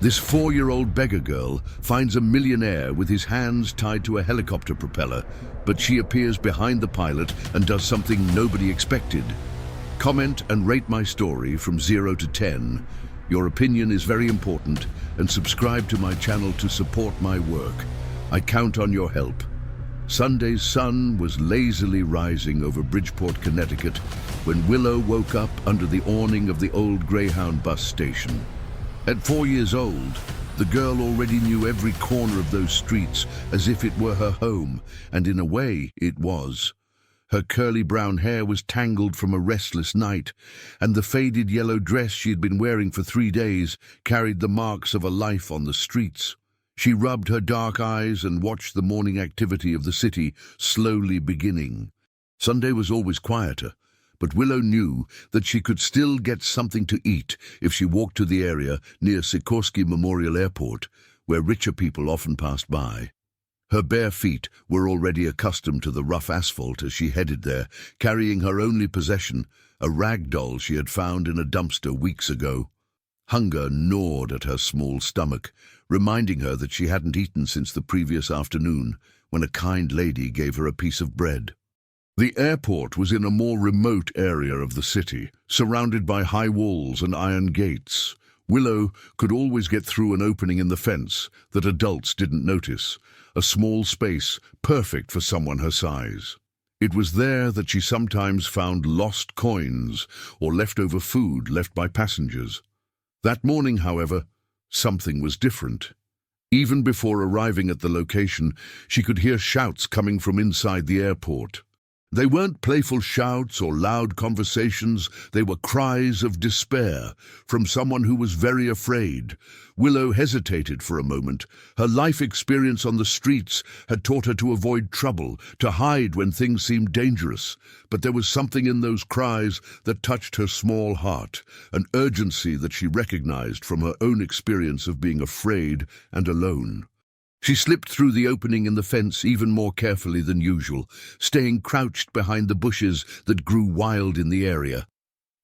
This 4-year-old beggar girl finds a millionaire with his hands tied to a helicopter propeller, but she appears behind the pilot and does something nobody expected. Comment and rate my story from 0 to 10. Your opinion is very important, and subscribe to my channel to support my work. I count on your help. Sunday's sun was lazily rising over Bridgeport, Connecticut, when Willow woke up under the awning of the old Greyhound bus station. At 4 years old, the girl already knew every corner of those streets as if it were her home, and in a way it was. Her curly brown hair was tangled from a restless night, and the faded yellow dress she had been wearing for 3 days carried the marks of a life on the streets. She rubbed her dark eyes and watched the morning activity of the city slowly beginning. Sunday was always quieter, but Willow knew that she could still get something to eat if she walked to the area near Sikorsky Memorial Airport, where richer people often passed by. Her bare feet were already accustomed to the rough asphalt as she headed there, carrying her only possession, a rag doll she had found in a dumpster weeks ago. Hunger gnawed at her small stomach, reminding her that she hadn't eaten since the previous afternoon, when a kind lady gave her a piece of bread. The airport was in a more remote area of the city, surrounded by high walls and iron gates. Willow could always get through an opening in the fence that adults didn't notice, a small space perfect for someone her size. It was there that she sometimes found lost coins or leftover food left by passengers. That morning, however, something was different. Even before arriving at the location, she could hear shouts coming from inside the airport. They weren't playful shouts or loud conversations, they were cries of despair from someone who was very afraid. Willow hesitated for a moment. Her life experience on the streets had taught her to avoid trouble, to hide when things seemed dangerous. But there was something in those cries that touched her small heart, an urgency that she recognized from her own experience of being afraid and alone. She slipped through the opening in the fence even more carefully than usual, staying crouched behind the bushes that grew wild in the area.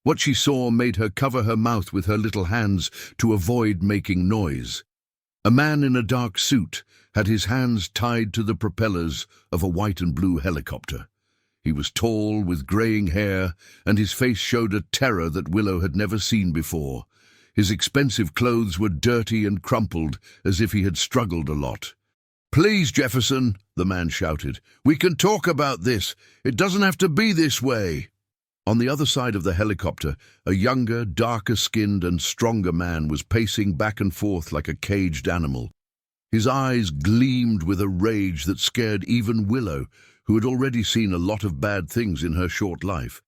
What she saw made her cover her mouth with her little hands to avoid making noise. A man in a dark suit had his hands tied to the propellers of a white and blue helicopter. He was tall, with graying hair, and his face showed a terror that Willow had never seen before. His expensive clothes were dirty and crumpled, as if he had struggled a lot. "Please, Jefferson," the man shouted, "we can talk about this. It doesn't have to be this way." On the other side of the helicopter, a younger, darker-skinned and stronger man was pacing back and forth like a caged animal. His eyes gleamed with a rage that scared even Willow, who had already seen a lot of bad things in her short life.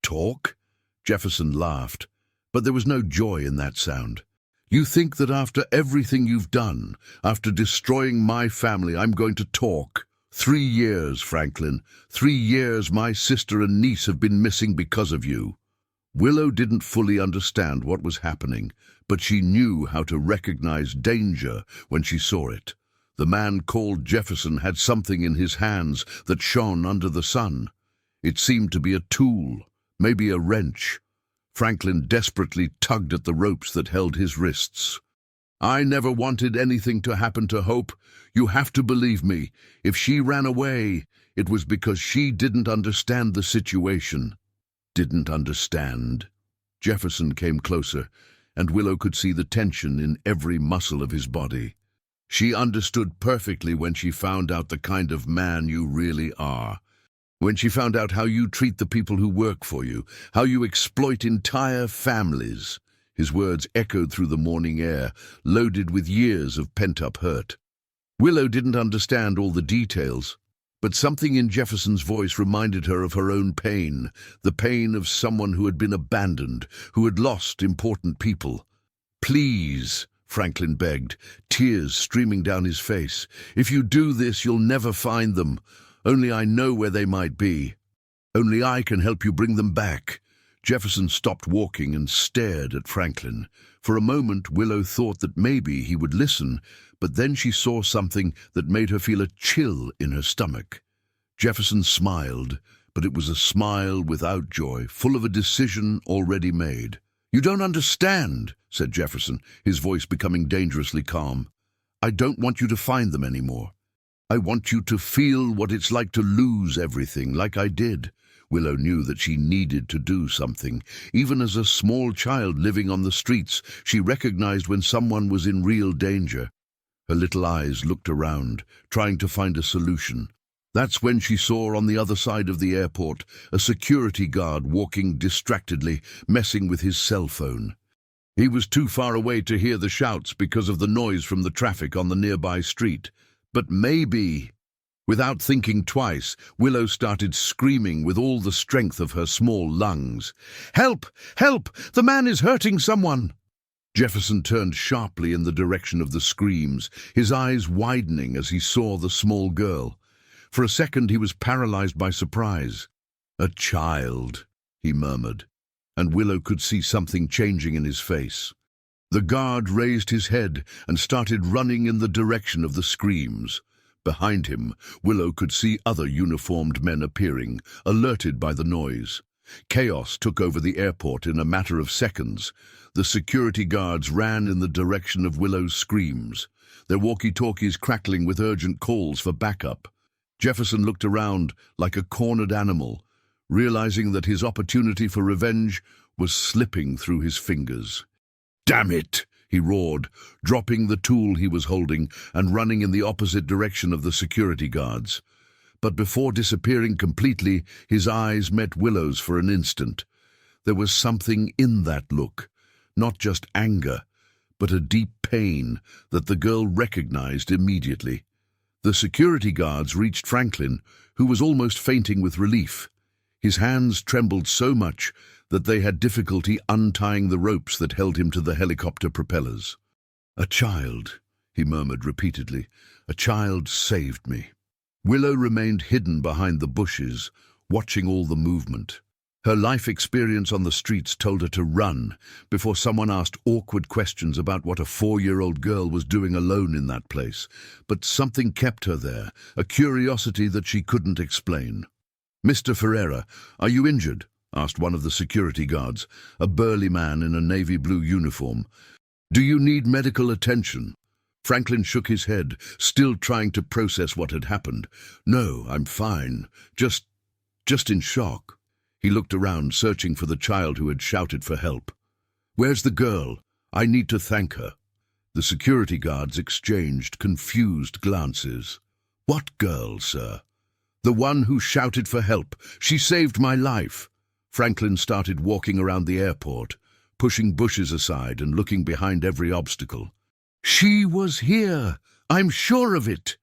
"Talk?" Jefferson laughed. But there was no joy in that sound. "You think that after everything you've done, after destroying my family, I'm going to talk? 3 years, Franklin. 3 years my sister and niece have been missing because of you." Willow didn't fully understand what was happening, but she knew how to recognize danger when she saw it. The man called Jefferson had something in his hands that shone under the sun. It seemed to be a tool, maybe a wrench. Franklin desperately tugged at the ropes that held his wrists. "I never wanted anything to happen to Hope. You have to believe me. If she ran away, it was because she didn't understand the situation." Didn't understand? Jefferson came closer, and Willow could see the tension in every muscle of his body. "She understood perfectly when she found out the kind of man you really are. When she found out how you treat the people who work for you, how you exploit entire families." His words echoed through the morning air, loaded with years of pent-up hurt. Willow didn't understand all the details, but something in Jefferson's voice reminded her of her own pain, the pain of someone who had been abandoned, who had lost important people. "Please," Franklin begged, tears streaming down his face. "If you do this, you'll never find them. Only I know where they might be. Only I can help you bring them back." Jefferson stopped walking and stared at Franklin. For a moment, Willow thought that maybe he would listen, but then she saw something that made her feel a chill in her stomach. Jefferson smiled, but it was a smile without joy, full of a decision already made. "You don't understand," said Jefferson, his voice becoming dangerously calm. "I don't want you to find them anymore. I want you to feel what it's like to lose everything, like I did." Willow knew that she needed to do something. Even as a small child living on the streets, she recognized when someone was in real danger. Her little eyes looked around, trying to find a solution. That's when she saw on the other side of the airport a security guard walking distractedly, messing with his cell phone. He was too far away to hear the shouts because of the noise from the traffic on the nearby street. But maybe... Without thinking twice, Willow started screaming with all the strength of her small lungs. "Help! Help! The man is hurting someone!" Jefferson turned sharply in the direction of the screams, his eyes widening as he saw the small girl. For a second he was paralyzed by surprise. "A child," he murmured, and Willow could see something changing in his face. The guard raised his head and started running in the direction of the screams. Behind him, Willow could see other uniformed men appearing, alerted by the noise. Chaos took over the airport in a matter of seconds. The security guards ran in the direction of Willow's screams, their walkie-talkies crackling with urgent calls for backup. Jefferson looked around like a cornered animal, realizing that his opportunity for revenge was slipping through his fingers. "Damn it!" he roared, dropping the tool he was holding and running in the opposite direction of the security guards. But before disappearing completely, his eyes met Willow's for an instant. There was something in that look, not just anger, but a deep pain that the girl recognized immediately. The security guards reached Franklin, who was almost fainting with relief. His hands trembled so much that they had difficulty untying the ropes that held him to the helicopter propellers. "A child," he murmured repeatedly. "A child saved me." Willow remained hidden behind the bushes, watching all the movement. Her life experience on the streets told her to run before someone asked awkward questions about what a 4-year-old girl was doing alone in that place. But something kept her there, a curiosity that she couldn't explain. "Mr. Ferreira, are you injured?" asked one of the security guards, a burly man in a navy blue uniform. "Do you need medical attention?" Franklin shook his head, still trying to process what had happened. "No, I'm fine. Just in shock." He looked around, searching for the child who had shouted for help. "Where's the girl? I need to thank her." The security guards exchanged confused glances. "What girl, sir?" "The one who shouted for help. She saved my life." Franklin started walking around the airport, pushing bushes aside and looking behind every obstacle. "She was here! I'm sure of it!"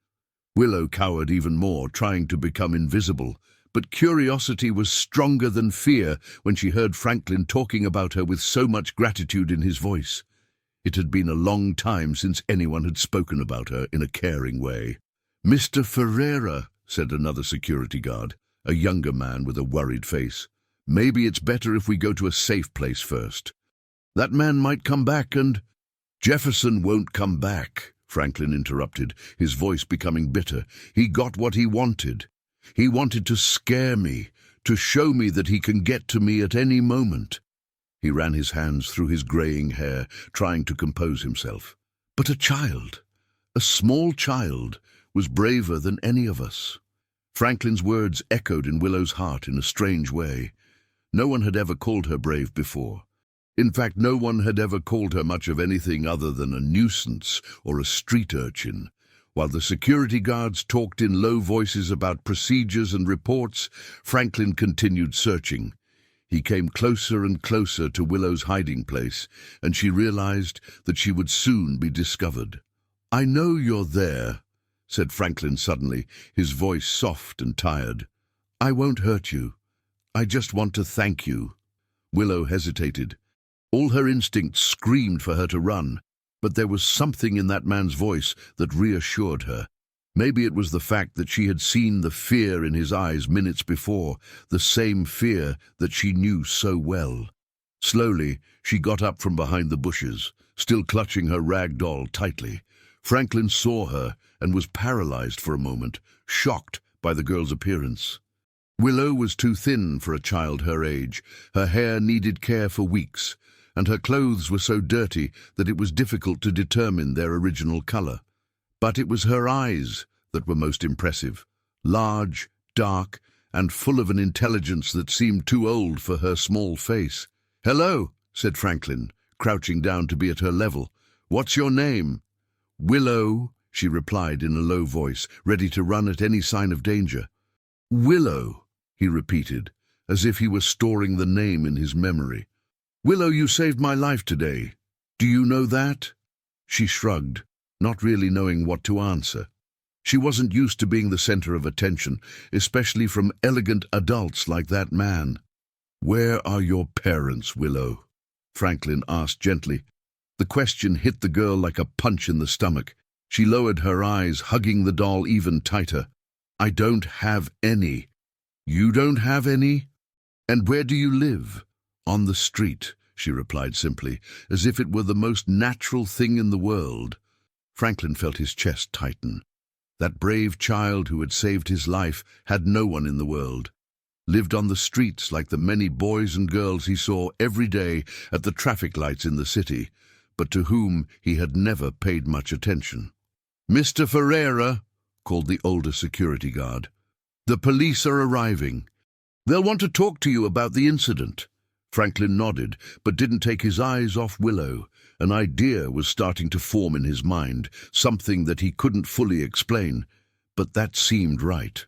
Willow cowered even more, trying to become invisible. But curiosity was stronger than fear when she heard Franklin talking about her with so much gratitude in his voice. It had been a long time since anyone had spoken about her in a caring way. "Mr. Ferreira," said another security guard, a younger man with a worried face. "Maybe it's better if we go to a safe place first. That man might come back and—" "Jefferson won't come back," Franklin interrupted, his voice becoming bitter. "He got what he wanted. He wanted to scare me, to show me that he can get to me at any moment." He ran his hands through his graying hair, trying to compose himself. "But a child, a small child, was braver than any of us." Franklin's words echoed in Willow's heart in a strange way. No one had ever called her brave before. In fact, no one had ever called her much of anything other than a nuisance or a street urchin. While the security guards talked in low voices about procedures and reports, Franklin continued searching. He came closer and closer to Willow's hiding place, and she realized that she would soon be discovered. "I know you're there," said Franklin suddenly, his voice soft and tired. "I won't hurt you. I just want to thank you." Willow hesitated. All her instincts screamed for her to run, but there was something in that man's voice that reassured her. Maybe it was the fact that she had seen the fear in his eyes minutes before, the same fear that she knew so well. Slowly, she got up from behind the bushes, still clutching her rag doll tightly. Franklin saw her and was paralyzed for a moment, shocked by the girl's appearance. Willow was too thin for a child her age. Her hair needed care for weeks. and her clothes were so dirty that it was difficult to determine their original color. But it was her eyes that were most impressive, large, dark, and full of an intelligence that seemed too old for her small face. "Hello," said Franklin, crouching down to be at her level. "What's your name?" "Willow," she replied in a low voice, ready to run at any sign of danger. "Willow," he repeated, as if he were storing the name in his memory. "Willow, you saved my life today. Do you know that?" She shrugged, not really knowing what to answer. She wasn't used to being the center of attention, especially from elegant adults like that man. "Where are your parents, Willow?" Franklin asked gently. The question hit the girl like a punch in the stomach. She lowered her eyes, hugging the doll even tighter. "I don't have any." "You don't have any? And where do you live?" "On the street," she replied simply, as if it were the most natural thing in the world. Franklin felt his chest tighten. That brave child who had saved his life had no one in the world. Lived on the streets like the many boys and girls he saw every day at the traffic lights in the city, but to whom he had never paid much attention. "Mr. Ferreira," called the older security guard. "The police are arriving. They'll want to talk to you about the incident." Franklin nodded, but didn't take his eyes off Willow. An idea was starting to form in his mind, something that he couldn't fully explain, but that seemed right.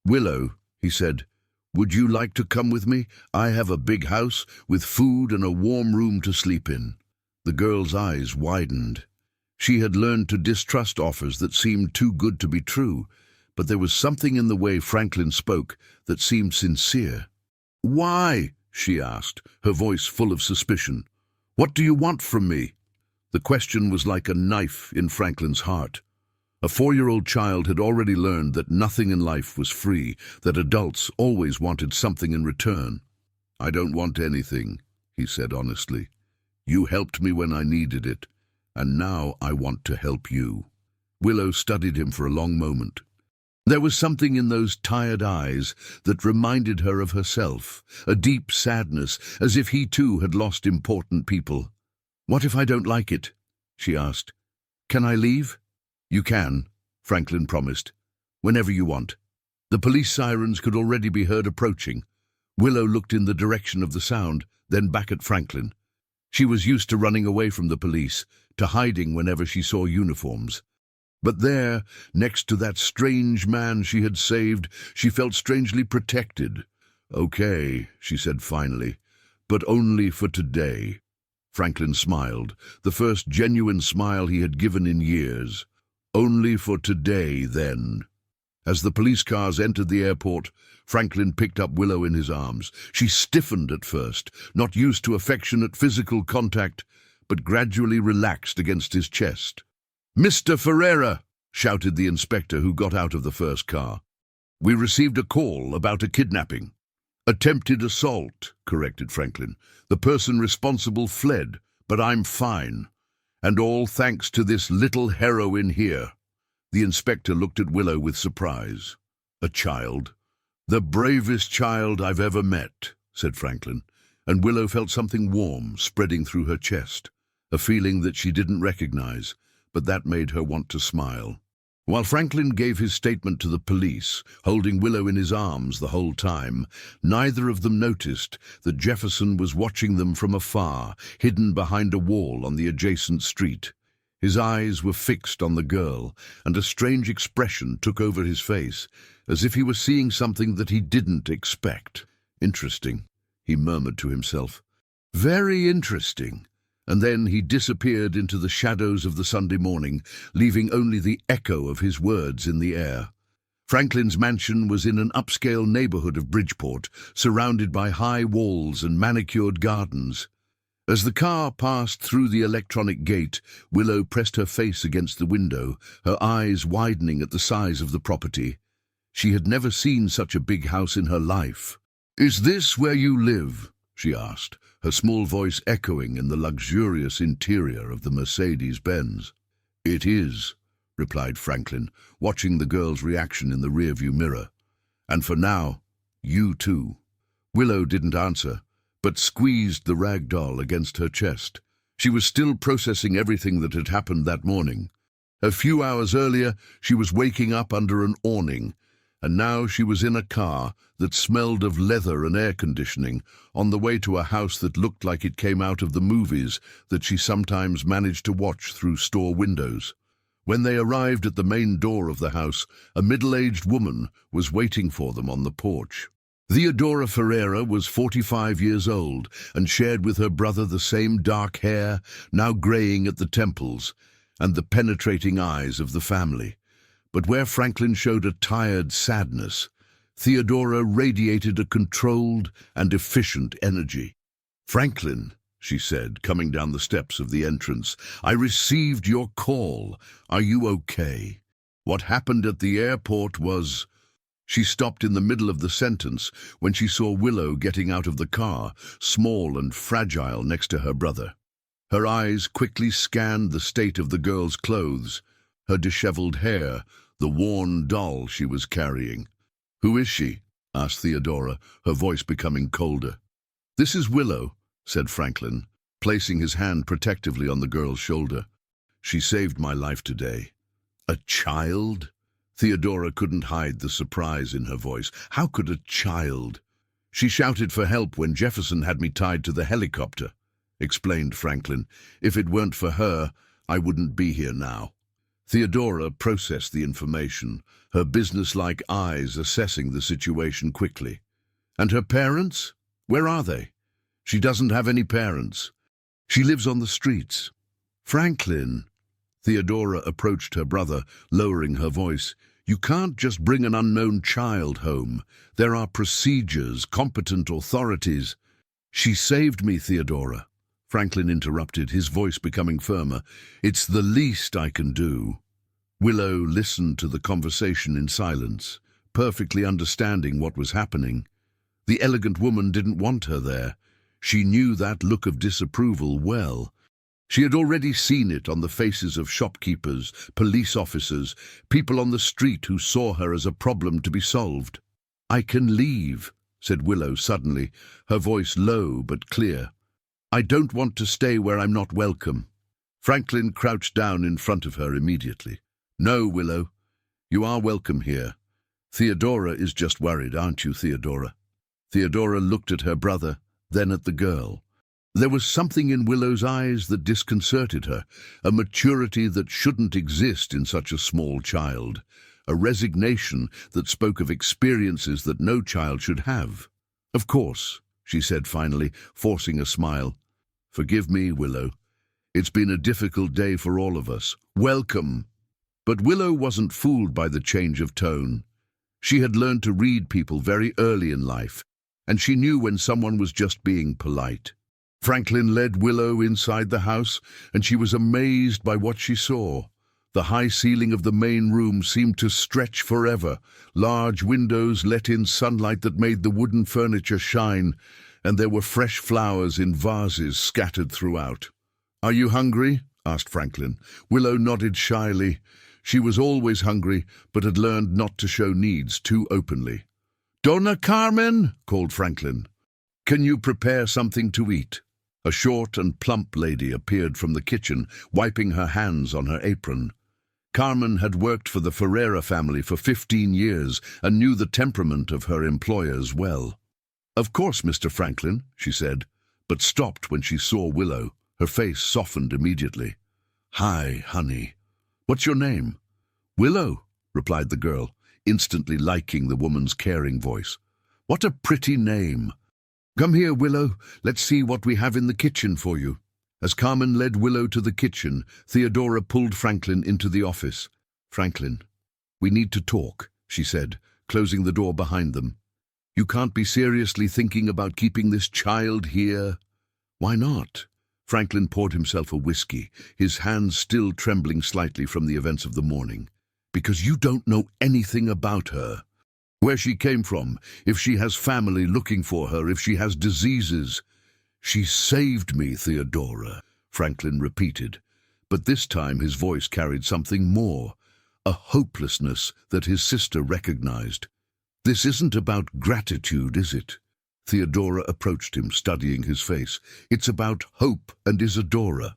"Willow," he said, "would you like to come with me? I have a big house with food and a warm room to sleep in." The girl's eyes widened. She had learned to distrust offers that seemed too good to be true, but there was something in the way Franklin spoke that seemed sincere. "Why?" she asked, her voice full of suspicion. "What do you want from me?" The question was like a knife in Franklin's heart. A 4-year-old child had already learned that nothing in life was free, that adults always wanted something in return. "I don't want anything," he said honestly. "You helped me when I needed it, and now I want to help you." Willow studied him for a long moment. There was something in those tired eyes that reminded her of herself, a deep sadness, as if he too had lost important people. "What if I don't like it?" she asked. "Can I leave?" "You can," Franklin promised. "Whenever you want." The police sirens could already be heard approaching. Willow looked in the direction of the sound, then back at Franklin. She was used to running away from the police, to hiding whenever she saw uniforms. But there, next to that strange man she had saved, she felt strangely protected. "Okay," she said finally, "but only for today." Franklin smiled, the first genuine smile he had given in years. "Only for today, then." As the police cars entered the airport, Franklin picked up Willow in his arms. She stiffened at first, not used to affectionate physical contact, but gradually relaxed against his chest. "Mr. Ferreira!" shouted the inspector who got out of the first car. "We received a call about a kidnapping." "Attempted assault," corrected Franklin. "The person responsible fled, but I'm fine. And all thanks to this little heroine here." The inspector looked at Willow with surprise. "A child?" "The bravest child I've ever met," said Franklin, and Willow felt something warm spreading through her chest, a feeling that she didn't recognize, but that made her want to smile. While Franklin gave his statement to the police, holding Willow in his arms the whole time, neither of them noticed that Jefferson was watching them from afar, hidden behind a wall on the adjacent street. His eyes were fixed on the girl, and a strange expression took over his face, as if he were seeing something that he didn't expect. "Interesting," he murmured to himself. "Very interesting." And then he disappeared into the shadows of the Sunday morning, leaving only the echo of his words in the air. Franklin's mansion was in an upscale neighborhood of Bridgeport, surrounded by high walls and manicured gardens. As the car passed through the electronic gate, Willow pressed her face against the window, her eyes widening at the size of the property. She had never seen such a big house in her life. "Is this where you live?" she asked, her small voice echoing in the luxurious interior of the Mercedes-Benz. "It is," replied Franklin, watching the girl's reaction in the rearview mirror. "And for now, you too." Willow didn't answer, but squeezed the rag doll against her chest. She was still processing everything that had happened that morning. A few hours earlier, she was waking up under an awning, and now she was in a car that smelled of leather and air conditioning, on the way to a house that looked like it came out of the movies that she sometimes managed to watch through store windows. When they arrived at the main door of the house, a middle-aged woman was waiting for them on the porch. Theodora Ferreira was 45 years old and shared with her brother the same dark hair, now graying at the temples, and the penetrating eyes of the family. But where Franklin showed a tired sadness, Theodora radiated a controlled and efficient energy. "Franklin," she said, coming down the steps of the entrance, "I received your call. Are you okay? What happened at the airport was—" She stopped in the middle of the sentence when she saw Willow getting out of the car, small and fragile next to her brother. Her eyes quickly scanned the state of the girl's clothes, her disheveled hair, the worn doll she was carrying. "Who is she?" asked Theodora, her voice becoming colder. "This is Willow," said Franklin, placing his hand protectively on the girl's shoulder. "She saved my life today." "A child?" Theodora couldn't hide the surprise in her voice. "How could a child?" "She shouted for help when Jefferson had me tied to the helicopter," explained Franklin. "If it weren't for her, I wouldn't be here now." Theodora processed the information, her businesslike eyes assessing the situation quickly. "And her parents? Where are they?" "She doesn't have any parents. She lives on the streets." "Franklin," Theodora approached her brother, lowering her voice, "you can't just bring an unknown child home. There are procedures, competent authorities." "She saved me, Theodora," Franklin interrupted, his voice becoming firmer. "It's the least I can do." Willow listened to the conversation in silence, perfectly understanding what was happening. The elegant woman didn't want her there. She knew that look of disapproval well. She had already seen it on the faces of shopkeepers, police officers, people on the street who saw her as a problem to be solved. "I can leave," said Willow suddenly, her voice low but clear. "I don't want to stay where I'm not welcome." Franklin crouched down in front of her immediately. "No, Willow, you are welcome here. Theodora is just worried, aren't you, Theodora?" Theodora looked at her brother, then at the girl. There was something in Willow's eyes that disconcerted her, a maturity that shouldn't exist in such a small child, a resignation that spoke of experiences that no child should have. "Of course," she said finally, forcing a smile. "Forgive me, Willow. It's been a difficult day for all of us. Welcome." But Willow wasn't fooled by the change of tone. She had learned to read people very early in life, and she knew when someone was just being polite. Franklin led Willow inside the house, and she was amazed by what she saw. The high ceiling of the main room seemed to stretch forever. Large windows let in sunlight that made the wooden furniture shine, and there were fresh flowers in vases scattered throughout. "Are you hungry?" asked Franklin. Willow nodded shyly. She was always hungry, but had learned not to show needs too openly. "Donna Carmen," called Franklin. "Can you prepare something to eat?" A short and plump lady appeared from the kitchen, wiping her hands on her apron. Carmen had worked for the Ferreira family for 15 years and knew the temperament of her employers well. "Of course, Mr. Franklin," she said, but stopped when she saw Willow. Her face softened immediately. "Hi, honey. What's your name?" "Willow," replied the girl, instantly liking the woman's caring voice. "What a pretty name. Come here, Willow. Let's see what we have in the kitchen for you." As Carmen led Willow to the kitchen, Theodora pulled Franklin into the office. "Franklin, we need to talk," she said, closing the door behind them. "You can't be seriously thinking about keeping this child here." "Why not?" Franklin poured himself a whiskey, his hands still trembling slightly from the events of the morning. "Because you don't know anything about her. Where she came from, if she has family looking for her, if she has diseases." "She saved me, Theodora," Franklin repeated. But this time his voice carried something more, a hopelessness that his sister recognized. "This isn't about gratitude, is it? Theodora approached him, studying his face. "It's about Hope and Isadora."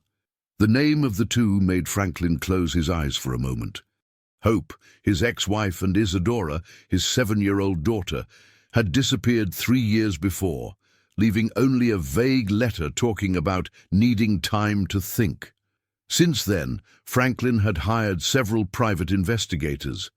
The name of the two made Franklin close his eyes for a moment. Hope, his ex-wife, and Isadora, his 7-year-old daughter, had disappeared 3 years before, leaving only a vague letter talking about needing time to think. Since then, Franklin had hired several private investigators,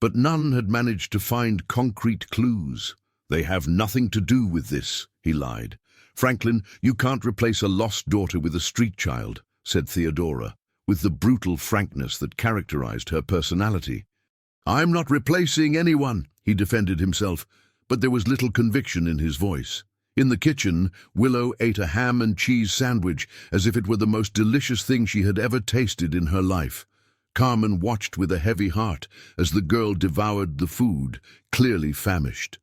but none had managed to find concrete clues. "They have nothing to do with this," he lied. "Franklin, you can't replace a lost daughter with a street child," said Theodora, with the brutal frankness that characterized her personality. "I'm not replacing anyone," he defended himself, but there was little conviction in his voice. In the kitchen, Willow ate a ham and cheese sandwich as if it were the most delicious thing she had ever tasted in her life. Carmen watched with a heavy heart as the girl devoured the food, clearly famished.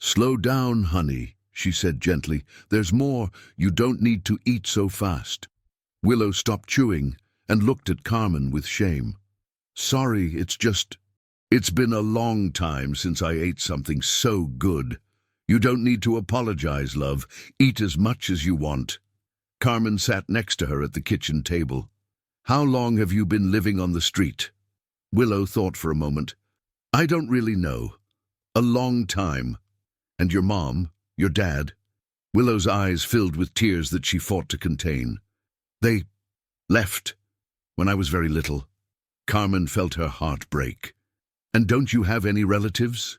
"Slow down, honey," she said gently. "There's more. You don't need to eat so fast." Willow stopped chewing and looked at Carmen with shame. "Sorry, it's been a long time since I ate something so good. You don't need to apologize, love. Eat as much as you want." Carmen sat next to her at the kitchen table. "How long have you been living on the street?" Willow thought for a moment. "I don't really know. A long time. And your mom, your dad?" Willow's eyes filled with tears that she fought to contain. "They left when I was very little." Carmen felt her heart break. "And don't you have any relatives?"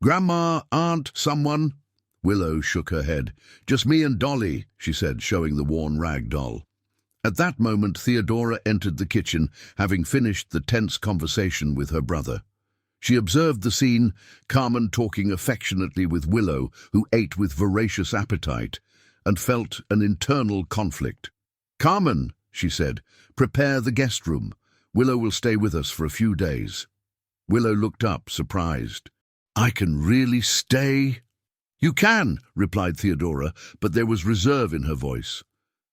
"Grandma, aunt, someone?" Willow shook her head. "Just me and Dolly," she said, showing the worn rag doll. At that moment, Theodora entered the kitchen, having finished the tense conversation with her brother. She observed the scene, Carmen talking affectionately with Willow, who ate with voracious appetite, and felt an internal conflict. "Carmen," she said, "prepare the guest room. Willow will stay with us for a few days." Willow looked up, surprised. "I can really stay?" "You can," replied Theodora, but there was reserve in her voice.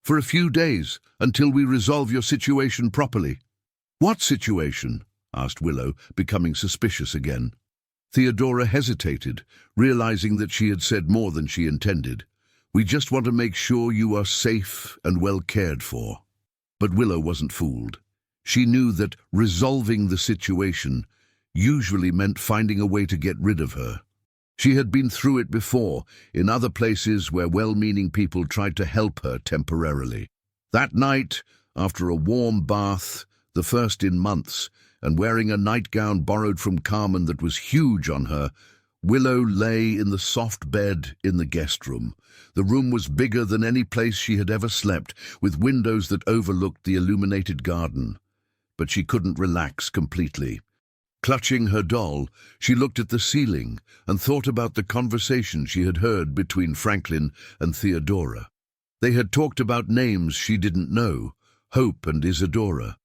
"For a few days, until we resolve your situation properly." "What situation?" asked Willow, becoming suspicious again. Theodora hesitated, realizing that she had said more than she intended. "We just want to make sure you are safe and well cared for." But Willow wasn't fooled. She knew that resolving the situation usually meant finding a way to get rid of her. She had been through it before, in other places where well-meaning people tried to help her temporarily. That night, after a warm bath, the first in months, and wearing a nightgown borrowed from Carmen that was huge on her, Willow lay in the soft bed in the guest room. The room was bigger than any place she had ever slept, with windows that overlooked the illuminated garden. But she couldn't relax completely. Clutching her doll, she looked at the ceiling and thought about the conversation she had heard between Franklin and Theodora. They had talked about names she didn't know, Hope and Isadora.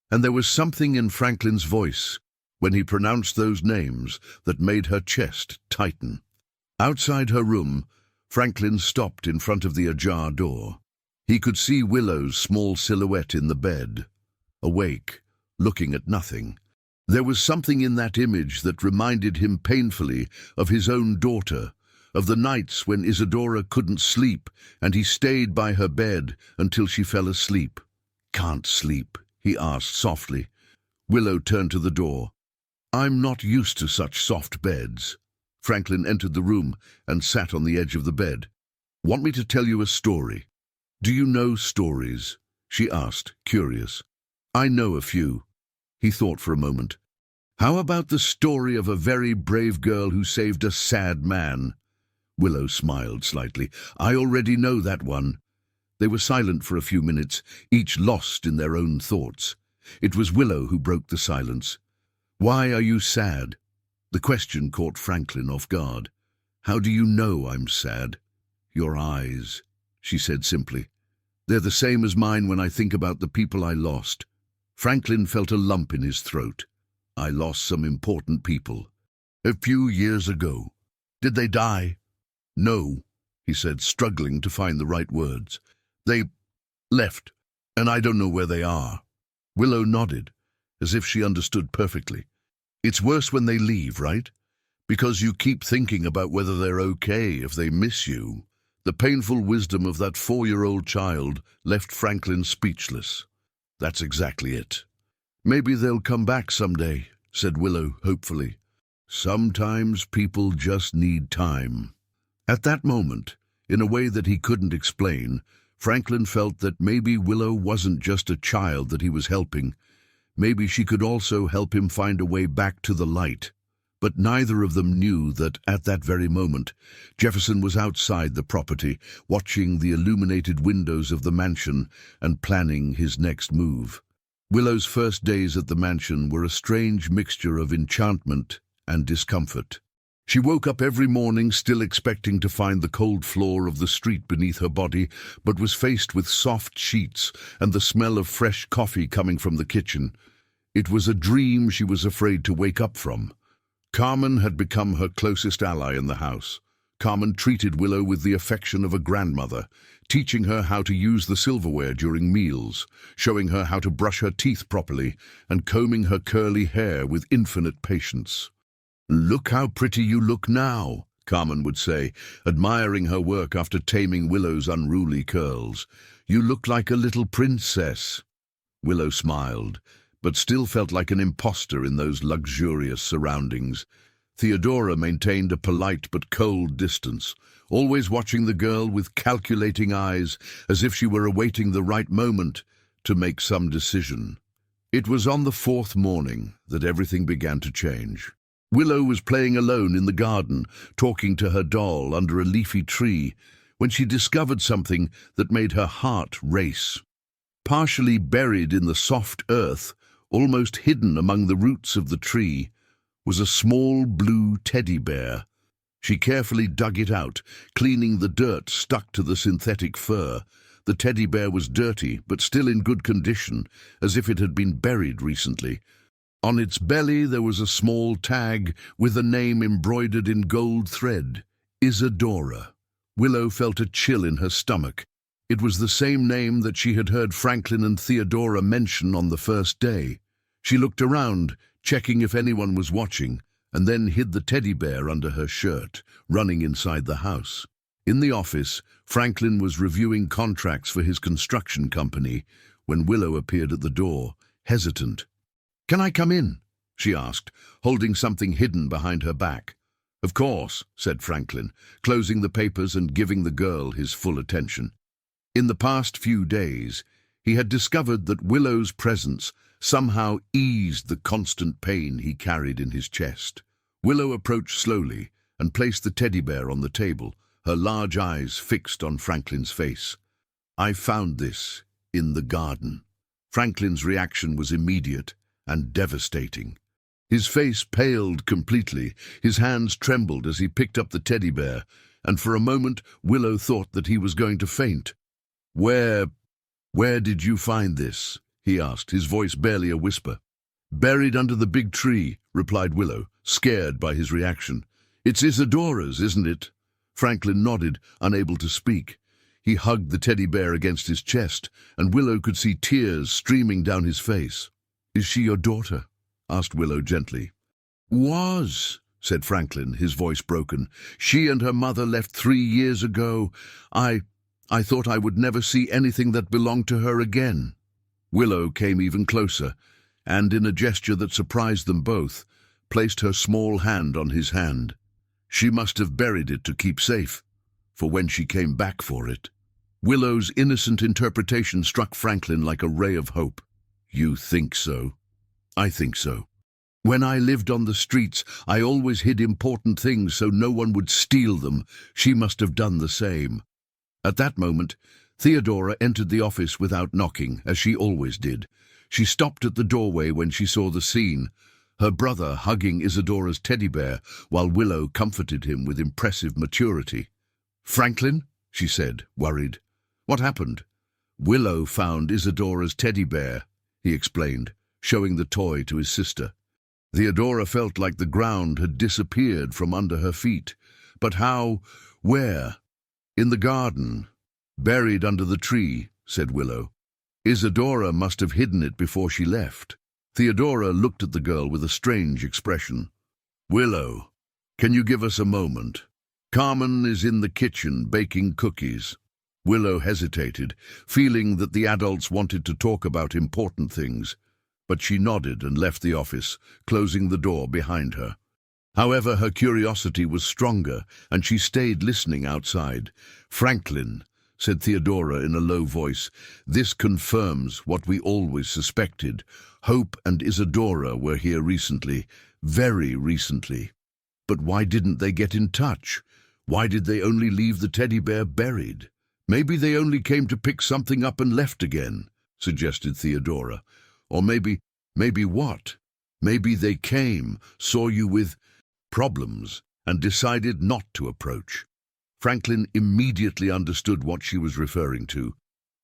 And there was something in Franklin's voice when he pronounced those names that made her chest tighten. Outside her room, Franklin stopped in front of the ajar door. He could see Willow's small silhouette in the bed, awake, looking at nothing. There was something in that image that reminded him painfully of his own daughter, of the nights when Isadora couldn't sleep and he stayed by her bed until she fell asleep. "Can't sleep?" he asked softly. Willow turned to the door. "I'm not used to such soft beds." Franklin entered the room and sat on the edge of the bed. "Want me to tell you a story?" "Do you know stories?" she asked, curious. "I know a few." He thought for a moment. "How about the story of a very brave girl who saved a sad man?" Willow smiled slightly. "I already know that one." They were silent for a few minutes, each lost in their own thoughts. It was Willow who broke the silence. "Why are you sad?" The question caught Franklin off guard. "How do you know I'm sad?" "Your eyes," she said simply. "They're the same as mine when I think about the people I lost." Franklin felt a lump in his throat. "I lost some important people. A few years ago." "Did they die?" "No," he said, struggling to find the right words. "They left, and I don't know where they are." Willow nodded, as if she understood perfectly. "It's worse when they leave, right? Because you keep thinking about whether they're okay if they miss you. The painful wisdom of that 4-year-old child left Franklin speechless. That's exactly it. Maybe they'll come back someday, said Willow hopefully. Sometimes people just need time. At that moment, in a way that he couldn't explain, Franklin felt that maybe Willow wasn't just a child that he was helping. Maybe she could also help him find a way back to the light. But neither of them knew that at that very moment, Jefferson was outside the property, watching the illuminated windows of the mansion and planning his next move. Willow's first days at the mansion were a strange mixture of enchantment and discomfort. She woke up every morning still expecting to find the cold floor of the street beneath her body, but was faced with soft sheets and the smell of fresh coffee coming from the kitchen. It was a dream she was afraid to wake up from. Carmen had become her closest ally in the house. Carmen treated Willow with the affection of a grandmother, teaching her how to use the silverware during meals, showing her how to brush her teeth properly, and combing her curly hair with infinite patience. "Look how pretty you look now," Carmen would say, admiring her work after taming Willow's unruly curls. "You look like a little princess." Willow smiled, but still felt like an imposter in those luxurious surroundings. Theodora maintained a polite but cold distance, always watching the girl with calculating eyes, as if she were awaiting the right moment to make some decision. It was on the 4th morning that everything began to change. Willow was playing alone in the garden, talking to her doll under a leafy tree, when she discovered something that made her heart race. Partially buried in the soft earth, almost hidden among the roots of the tree, was a small blue teddy bear. She carefully dug it out, cleaning the dirt stuck to the synthetic fur. The teddy bear was dirty, but still in good condition, as if it had been buried recently. On its belly there was a small tag with a name embroidered in gold thread, Isadora. Willow felt a chill in her stomach. It was the same name that she had heard Franklin and Theodora mention on the first day. She looked around, checking if anyone was watching, and then hid the teddy bear under her shirt, running inside the house. In the office, Franklin was reviewing contracts for his construction company when Willow appeared at the door, hesitant. "Can I come in?" she asked, holding something hidden behind her back. "Of course," said Franklin, closing the papers and giving the girl his full attention. In the past few days, he had discovered that Willow's presence somehow eased the constant pain he carried in his chest. Willow approached slowly and placed the teddy bear on the table, her large eyes fixed on Franklin's face. "I found this in the garden." Franklin's reaction was immediate and devastating. His face paled completely, his hands trembled as he picked up the teddy bear, and for a moment Willow thought that he was going to faint. Where did you find this?" he asked, his voice barely a whisper. "Buried under the big tree," replied Willow, scared by his reaction. "It's Isadora's, isn't it?" Franklin nodded, unable to speak. He hugged the teddy bear against his chest, and Willow could see tears streaming down his face. "Is she your daughter?" asked Willow gently. "Was," said Franklin, his voice broken. "She and her mother left 3 years ago. I thought I would never see anything that belonged to her again." Willow came even closer, and in a gesture that surprised them both, placed her small hand on his hand. She must have buried it to keep safe, for when she came back for it. Willow's innocent interpretation struck Franklin like a ray of hope. "You think so?" "I think so. When I lived on the streets, I always hid important things so no one would steal them. She must have done the same." At that moment, Theodora entered the office without knocking, as she always did. She stopped at the doorway when she saw the scene, her brother hugging Isadora's teddy bear, while Willow comforted him with impressive maturity. "Franklin?" she said, worried. "What happened?" "Willow found Isadora's teddy bear," he explained, showing the toy to his sister. Theodora felt like the ground had disappeared from under her feet. "But how? Where?" "In the garden, buried under the tree," said Willow. "Isadora must have hidden it before she left." Theodora looked at the girl with a strange expression. "Willow, Can you give us a moment? Carmen is in the kitchen baking cookies. Willow hesitated, feeling that the adults wanted to talk about important things, but she nodded and left the office, closing the door behind her. However, her curiosity was stronger, and she stayed listening outside. "Franklin," said Theodora in a low voice, "this confirms what we always suspected. Hope and Isadora were here recently, very recently. But why didn't they get in touch? Why did they only leave the teddy bear buried?" "Maybe they only came to pick something up and left again," suggested Theodora. "Or maybe what? Maybe they came, saw you with problems, and decided not to approach." Franklin immediately understood what she was referring to.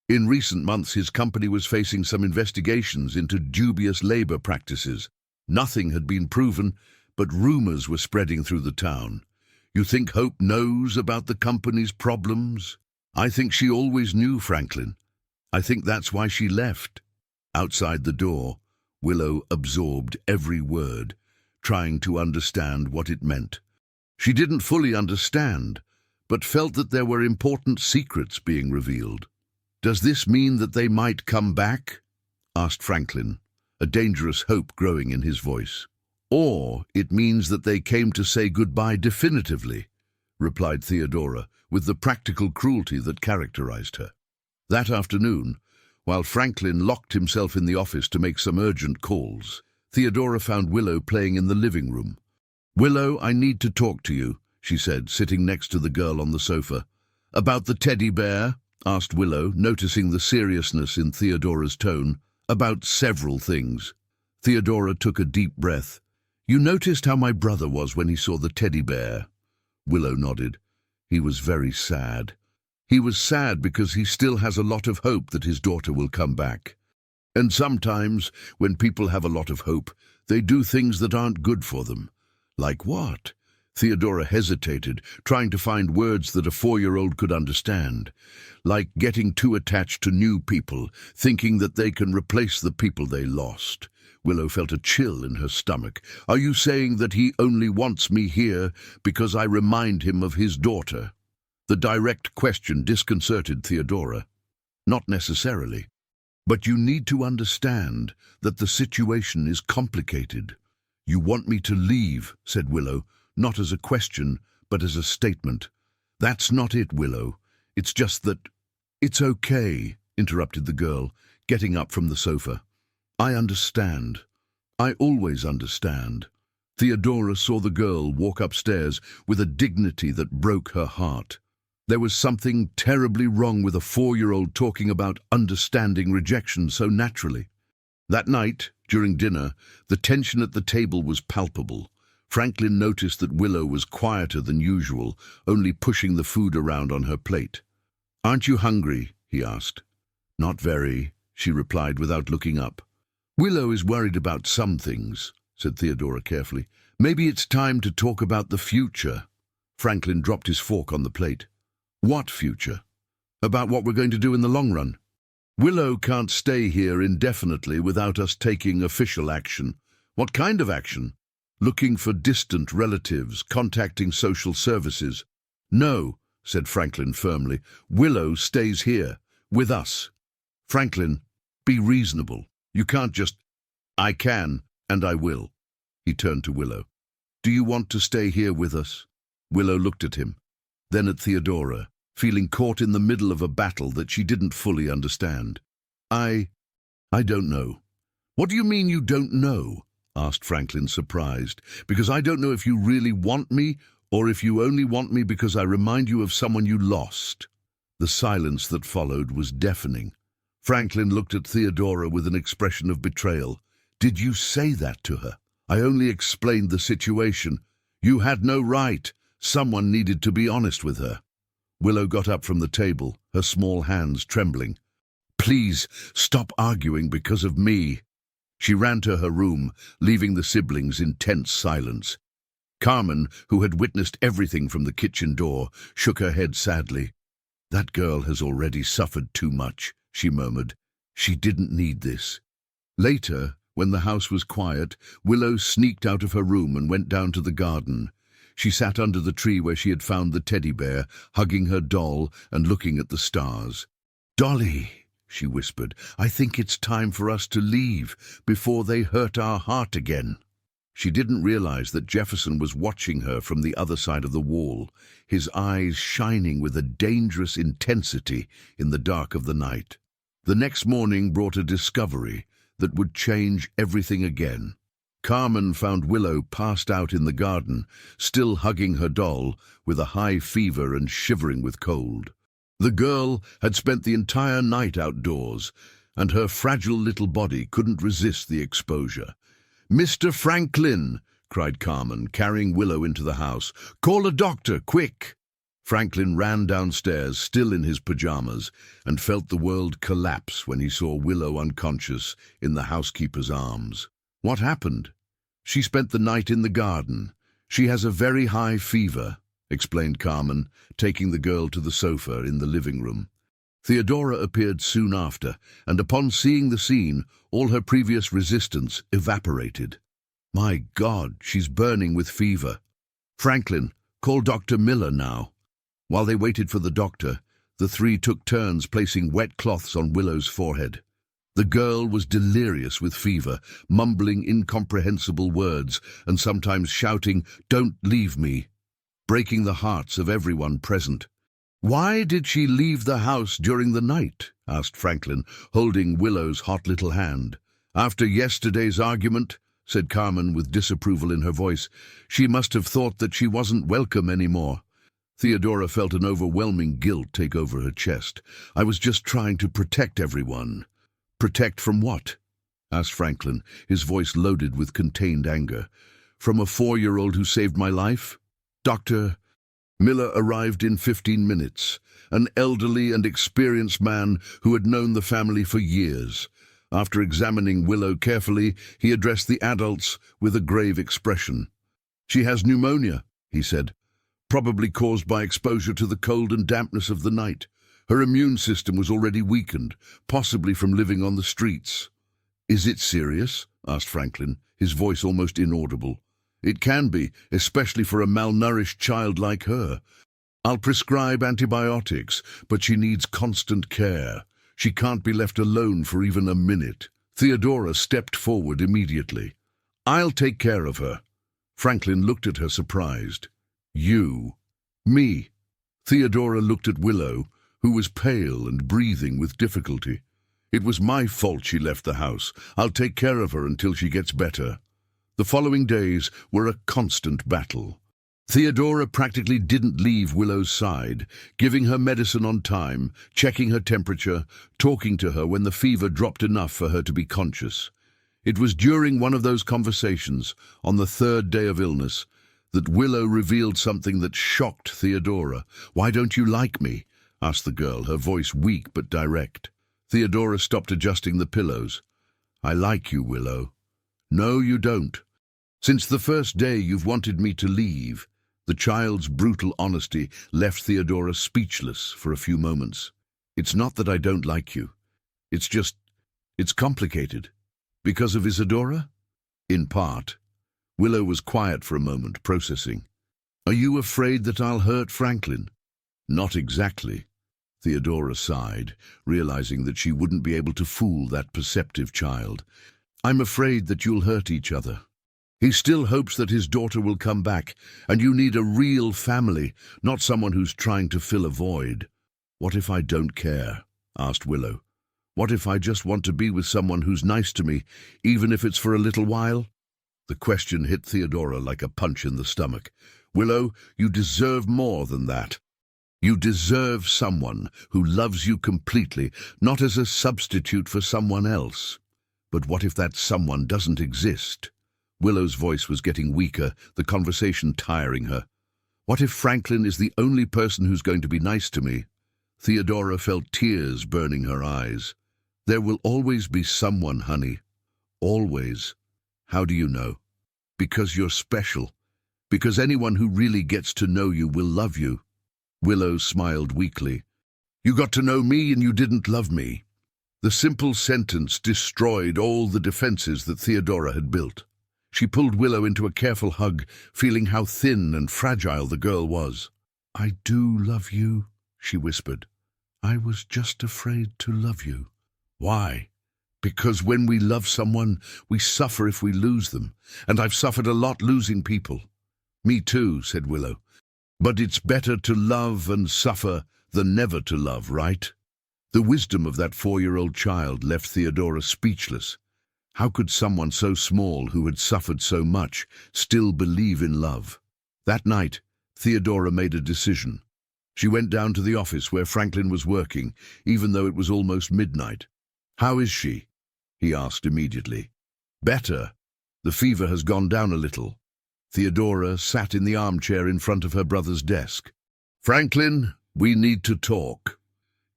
In recent months, his company was facing some investigations into dubious labor practices. Nothing had been proven, but rumors were spreading through the town. "You think Hope knows about the company's problems?" "I think she always knew, Franklin. I think that's why she left." Outside the door, Willow absorbed every word, trying to understand what it meant. She didn't fully understand, but felt that there were important secrets being revealed. "Does this mean that they might come back?" asked Franklin, a dangerous hope growing in his voice. "Or it means that they came to say goodbye definitively," replied Theodora, with the practical cruelty that characterized her. That afternoon, while Franklin locked himself in the office to make some urgent calls, Theodora found Willow playing in the living room. "Willow, I need to talk to you," she said, sitting next to the girl on the sofa. "About the teddy bear?" asked Willow, noticing the seriousness in Theodora's tone. "About several things." Theodora took a deep breath. "You noticed how my brother was when he saw the teddy bear?" Willow nodded. "He was very sad. He was sad because he still has a lot of hope that his daughter will come back. And sometimes, when people have a lot of hope, they do things that aren't good for them." "Like what?" Theodora hesitated, trying to find words that a 4-year-old could understand. "Like getting too attached to new people, thinking that they can replace the people they lost." Willow felt a chill in her stomach. "Are you saying that he only wants me here because I remind him of his daughter?" The direct question disconcerted Theodora. "Not necessarily. But you need to understand that the situation is complicated." "You want me to leave," said Willow, not as a question, but as a statement. "That's not it, Willow. It's just that—" "It's okay," interrupted the girl, getting up from the sofa. "I understand. I always understand." Theodora saw the girl walk upstairs with a dignity that broke her heart. There was something terribly wrong with a 4-year-old talking about understanding rejection so naturally. That night, during dinner, the tension at the table was palpable. Franklin noticed that Willow was quieter than usual, only pushing the food around on her plate. "Aren't you hungry?" he asked. "Not very," she replied without looking up. "Willow is worried about some things," said Theodora carefully. "Maybe it's time to talk about the future." Franklin dropped his fork on the plate. "What future?" "About what we're going to do in the long run. Willow can't stay here indefinitely without us taking official action." "What kind of action?" "Looking for distant relatives, contacting social services." "No," said Franklin firmly. "Willow stays here, with us." "Franklin, be reasonable. You can't just—" "I can, and I will." He turned to Willow. "Do you want to stay here with us?" Willow looked at him, then at Theodora, feeling caught in the middle of a battle that she didn't fully understand. I don't know." "What do you mean you don't know?" asked Franklin, surprised. "Because I don't know if you really want me, or if you only want me because I remind you of someone you lost." The silence that followed was deafening. Franklin looked at Theodora with an expression of betrayal. "Did you say that to her?" "I only explained the situation." "You had no right. Someone needed to be honest with her." Willow got up from the table, her small hands trembling. "Please, stop arguing because of me." She ran to her room, leaving the siblings in tense silence. Carmen, who had witnessed everything from the kitchen door, shook her head sadly. "That girl has already suffered too much," she murmured. "She didn't need this." Later, when the house was quiet, Willow sneaked out of her room and went down to the garden. She sat under the tree where she had found the teddy bear, hugging her doll and looking at the stars. "Dolly," she whispered, "I think it's time for us to leave before they hurt our heart again." She didn't realize that Jefferson was watching her from the other side of the wall, his eyes shining with a dangerous intensity in the dark of the night. The next morning brought a discovery that would change everything again. Carmen found Willow passed out in the garden, still hugging her doll, with a high fever and shivering with cold. The girl had spent the entire night outdoors, and her fragile little body couldn't resist the exposure. "Mr. Franklin!" cried Carmen, carrying Willow into the house. "Call a doctor, quick!" Franklin ran downstairs, still in his pajamas, and felt the world collapse when he saw Willow unconscious in the housekeeper's arms. "What happened?" "She spent the night in the garden. She has a very high fever," explained Carmen, taking the girl to the sofa in the living room. Theodora appeared soon after, and upon seeing the scene, all her previous resistance evaporated. "My God, she's burning with fever. Franklin, call Dr. Miller now." While they waited for the doctor, the three took turns placing wet cloths on Willow's forehead. The girl was delirious with fever, mumbling incomprehensible words and sometimes shouting, "Don't leave me," breaking the hearts of everyone present. "Why did she leave the house during the night?" asked Franklin, holding Willow's hot little hand. "After yesterday's argument," said Carmen with disapproval in her voice, "she must have thought that she wasn't welcome anymore." Theodora felt an overwhelming guilt take over her chest. "I was just trying to protect everyone." "Protect from what?" asked Franklin, his voice loaded with contained anger. "From a 4-year-old who saved my life?" Dr. Miller arrived in 15 minutes, an elderly and experienced man who had known the family for years. After examining Willow carefully, he addressed the adults with a grave expression. "She has pneumonia," he said, "probably caused by exposure to the cold and dampness of the night. Her immune system was already weakened, possibly from living on the streets." "Is it serious?" asked Franklin, his voice almost inaudible. "It can be, especially for a malnourished child like her. I'll prescribe antibiotics, but she needs constant care. She can't be left alone for even a minute." Theodora stepped forward immediately. "I'll take care of her." Franklin looked at her surprised. "You? Me?" Theodora looked at Willow, who was pale and breathing with difficulty. "It was my fault she left the house. I'll take care of her until she gets better." The following days were a constant battle. Theodora practically didn't leave Willow's side, giving her medicine on time, checking her temperature, talking to her when the fever dropped enough for her to be conscious. It was during one of those conversations, on the 3rd day of illness, that Willow revealed something that shocked Theodora. "Why don't you like me?" asked the girl, her voice weak but direct. Theodora stopped adjusting the pillows. "I like you, Willow." "No, you don't. Since the first day you've wanted me to leave." The child's brutal honesty left Theodora speechless for a few moments. "It's not that I don't like you. It's complicated." "Because of Isadora?" "In part." Willow was quiet for a moment, processing. "Are you afraid that I'll hurt Franklin?" "Not exactly." Theodora sighed, realizing that she wouldn't be able to fool that perceptive child. "I'm afraid that you'll hurt each other. He still hopes that his daughter will come back, and you need a real family, not someone who's trying to fill a void." "What if I don't care?" asked Willow. "What if I just want to be with someone who's nice to me, even if it's for a little while?" The question hit Theodora like a punch in the stomach. "Willow, you deserve more than that. You deserve someone who loves you completely, not as a substitute for someone else." "But what if that someone doesn't exist?" Willow's voice was getting weaker, the conversation tiring her. "What if Franklin is the only person who's going to be nice to me?" Theodora felt tears burning her eyes. "There will always be someone, honey. Always." "How do you know?" "Because you're special. Because anyone who really gets to know you will love you." Willow smiled weakly. "You got to know me and you didn't love me." The simple sentence destroyed all the defenses that Theodora had built. She pulled Willow into a careful hug, feeling how thin and fragile the girl was. "I do love you," she whispered. "I was just afraid to love you." "Why?" "Because when we love someone, we suffer if we lose them, and I've suffered a lot losing people." "Me too," said Willow. "But it's better to love and suffer than never to love, right?" The wisdom of that 4-year-old child left Theodora speechless. How could someone so small who had suffered so much still believe in love? That night, Theodora made a decision. She went down to the office where Franklin was working, even though it was almost midnight. "How is she?" he asked immediately. "Better. The fever has gone down a little." Theodora sat in the armchair in front of her brother's desk. "Franklin, we need to talk.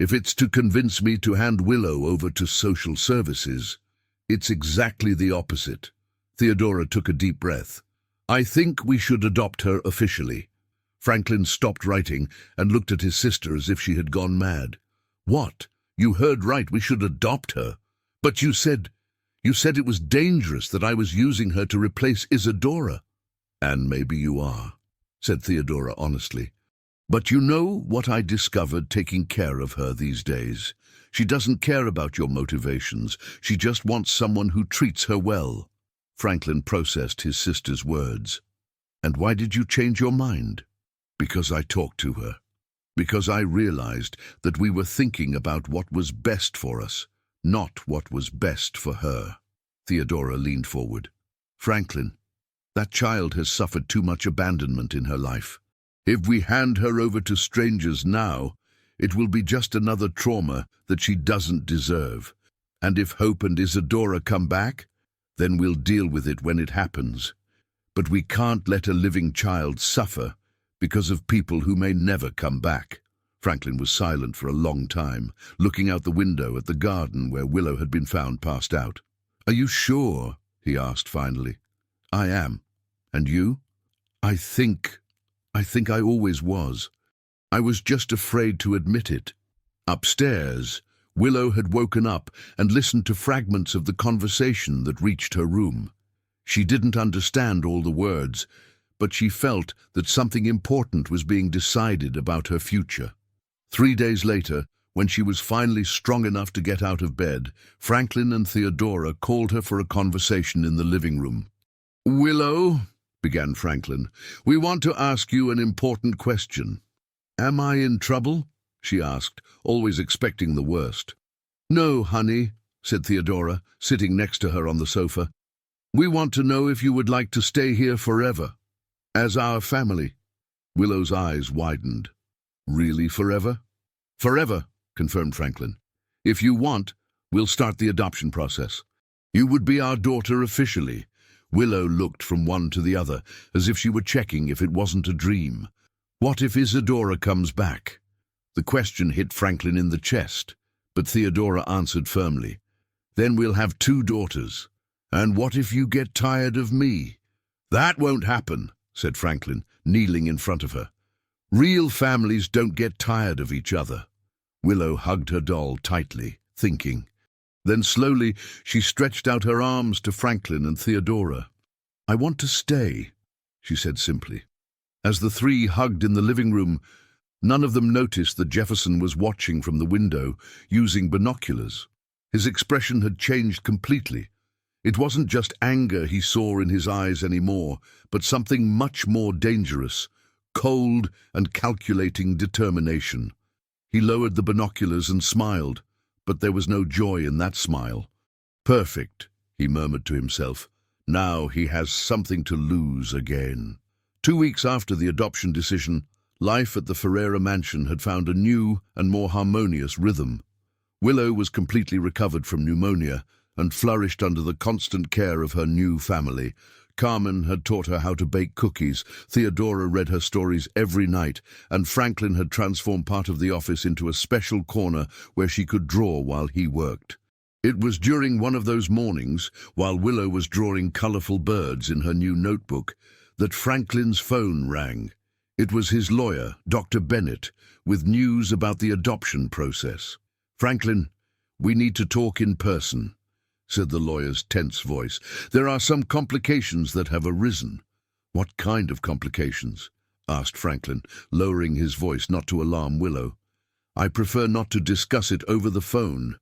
If it's to convince me to hand Willow over to social services, it's exactly the opposite." Theodora took a deep breath. "I think we should adopt her officially." Franklin stopped writing and looked at his sister as if she had gone mad. "What? You heard right, we should adopt her. But you said it was dangerous, that I was using her to replace Isadora." "And maybe you are," said Theodora honestly. "But you know what I discovered taking care of her these days? She doesn't care about your motivations. She just wants someone who treats her well." Franklin processed his sister's words. "And why did you change your mind?" "Because I talked to her. Because I realized that we were thinking about what was best for us, not what was best for her." Theodora leaned forward. "Franklin, that child has suffered too much abandonment in her life. If we hand her over to strangers now, it will be just another trauma that she doesn't deserve. And if Hope and Isadora come back, then we'll deal with it when it happens. But we can't let a living child suffer because of people who may never come back." Franklin was silent for a long time, looking out the window at the garden where Willow had been found passed out. "Are you sure?" he asked finally. "I am. And you?" I think I always was. I was just afraid to admit it." Upstairs, Willow had woken up and listened to fragments of the conversation that reached her room. She didn't understand all the words, but she felt that something important was being decided about her future. 3 days later, when she was finally strong enough to get out of bed, Franklin and Theodora called her for a conversation in the living room. "Willow," began Franklin, "we want to ask you an important question." "Am I in trouble?" she asked, always expecting the worst. "No, honey," said Theodora, sitting next to her on the sofa. "We want to know if you would like to stay here forever, as our family." Willow's eyes widened. "Really forever?" "Forever," confirmed Franklin. "If you want, we'll start the adoption process. You would be our daughter officially." Willow looked from one to the other, as if she were checking if it wasn't a dream. "What if Isadora comes back?" The question hit Franklin in the chest, but Theodora answered firmly. "Then we'll have 2 daughters. And what if you get tired of me?" "That won't happen," said Franklin, kneeling in front of her. "Real families don't get tired of each other." Willow hugged her doll tightly, thinking. Then slowly she stretched out her arms to Franklin and Theodora. "I want to stay," she said simply. As the 3 hugged in the living room, none of them noticed that Jefferson was watching from the window, using binoculars. His expression had changed completely. It wasn't just anger he saw in his eyes anymore, but something much more dangerous, cold and calculating determination. He lowered the binoculars and smiled, but there was no joy in that smile. "Perfect," he murmured to himself. "Now he has something to lose again." 2 weeks after the adoption decision, life at the Ferreira mansion had found a new and more harmonious rhythm. Willow was completely recovered from pneumonia and flourished under the constant care of her new family. Carmen had taught her how to bake cookies, Theodora read her stories every night, and Franklin had transformed part of the office into a special corner where she could draw while he worked. It was during one of those mornings, while Willow was drawing colorful birds in her new notebook, that Franklin's phone rang. It was his lawyer, Dr. Bennett, with news about the adoption process. "Franklin, we need to talk in person." said the lawyer's tense voice. "There are some complications that have arisen." "What kind of complications?" asked Franklin, lowering his voice not to alarm Willow. "I prefer not to discuss it over the phone.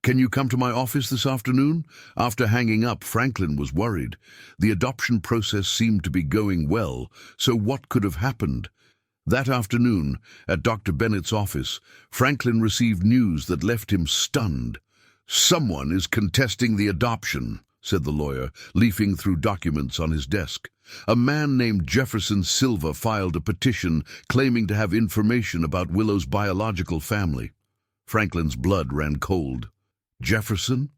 Can you come to my office this afternoon?" After hanging up, Franklin was worried. The adoption process seemed to be going well, so what could have happened? That afternoon, at Dr. Bennett's office, Franklin received news that left him stunned. "Someone is contesting the adoption," said the lawyer, leafing through documents on his desk. "A man named Jefferson Silva filed a petition claiming to have information about Willow's biological family." Franklin's blood ran cold. "Jefferson?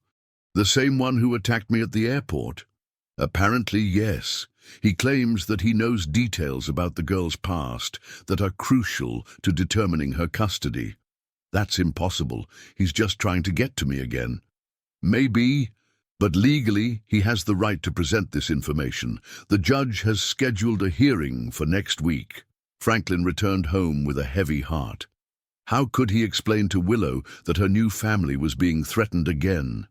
The same one who attacked me at the airport?" "Apparently, yes. He claims that he knows details about the girl's past that are crucial to determining her custody." "That's impossible. He's just trying to get to me again." "Maybe, but legally he has the right to present this information. The judge has scheduled a hearing for next week." Franklin returned home with a heavy heart. How could he explain to Willow that her new family was being threatened again?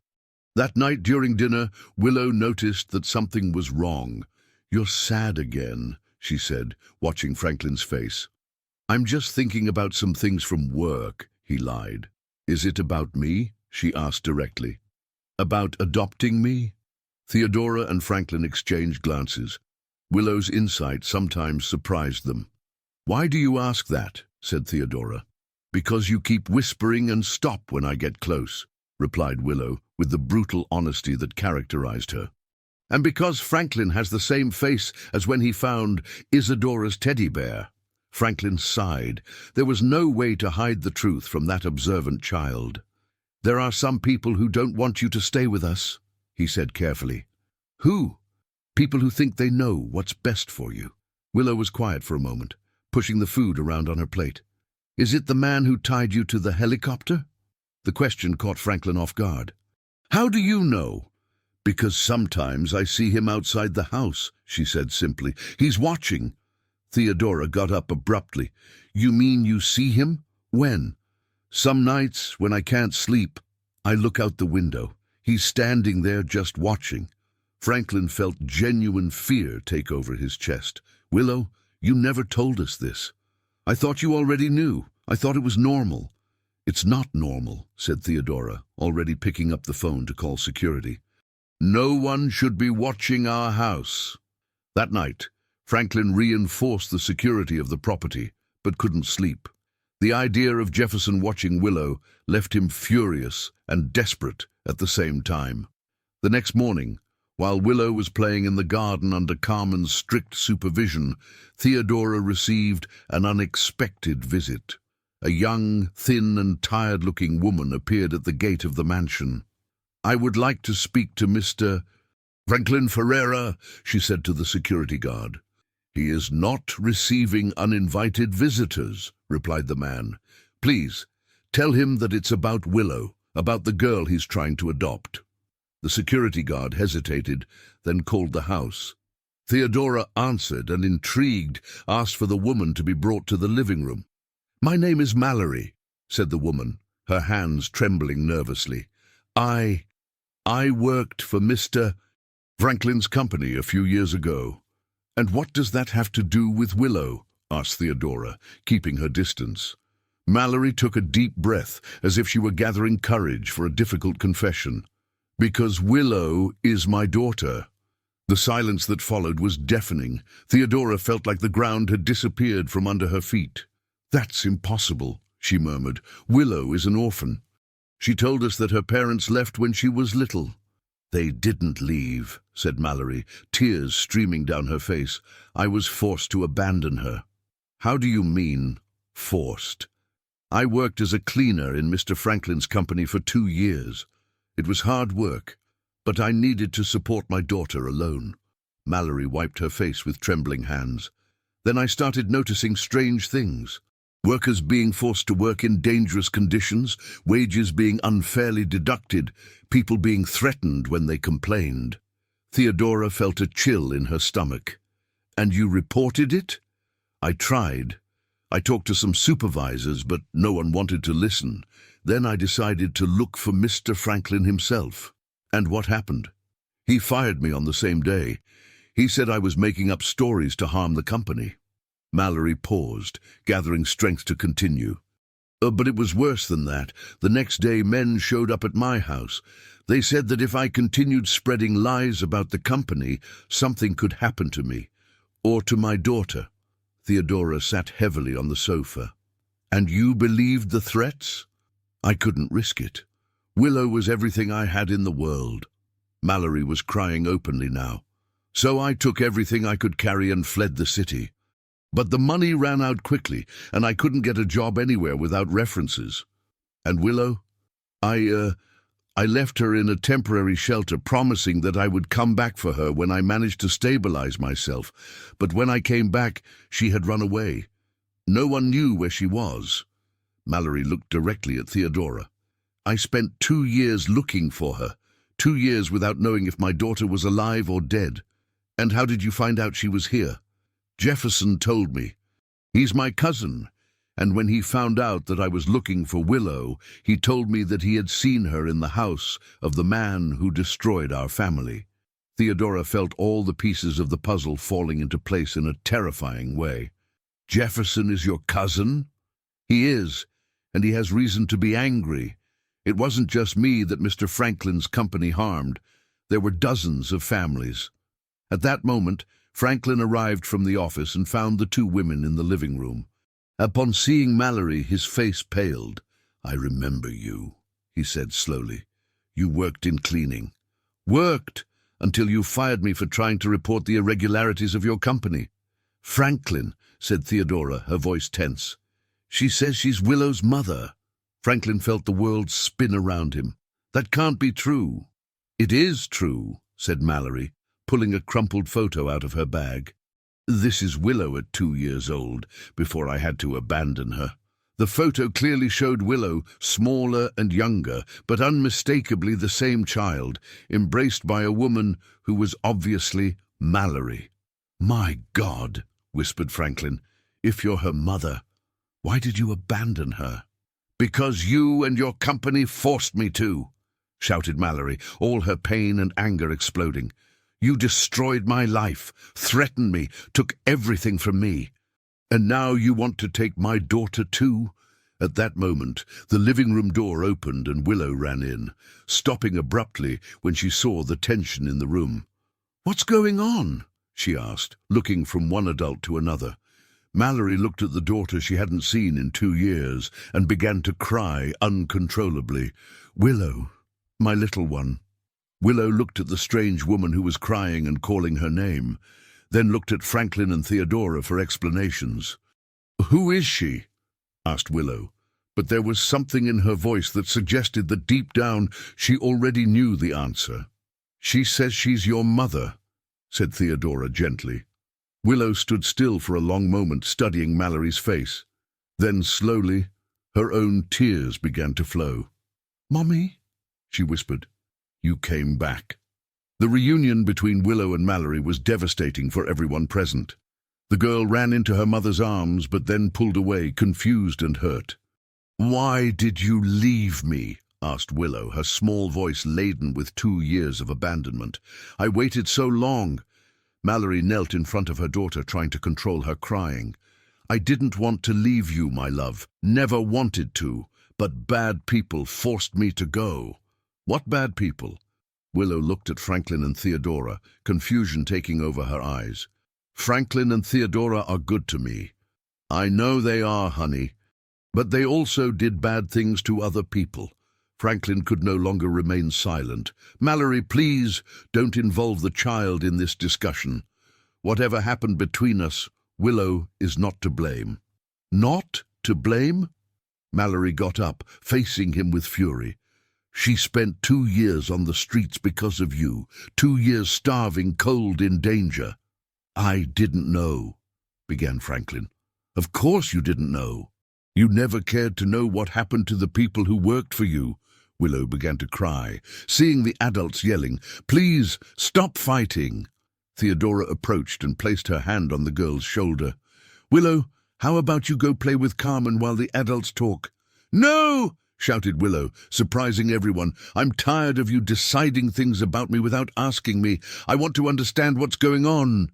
That night during dinner, Willow noticed that something was wrong. "You're sad again," she said, watching Franklin's face. "I'm just thinking about some things from work," he lied. "Is it about me?" she asked directly. "About adopting me?" Theodora and Franklin exchanged glances. Willow's insight sometimes surprised them. "Why do you ask that?" said Theodora. "Because you keep whispering and stop when I get close," replied Willow, with the brutal honesty that characterized her. "And because Franklin has the same face as when he found Isadora's teddy bear." Franklin sighed. There was no way to hide the truth from that observant child. "There are some people who don't want you to stay with us," he said carefully. "Who?" "People who think they know what's best for you." Willow was quiet for a moment, pushing the food around on her plate. "Is it the man who tied you to the helicopter?" The question caught Franklin off guard. "How do you know?" "Because sometimes I see him outside the house," she said simply. "He's watching." Theodora got up abruptly. "You mean you see him? When?" "Some nights, when I can't sleep, I look out the window. He's standing there just watching." Franklin felt genuine fear take over his chest. "Willow, you never told us this." "I thought you already knew. I thought it was normal." "It's not normal," said Theodora, already picking up the phone to call security. "No one should be watching our house." That night, Franklin reinforced the security of the property, but couldn't sleep. The idea of Jefferson watching Willow left him furious and desperate at the same time. The next morning, while Willow was playing in the garden under Carmen's strict supervision, Theodora received an unexpected visit. A young, thin and tired-looking woman appeared at the gate of the mansion. "I would like to speak to Mr. Franklin Ferreira," she said to the security guard. "He is not receiving uninvited visitors," replied the man. "Please, tell him that it's about Willow, about the girl he's trying to adopt." The security guard hesitated, then called the house. Theodora answered and, intrigued, asked for the woman to be brought to the living room. "My name is Mallory," said the woman, her hands trembling nervously. I worked for Mr. Franklin's company a few years ago." "And what does that have to do with Willow?" asked Theodora, keeping her distance. Mallory took a deep breath, as if she were gathering courage for a difficult confession. "Because Willow is my daughter." The silence that followed was deafening. Theodora felt like the ground had disappeared from under her feet. "That's impossible," she murmured. "Willow is an orphan. She told us that her parents left when she was little." "They didn't leave," said Mallory, tears streaming down her face. "I was forced to abandon her." "How do you mean, forced?" "I worked as a cleaner in Mr. Franklin's company for 2 years. It was hard work, but I needed to support my daughter alone." Mallory wiped her face with trembling hands. "Then I started noticing strange things. Workers being forced to work in dangerous conditions, wages being unfairly deducted, people being threatened when they complained." Theodora felt a chill in her stomach. "And you reported it?" "I tried. I talked to some supervisors, but no one wanted to listen. Then I decided to look for Mr. Franklin himself." And what happened? He fired me on the same day. He said I was making up stories to harm the company. Mallory paused, gathering strength to continue. But it was worse than that. The next day, men showed up at my house. They said that if I continued spreading lies about the company, something could happen to me, or to my daughter. Theodora sat heavily on the sofa. And you believed the threats? I couldn't risk it. Willow was everything I had in the world. Mallory was crying openly now. So I took everything I could carry and fled the city. But the money ran out quickly, and I couldn't get a job anywhere without references. And Willow? I left her in a temporary shelter, promising that I would come back for her when I managed to stabilize myself. But when I came back, she had run away. No one knew where she was. Mallory looked directly at Theodora. I spent 2 years looking for her, 2 years without knowing if my daughter was alive or dead. And how did you find out she was here? Jefferson told me. He's my cousin, and when he found out that I was looking for Willow, he told me that he had seen her in the house of the man who destroyed our family. Theodora felt all the pieces of the puzzle falling into place in a terrifying way. Jefferson is your cousin? He is, and he has reason to be angry. It wasn't just me that Mr. Franklin's company harmed. There were dozens of families. At that moment, Franklin arrived from the office and found the 2 women in the living room. Upon seeing Mallory, his face paled. I remember you, he said slowly. You worked in cleaning. Worked until you fired me for trying to report the irregularities of your company. Franklin, said Theodora, her voice tense. She says she's Willow's mother. Franklin felt the world spin around him. That can't be true. It is true, said Mallory, pulling a crumpled photo out of her bag. This is Willow at 2 years old, before I had to abandon her. The photo clearly showed Willow, smaller and younger, but unmistakably the same child, embraced by a woman who was obviously Mallory. My God, whispered Franklin, if you're her mother, why did you abandon her? Because you and your company forced me to, shouted Mallory, all her pain and anger exploding. You destroyed my life, threatened me, took everything from me. And now you want to take my daughter too? At that moment, the living room door opened and Willow ran in, stopping abruptly when she saw the tension in the room. What's going on? She asked, looking from one adult to another. Mallory looked at the daughter she hadn't seen in 2 years and began to cry uncontrollably. Willow, my little one. Willow looked at the strange woman who was crying and calling her name, then looked at Franklin and Theodora for explanations. Who is she? Asked Willow, but there was something in her voice that suggested that deep down she already knew the answer. She says she's your mother, said Theodora gently. Willow stood still for a long moment, studying Mallory's face. Then slowly, her own tears began to flow. Mommy, she whispered. You came back. The reunion between Willow and Mallory was devastating for everyone present. The girl ran into her mother's arms, but then pulled away, confused and hurt. Why did you leave me? Asked Willow, her small voice laden with 2 years of abandonment. I waited so long. Mallory knelt in front of her daughter, trying to control her crying. I didn't want to leave you, my love. Never wanted to. But bad people forced me to go. What bad people? Willow looked at Franklin and Theodora, confusion taking over her eyes. Franklin and Theodora are good to me. I know they are, honey. But they also did bad things to other people. Franklin could no longer remain silent. Mallory, please, don't involve the child in this discussion. Whatever happened between us, Willow is not to blame. Not to blame? Mallory got up, facing him with fury. She spent 2 years on the streets because of you, 2 years starving, cold, in danger. I didn't know, began Franklin. Of course you didn't know. You never cared to know what happened to the people who worked for you. Willow began to cry, seeing the adults yelling, Please, stop fighting. Theodora approached and placed her hand on the girl's shoulder. Willow, how about you go play with Carmen while the adults talk? No, shouted Willow, surprising everyone. "I'm tired of you deciding things about me without asking me. I want to understand what's going on."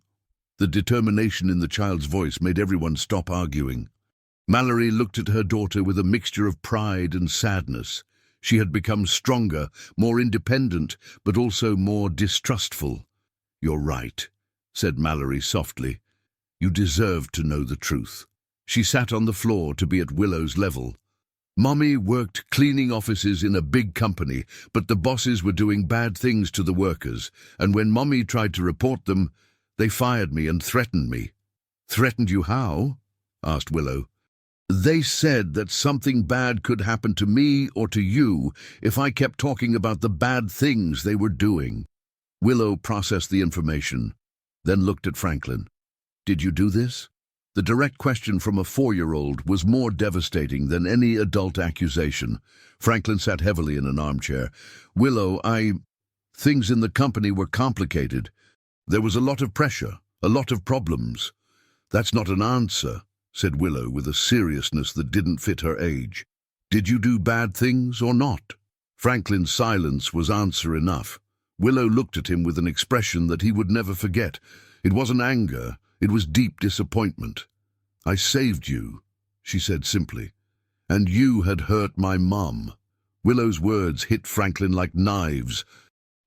The determination in the child's voice made everyone stop arguing. Mallory looked at her daughter with a mixture of pride and sadness. She had become stronger, more independent, but also more distrustful. "You're right," said Mallory softly. "You deserve to know the truth." She sat on the floor to be at Willow's level. "Mommy worked cleaning offices in a big company, but the bosses were doing bad things to the workers, and when Mommy tried to report them, they fired me and threatened me." "Threatened you how?" asked Willow. "They said that something bad could happen to me or to you if I kept talking about the bad things they were doing." Willow processed the information, then looked at Franklin. "Did you do this?" The direct question from a 4-year-old was more devastating than any adult accusation. Franklin sat heavily in an armchair. "Willow, Things in the company were complicated. There was a lot of pressure, a lot of problems." "That's not an answer," said Willow with a seriousness that didn't fit her age. "Did you do bad things or not?" Franklin's silence was answer enough. Willow looked at him with an expression that he would never forget. It wasn't anger, it was deep disappointment. "I saved you," she said simply, "and you had hurt my mum." Willow's words hit Franklin like knives.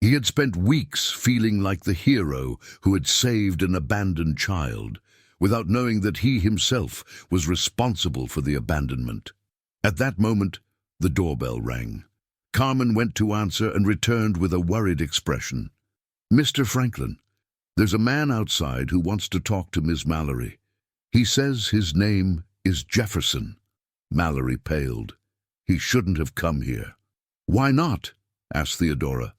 He had spent weeks feeling like the hero who had saved an abandoned child, without knowing that he himself was responsible for the abandonment. At that moment, the doorbell rang. Carmen went to answer and returned with a worried expression. "Mr. Franklin, there's a man outside who wants to talk to Miss Mallory. He says his name is Jefferson." Mallory paled. "He shouldn't have come here." "Why not?" asked Theodora.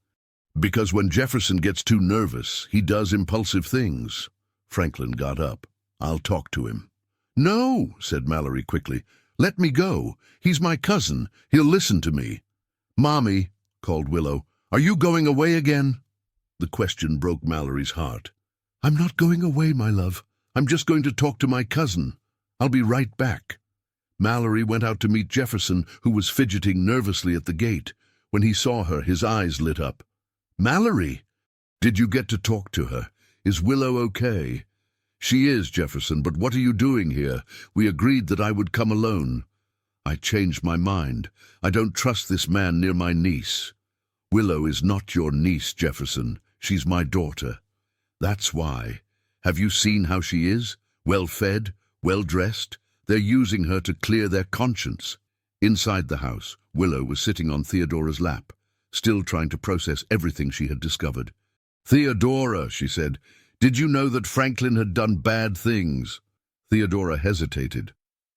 "Because when Jefferson gets too nervous, he does impulsive things." Franklin got up. "I'll talk to him." "No," said Mallory quickly. "Let me go. He's my cousin. He'll listen to me." "Mommy," called Willow, "are you going away again?" The question broke Mallory's heart. "I'm not going away, my love. I'm just going to talk to my cousin. I'll be right back." Mallory went out to meet Jefferson, who was fidgeting nervously at the gate. When he saw her, his eyes lit up. "Mallory! Did you get to talk to her? Is Willow okay?" "She is, Jefferson, but what are you doing here? We agreed that I would come alone." "I changed my mind. I don't trust this man near my niece." "Willow is not your niece, Jefferson. She's my daughter." "That's why. Have you seen how she is? Well-fed, well-dressed. They're using her to clear their conscience." Inside the house, Willow was sitting on Theodora's lap, still trying to process everything she had discovered. "Theodora," she said, "did you know that Franklin had done bad things?" Theodora hesitated.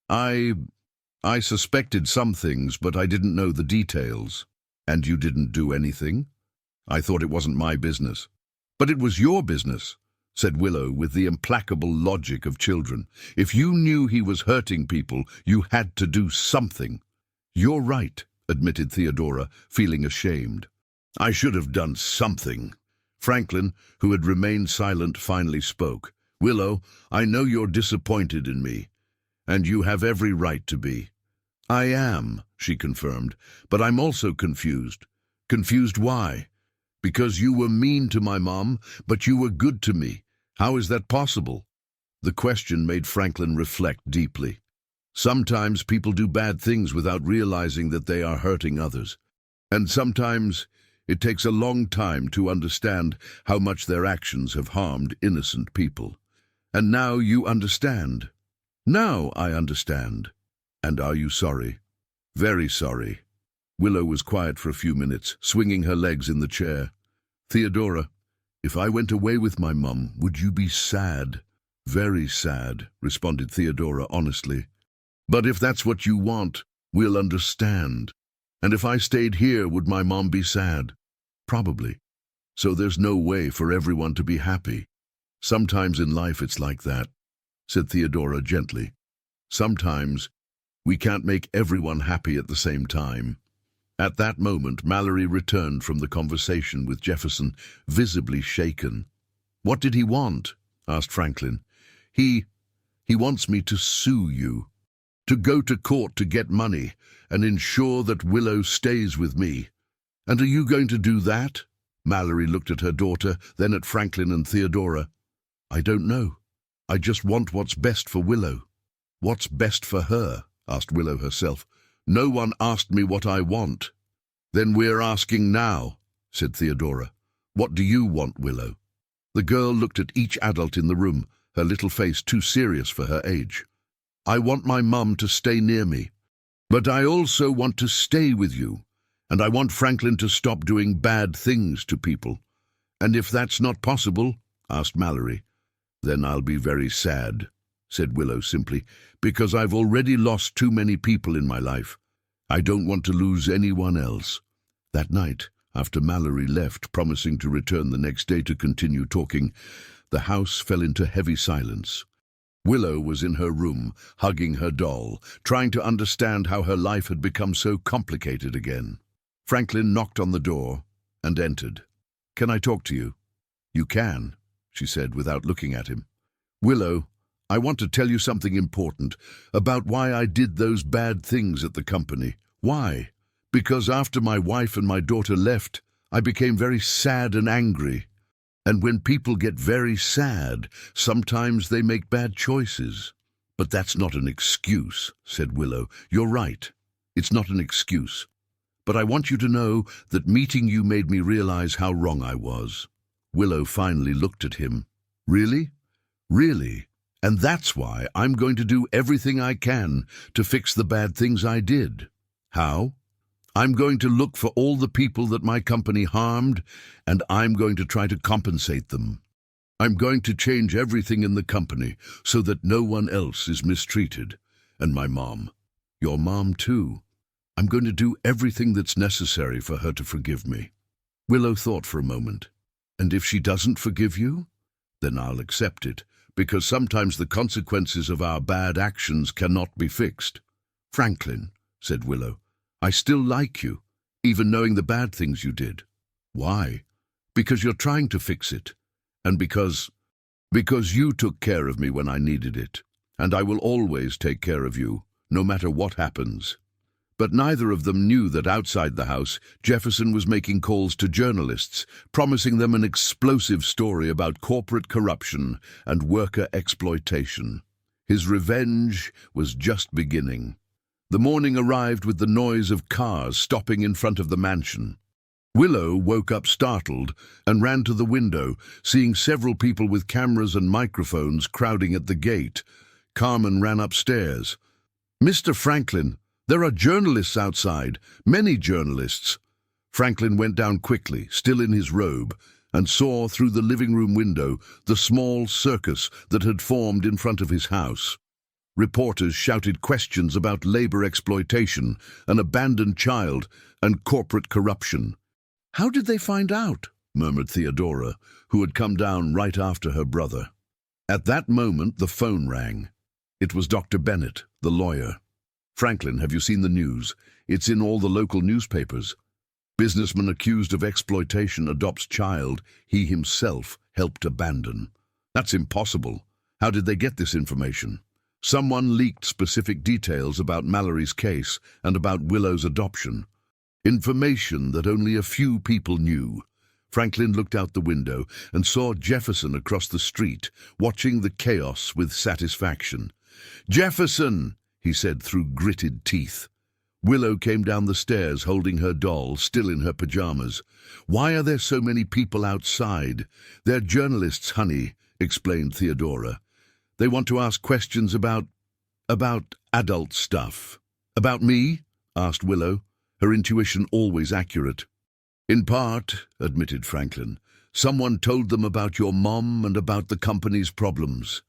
I suspected some things, but I didn't know the details." "And you didn't do anything?" "I thought it wasn't my business." "But it was your business," said Willow with the implacable logic of children. "If you knew he was hurting people, you had to do something." "You're right," admitted Theodora, feeling ashamed. "I should have done something." Franklin, who had remained silent, finally spoke. "Willow, I know you're disappointed in me, and you have every right to be." "I am," she confirmed, "but I'm also confused." "Confused why?" "Because you were mean to my mom, but you were good to me. How is that possible?" The question made Franklin reflect deeply. Sometimes people do bad things without realizing that they are hurting others. And sometimes it takes a long time to understand how much their actions have harmed innocent people. And now you understand. Now I understand. And are you sorry? Very sorry. Willow was quiet for a few minutes, swinging her legs in the chair. "Theodora, if I went away with my mum, would you be sad?" "Very sad," responded Theodora honestly. "But if that's what you want, we'll understand. And if I stayed here, would my mom be sad?" "Probably. So there's no way for everyone to be happy." "Sometimes in life it's like that," said Theodora gently. "Sometimes we can't make everyone happy at the same time." At that moment, Mallory returned from the conversation with Jefferson, visibly shaken. "What did he want?" asked Franklin. He wants me to sue you." To go to court to get money and ensure that Willow stays with me. And are you going to do that? Mallory looked at her daughter, then at Franklin and Theodora. I don't know. I just want what's best for Willow. What's best for her? Asked Willow herself. No one asked me what I want. Then we're asking now, said Theodora. What do you want, Willow? The girl looked at each adult in the room, her little face too serious for her age. I want my mum to stay near me. But I also want to stay with you. And I want Franklin to stop doing bad things to people. And if that's not possible, asked Mallory, then I'll be very sad, said Willow simply, because I've already lost too many people in my life. I don't want to lose anyone else. That night, after Mallory left, promising to return the next day to continue talking, the house fell into heavy silence. Willow was in her room, hugging her doll, trying to understand how her life had become so complicated again. Franklin knocked on the door and entered. Can I talk to you? You can, she said without looking at him. Willow, I want to tell you something important about why I did those bad things at the company. Why? Because after my wife and my daughter left, I became very sad and angry. And when people get very sad, sometimes they make bad choices. But that's not an excuse, said Willow. You're right. It's not an excuse. But I want you to know that meeting you made me realize how wrong I was. Willow finally looked at him. Really? Really? And that's why I'm going to do everything I can to fix the bad things I did. How? I'm going to look for all the people that my company harmed, and I'm going to try to compensate them. I'm going to change everything in the company so that no one else is mistreated. And my mom. Your mom too. I'm going to do everything that's necessary for her to forgive me. Willow thought for a moment. And if she doesn't forgive you? Then I'll accept it, because sometimes the consequences of our bad actions cannot be fixed. Franklin, said Willow, I still like you, even knowing the bad things you did. Why? Because you're trying to fix it, and because you took care of me when I needed it, and I will always take care of you, no matter what happens. But neither of them knew that outside the house, Jefferson was making calls to journalists, promising them an explosive story about corporate corruption and worker exploitation. His revenge was just beginning. The morning arrived with the noise of cars stopping in front of the mansion. Willow woke up startled and ran to the window, seeing several people with cameras and microphones crowding at the gate. Carmen ran upstairs. Mr. Franklin, there are journalists outside, many journalists. Franklin went down quickly, still in his robe, and saw through the living room window the small circus that had formed in front of his house. Reporters shouted questions about labor exploitation, an abandoned child, and corporate corruption. How did they find out? Murmured Theodora, who had come down right after her brother. At that moment, the phone rang. It was Dr. Bennett, the lawyer. Franklin, have you seen the news? It's in all the local newspapers. Businessman accused of exploitation adopts child he himself helped abandon. That's impossible. How did they get this information? Someone leaked specific details about Mallory's case and about Willow's adoption. Information that only a few people knew. Franklin looked out the window and saw Jefferson across the street, watching the chaos with satisfaction. Jefferson! He said through gritted teeth. Willow came down the stairs holding her doll, still in her pajamas. Why are there so many people outside? They're journalists, honey, explained Theodora. They want to ask questions about adult stuff. About me? Asked Willow, her intuition always accurate. In part, admitted Franklin. Someone told them about your mom and about the company's problems.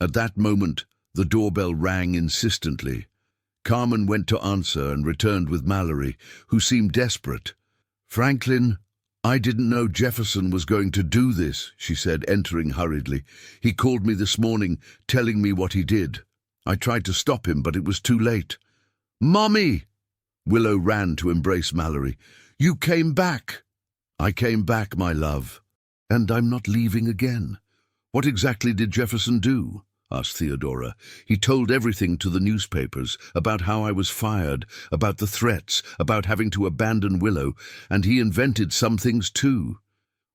At that moment, the doorbell rang insistently. Carmen went to answer and returned with Mallory, who seemed desperate. Franklin, I didn't know Jefferson was going to do this, she said, entering hurriedly. He called me this morning, telling me what he did. I tried to stop him, but it was too late. Mommy! Willow ran to embrace Mallory. You came back. I came back, my love. And I'm not leaving again. What exactly did Jefferson do? asked Theodora. "He told everything to the newspapers, about how I was fired, about the threats, about having to abandon Willow, and he invented some things too."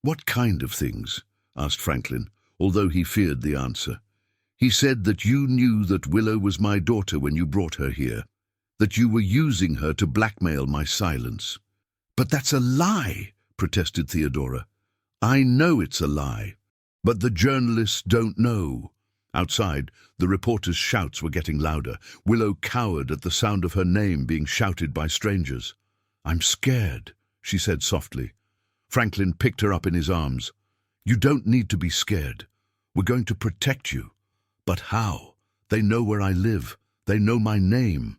"What kind of things?" asked Franklin, although he feared the answer. "He said that you knew that Willow was my daughter when you brought her here, that you were using her to blackmail my silence." "But that's a lie," protested Theodora. "I know it's a lie, but the journalists don't know." Outside, the reporters' shouts were getting louder. Willow cowered at the sound of her name being shouted by strangers. "I'm scared," she said softly. Franklin picked her up in his arms. "You don't need to be scared. We're going to protect you." "But how? They know where I live. They know my name."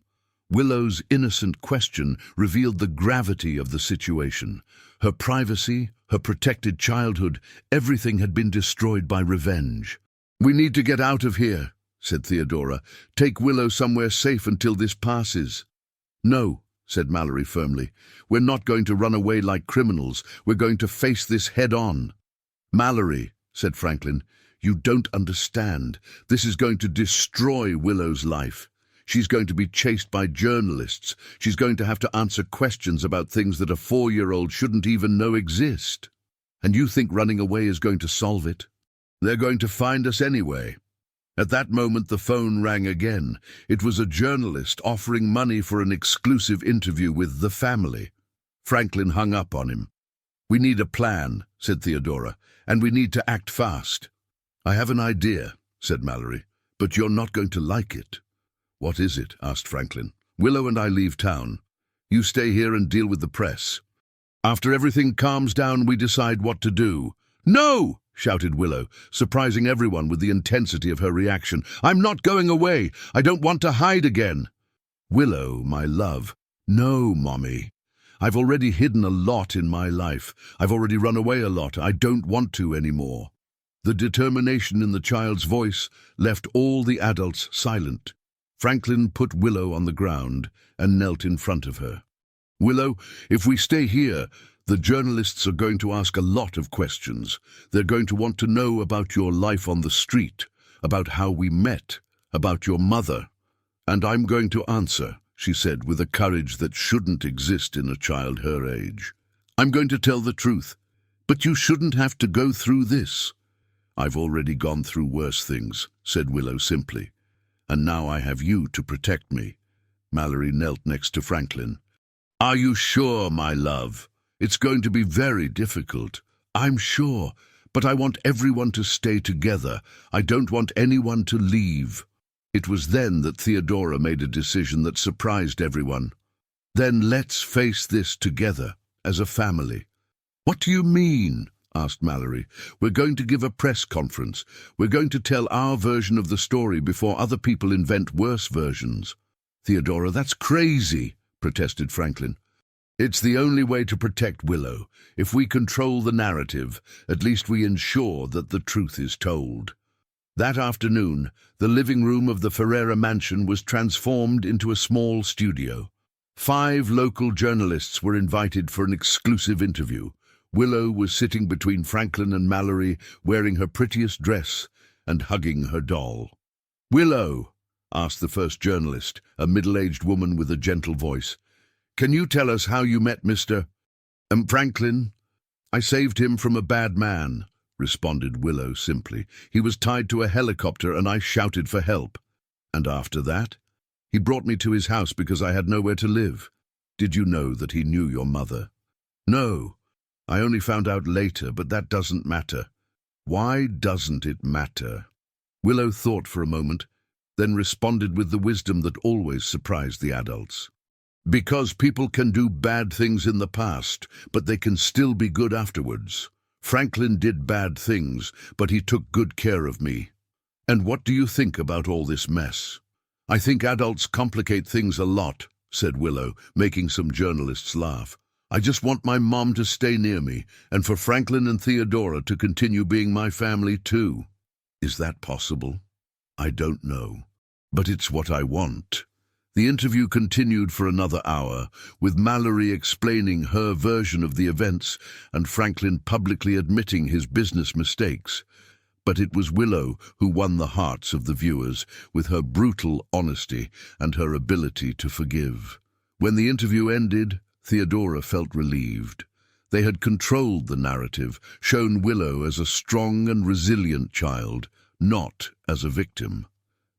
Willow's innocent question revealed the gravity of the situation. Her privacy, her protected childhood, everything had been destroyed by revenge. "We need to get out of here," said Theodora. "Take Willow somewhere safe until this passes." "No," said Mallory firmly. "We're not going to run away like criminals. We're going to face this head on." "Mallory," said Franklin, "you don't understand. This is going to destroy Willow's life. She's going to be chased by journalists. She's going to have to answer questions about things that a 4-year-old shouldn't even know exist. And you think running away is going to solve it? They're going to find us anyway." At that moment, the phone rang again. It was a journalist offering money for an exclusive interview with the family. Franklin hung up on him. "We need a plan," said Theodora, "and we need to act fast." "I have an idea," said Mallory, "but you're not going to like it." "What is it?" asked Franklin. "Willow and I leave town. You stay here and deal with the press. After everything calms down, we decide what to do." "No!" shouted Willow, surprising everyone with the intensity of her reaction. "I'm not going away. I don't want to hide again." "Willow, my love." "No, Mommy. I've already hidden a lot in my life. I've already run away a lot. I don't want to anymore." The determination in the child's voice left all the adults silent. Franklin put Willow on the ground and knelt in front of her. "Willow, if we stay here, the journalists are going to ask a lot of questions. They're going to want to know about your life on the street, about how we met, about your mother. And I'm going to answer," she said with a courage that shouldn't exist in a child her age. "I'm going to tell the truth, but you shouldn't have to go through this." "I've already gone through worse things," said Willow simply. "And now I have you to protect me." Mallory knelt next to Franklin. "Are you sure, my love? It's going to be very difficult." "I'm sure, but I want everyone to stay together. I don't want anyone to leave." It was then that Theodora made a decision that surprised everyone. "Then let's face this together, as a family." "What do you mean?" asked Mallory. "We're going to give a press conference. We're going to tell our version of the story before other people invent worse versions." "Theodora, that's crazy," protested Franklin. "It's the only way to protect Willow. If we control the narrative, at least we ensure that the truth is told." That afternoon, the living room of the Ferreira mansion was transformed into a small studio. 5 local journalists were invited for an exclusive interview. Willow was sitting between Franklin and Mallory, wearing her prettiest dress and hugging her doll. "Willow," asked the first journalist, a middle-aged woman with a gentle voice, "can you tell us how you met Mr. Franklin?" "I saved him from a bad man," responded Willow simply. "He was tied to a helicopter and I shouted for help." "And after that?" "He brought me to his house because I had nowhere to live." "Did you know that he knew your mother?" "No. I only found out later, but that doesn't matter." "Why doesn't it matter?" Willow thought for a moment, then responded with the wisdom that always surprised the adults. "Because people can do bad things in the past, but they can still be good afterwards. Franklin did bad things, but he took good care of me." "And what do you think about all this mess?" "I think adults complicate things a lot," said Willow, making some journalists laugh. "I just want my mom to stay near me, and for Franklin and Theodora to continue being my family too." "Is that possible?" "I don't know, but it's what I want." The interview continued for another hour, with Mallory explaining her version of the events and Franklin publicly admitting his business mistakes. But it was Willow who won the hearts of the viewers with her brutal honesty and her ability to forgive. When the interview ended, Theodora felt relieved. They had controlled the narrative, shown Willow as a strong and resilient child, not as a victim.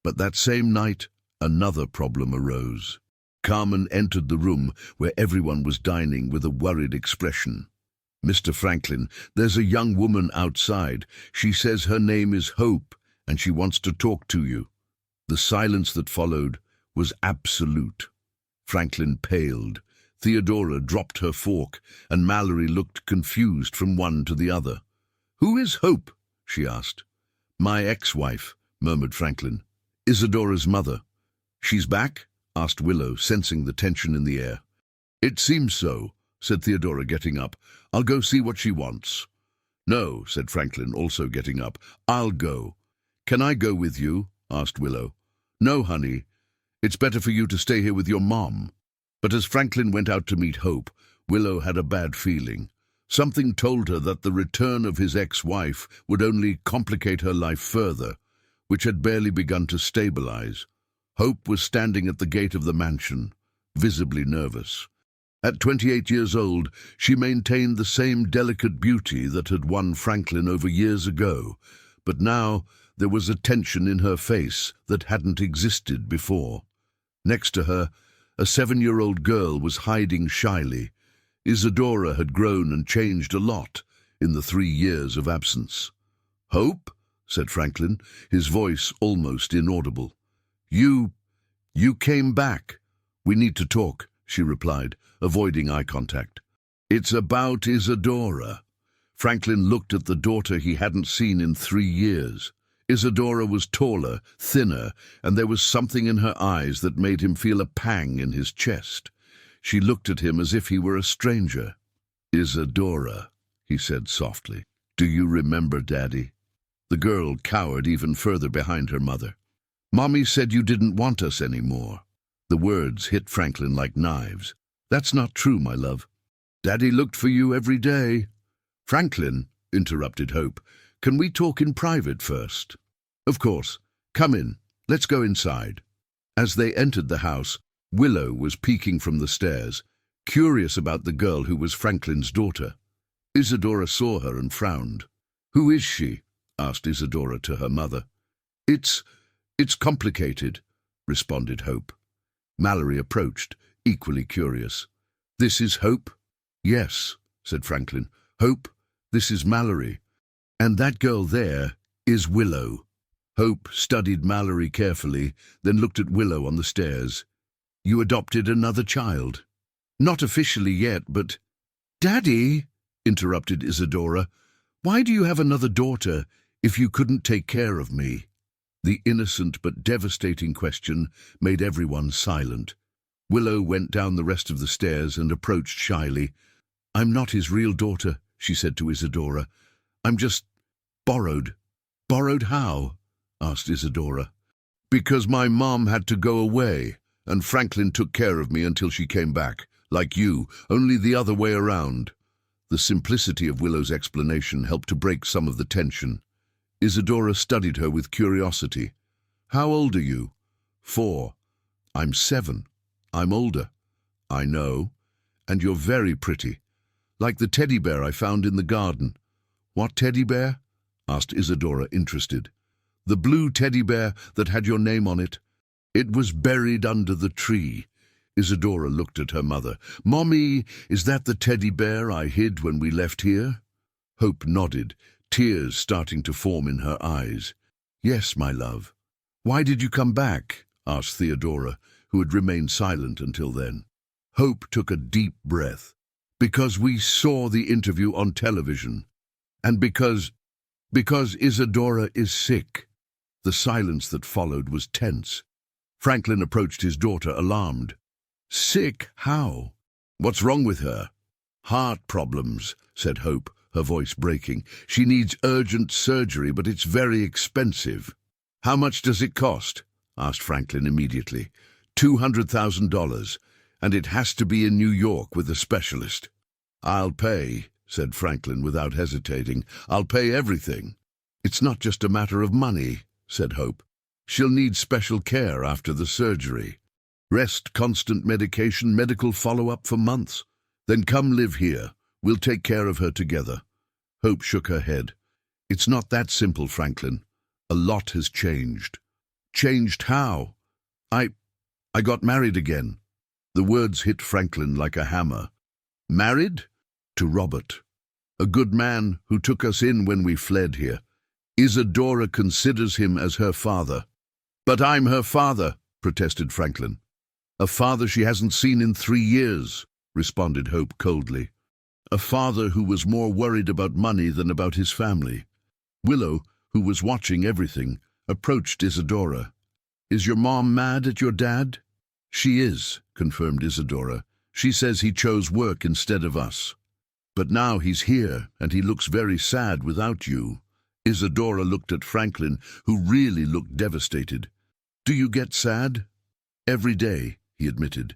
But that same night, another problem arose. Carmen entered the room where everyone was dining with a worried expression. "Mr. Franklin, there's a young woman outside. She says her name is Hope, and she wants to talk to you." The silence that followed was absolute. Franklin paled. Theodora dropped her fork, and Mallory looked confused from one to the other. "Who is Hope?" she asked. "My ex-wife," murmured Franklin. "Isadora's mother." "She's back?" asked Willow, sensing the tension in the air. "It seems so," said Theodora, getting up. "I'll go see what she wants." "No," said Franklin, also getting up. "I'll go." "Can I go with you?" asked Willow. "No, honey. It's better for you to stay here with your mom." But as Franklin went out to meet Hope, Willow had a bad feeling. Something told her that the return of his ex-wife would only complicate her life further, which had barely begun to stabilize. Hope was standing at the gate of the mansion, visibly nervous. At 28 years old, she maintained the same delicate beauty that had won Franklin over years ago, but now there was a tension in her face that hadn't existed before. Next to her, a 7-year-old girl was hiding shyly. Isadora had grown and changed a lot in the 3 years of absence. "Hope?" said Franklin, his voice almost inaudible. You came back." "We need to talk," she replied, avoiding eye contact. "It's about Isadora." Franklin looked at the daughter he hadn't seen in 3 years. Isadora was taller, thinner, and there was something in her eyes that made him feel a pang in his chest. She looked at him as if he were a stranger. "Isadora," he said softly, "do you remember Daddy?" The girl cowered even further behind her mother. "Mommy said you didn't want us anymore." The words hit Franklin like knives. "That's not true, my love. Daddy looked for you every day." "Franklin," interrupted Hope, "can we talk in private first?" "Of course. Come in. Let's go inside." As they entered the house, Willow was peeking from the stairs, curious about the girl who was Franklin's daughter. Isadora saw her and frowned. "Who is she?" asked Isadora to her mother. It's complicated," responded Hope. Mallory approached, equally curious. "This is Hope?" "Yes," said Franklin. "Hope, this is Mallory. And that girl there is Willow." Hope studied Mallory carefully, then looked at Willow on the stairs. "You adopted another child?" "Not officially yet, but—" "Daddy," interrupted Isadora, "why do you have another daughter if you couldn't take care of me?" The innocent but devastating question made everyone silent. Willow went down the rest of the stairs and approached shyly. "I'm not his real daughter," she said to Isadora. "I'm just borrowed." "Borrowed how?" asked Isadora. "Because my mom had to go away, and Franklin took care of me until she came back, like you, only the other way around." The simplicity of Willow's explanation helped to break some of the tension. Isadora studied her with curiosity. "How old are you?" 4. "I'm 7. I'm older." "I know. And you're very pretty. Like the teddy bear I found in the garden." "What teddy bear?" asked Isadora, interested. "The blue teddy bear that had your name on it. It was buried under the tree." Isadora looked at her mother. "Mommy, is that the teddy bear I hid when we left here?" Hope nodded, tears starting to form in her eyes. "Yes, my love." "Why did you come back?" asked Theodora, who had remained silent until then. Hope took a deep breath. "Because we saw the interview on television. And because Isadora is sick." The silence that followed was tense. Franklin approached his daughter, alarmed. "Sick? How?" "What's wrong with her?" "Heart problems," said Hope, her voice breaking. "She needs urgent surgery, but it's very expensive." "How much does it cost?" asked Franklin immediately. $200,000, and it has to be in New York with a specialist." "I'll pay," said Franklin without hesitating. "I'll pay everything." It's not just a matter of money, said Hope. She'll need special care after the surgery. Rest, constant medication, medical follow-up for months. Then come live here. We'll take care of her together. Hope shook her head. It's not that simple, Franklin. A lot has changed. Changed how? I got married again. The words hit Franklin like a hammer. Married? To Robert. A good man who took us in when we fled here. Isadora considers him as her father. But I'm her father, protested Franklin. A father she hasn't seen in 3 years, responded Hope coldly. A father who was more worried about money than about his family. Willow, who was watching everything, approached Isadora. Is your mom mad at your dad? She is, confirmed Isadora. She says he chose work instead of us. But now he's here, and he looks very sad without you. Isadora looked at Franklin, who really looked devastated. Do you get sad? Every day, he admitted.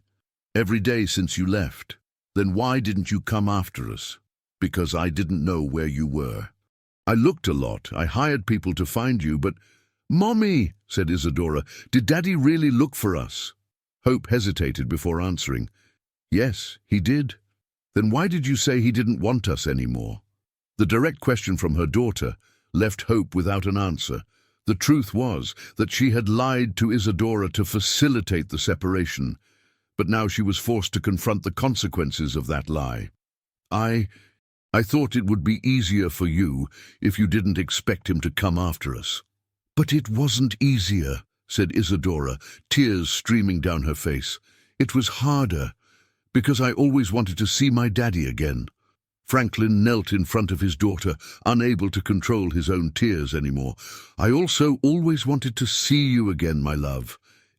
Every day since you left. Then why didn't you come after us? Because I didn't know where you were. I looked a lot. I hired people to find you, but... Mommy, said Isadora, did Daddy really look for us? Hope hesitated before answering. Yes, he did. Then why did you say he didn't want us anymore? The direct question from her daughter left Hope without an answer. The truth was that she had lied to Isadora to facilitate the separation, but now she was forced to confront the consequences of that lie. I thought it would be easier for you if you didn't expect him to come after us. But it wasn't easier, said Isadora, tears streaming down her face. It was harder, because I always wanted to see my daddy again. Franklin knelt in front of his daughter, unable to control his own tears anymore. I also always wanted to see you again, my love.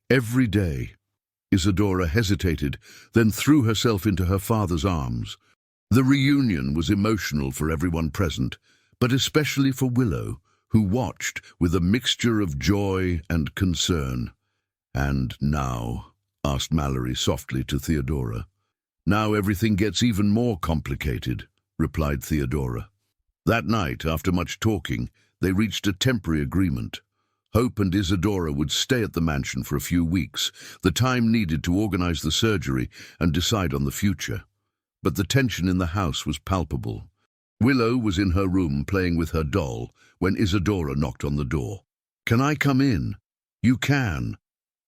Every day. Isadora hesitated, then threw herself into her father's arms. The reunion was emotional for everyone present, but especially for Willow, who watched with a mixture of joy and concern. And now, asked Mallory softly to Theodora. Now everything gets even more complicated, replied Theodora. That night, after much talking, they reached a temporary agreement. Hope and Isadora would stay at the mansion for a few weeks, the time needed to organize the surgery and decide on the future. But the tension in the house was palpable. Willow was in her room playing with her doll when Isadora knocked on the door. Can I come in? You can.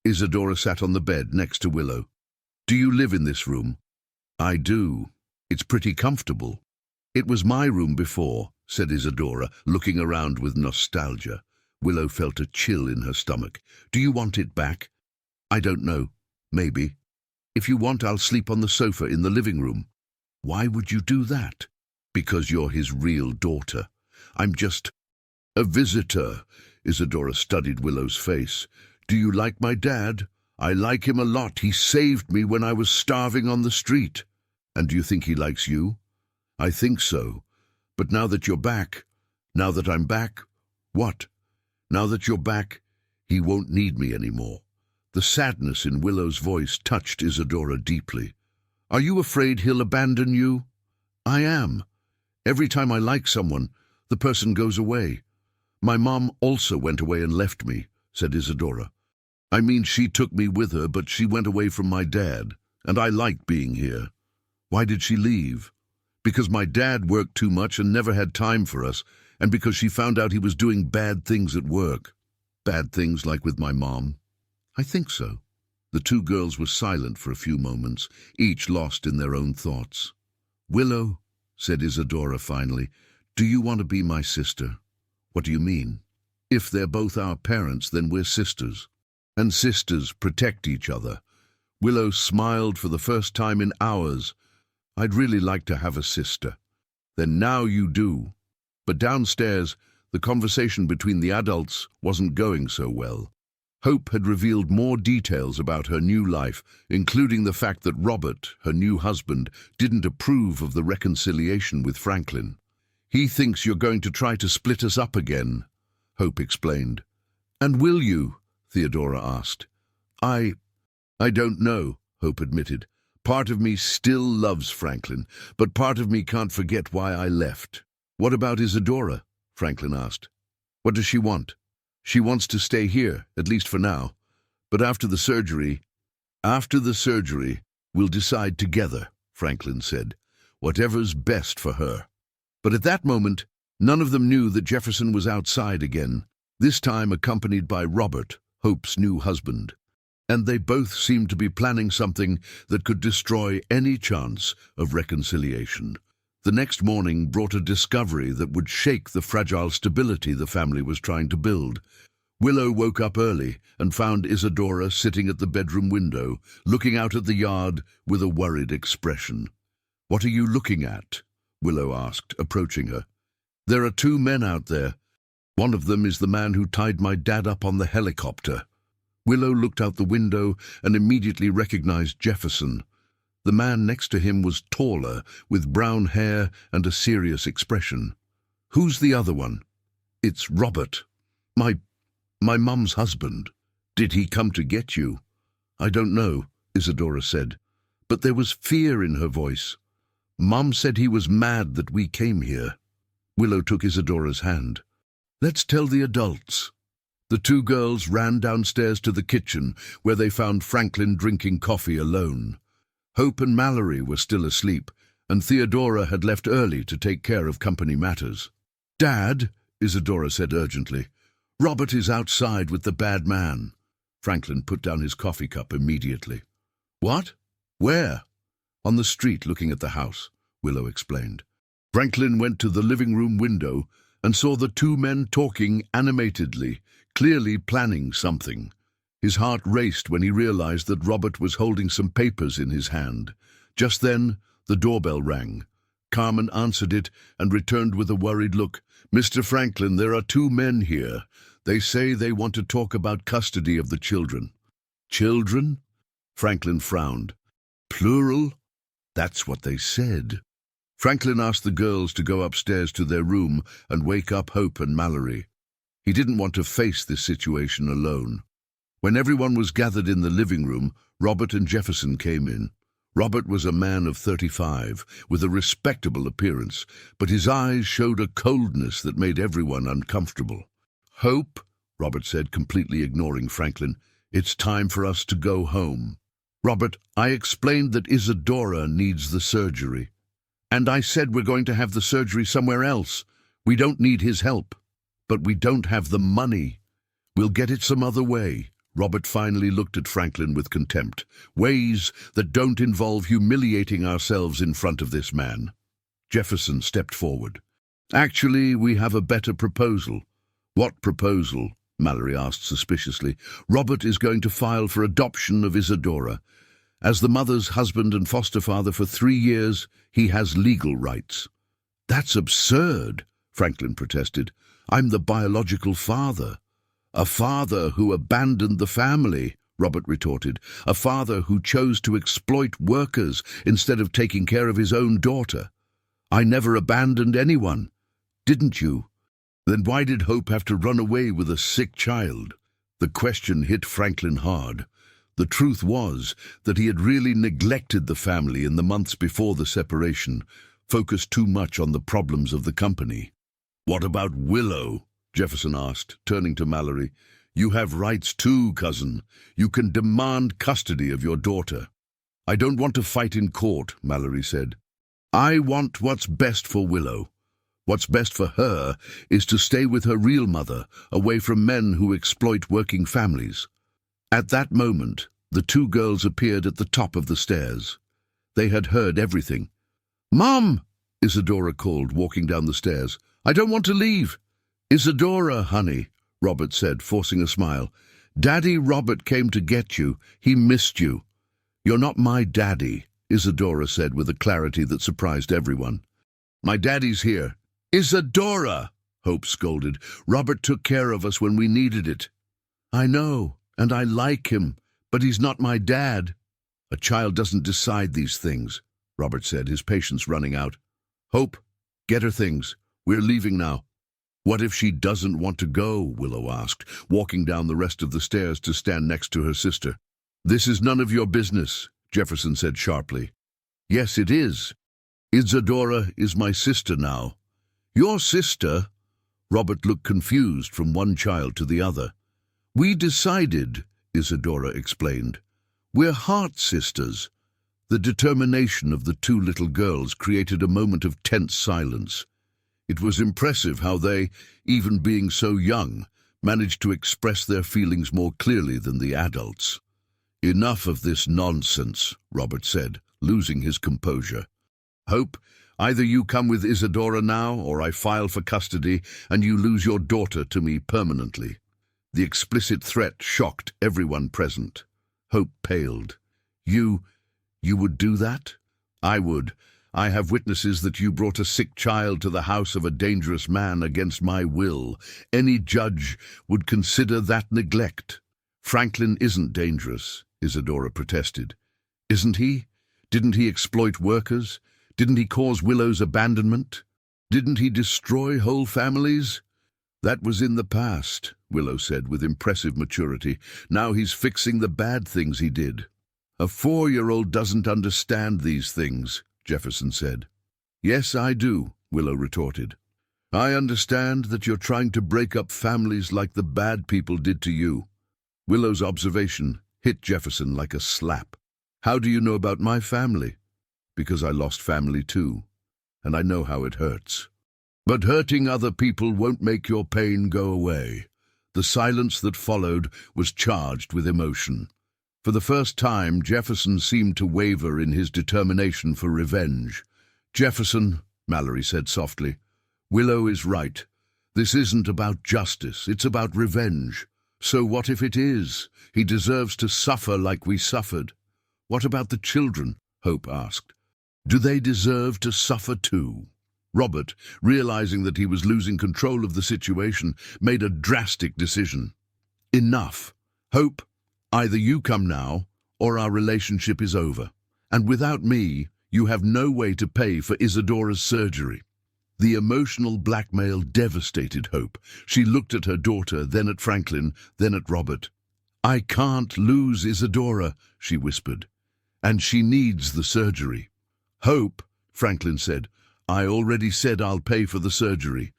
Isadora sat on the bed next to Willow. Do you live in this room? I do. It's pretty comfortable. It was my room before, said Isadora, looking around with nostalgia. Willow felt a chill in her stomach. Do you want it back? I don't know. Maybe. If you want, I'll sleep on the sofa in the living room. Why would you do that? Because you're his real daughter. I'm just a visitor. Isadora studied Willow's face. Do you like my dad? I like him a lot. He saved me when I was starving on the street. And do you think he likes you? I think so. But now that you're back, now that I'm back, what? Now that you're back, he won't need me anymore. The sadness in Willow's voice touched Isadora deeply. Are you afraid he'll abandon you? I am. Every time I like someone, the person goes away. My mom also went away and left me, said Isadora. I mean, she took me with her, but she went away from my dad, and I liked being here. Why did she leave? Because my dad worked too much and never had time for us, and because she found out he was doing bad things at work. Bad things like with my mom. I think so. The two girls were silent for a few moments, each lost in their own thoughts. Willow, said Isadora finally, do you want to be my sister? What do you mean? If they're both our parents, then we're sisters. And sisters protect each other. Willow smiled for the first time in hours. I'd really like to have a sister. Then now you do. But downstairs, the conversation between the adults wasn't going so well. Hope had revealed more details about her new life, including the fact that Robert, her new husband, didn't approve of the reconciliation with Franklin. He thinks you're going to try to split us up again, Hope explained. And will you? Theodora asked. I don't know, Hope admitted. Part of me still loves Franklin, but part of me can't forget why I left. What about Isadora? Franklin asked. What does she want? She wants to stay here, at least for now. But after the surgery, we'll decide together, Franklin said. Whatever's best for her. But at that moment, none of them knew that Jefferson was outside again, this time accompanied by Robert, Hope's new husband. And they both seemed to be planning something that could destroy any chance of reconciliation. The next morning brought a discovery that would shake the fragile stability the family was trying to build. Willow woke up early and found Isadora sitting at the bedroom window, looking out at the yard with a worried expression. "What are you looking at?" Willow asked, approaching her. "There are two men out there. One of them is the man who tied my dad up on the helicopter." Willow looked out the window and immediately recognized Jefferson. The man next to him was taller, with brown hair and a serious expression. "Who's the other one?" "It's Robert. My mum's husband." "Did he come to get you?" "I don't know," Isadora said, but there was fear in her voice. "Mum said he was mad that we came here." Willow took Isadora's hand. "Let's tell the adults." The two girls ran downstairs to the kitchen, where they found Franklin drinking coffee alone. Hope and Mallory were still asleep, and Theodora had left early to take care of company matters. "Dad," Isadora said urgently, "Robert is outside with the bad man." Franklin put down his coffee cup immediately. "What? Where?" "On the street looking at the house," Willow explained. Franklin went to the living room window and saw the two men talking animatedly, clearly planning something. His heart raced when he realized that Robert was holding some papers in his hand. Just then, the doorbell rang. Carmen answered it and returned with a worried look. "Mr. Franklin, there are two men here. They say they want to talk about custody of the children." "Children?" Franklin frowned. "Plural?" "That's what they said." Franklin asked the girls to go upstairs to their room and wake up Hope and Mallory. He didn't want to face this situation alone. When everyone was gathered in the living room, Robert and Jefferson came in. Robert was a man of 35, with a respectable appearance, but his eyes showed a coldness that made everyone uncomfortable. "Hope," Robert said, completely ignoring Franklin, "it's time for us to go home." "Robert, I explained that Isadora needs the surgery. And I said we're going to have the surgery somewhere else. We don't need his help. But we don't have the money. We'll get it some other way." Robert finally looked at Franklin with contempt. "Ways that don't involve humiliating ourselves in front of this man." Jefferson stepped forward. "Actually, we have a better proposal." "What proposal?" Mallory asked suspiciously. "Robert is going to file for adoption of Isadora. As the mother's husband and foster father for 3 years, he has legal rights." "That's absurd," Franklin protested. "I'm the biological father." "A father who abandoned the family," Robert retorted. "A father who chose to exploit workers instead of taking care of his own daughter. I never abandoned anyone. Didn't you? Then why did Hope have to run away with a sick child?" The question hit Franklin hard. The truth was that he had really neglected the family in the months before the separation, focused too much on the problems of the company. "What about Willow?" Jefferson asked, turning to Mallory. "You have rights too, cousin. You can demand custody of your daughter." "I don't want to fight in court," Mallory said. "I want what's best for Willow. What's best for her is to stay with her real mother, away from men who exploit working families." At that moment, the two girls appeared at the top of the stairs. They had heard everything. "Mom!" Isadora called, walking down the stairs. "I don't want to leave." "Isadora, honey," Robert said, forcing a smile. "Daddy Robert came to get you. He missed you." "You're not my daddy," Isadora said with a clarity that surprised everyone. "My daddy's here." "Isadora!" Hope scolded. "Robert took care of us when we needed it." "I know, and I like him, but he's not my dad." "A child doesn't decide these things," Robert said, his patience running out. "Hope, get her things. We're leaving now." "What if she doesn't want to go?" Willow asked, walking down the rest of the stairs to stand next to her sister. "This is none of your business," Jefferson said sharply. "Yes, it is. Isadora is my sister now." "Your sister? Robert looked confused from one child to the other. "We decided," Isadora explained. "We're heart sisters." The determination of the two little girls created a moment of tense silence. It was impressive how they, even being so young, managed to express their feelings more clearly than the adults. "Enough of this nonsense," Robert said, losing his composure. "Hope, either you come with Isadora now, or I file for custody and you lose your daughter to me permanently." The explicit threat shocked everyone present. Hope paled. You would do that?" "I would. I have witnesses that you brought a sick child to the house of a dangerous man against my will. Any judge would consider that neglect." "Franklin isn't dangerous," Isadora protested. "Isn't he? Didn't he exploit workers? Didn't he cause Willow's abandonment? Didn't he destroy whole families?" "That was in the past," Willow said with impressive maturity. "Now he's fixing the bad things he did." "A 4-year-old doesn't understand these things," Jefferson said. "Yes, I do," Willow retorted. "I understand that you're trying to break up families like the bad people did to you." Willow's observation hit Jefferson like a slap. "How do you know about my family?" "Because I lost family too, and I know how it hurts." "But hurting other people won't make your pain go away." The silence that followed was charged with emotion. For the first time, Jefferson seemed to waver in his determination for revenge. "Jefferson," Mallory said softly, "Willow is right. This isn't about justice, it's about revenge. So what if it is? He deserves to suffer like we suffered." "What about the children?" Hope asked. "Do they deserve to suffer too?" Robert, realizing that he was losing control of the situation, made a drastic decision. "Enough. Hope, either you come now, or our relationship is over. And without me, you have no way to pay for Isadora's surgery." The emotional blackmail devastated Hope. She looked at her daughter, then at Franklin, then at Robert. "I can't lose Isadora," she whispered. "And she needs the surgery." "Hope," Franklin said, "I already said I'll pay for the surgery.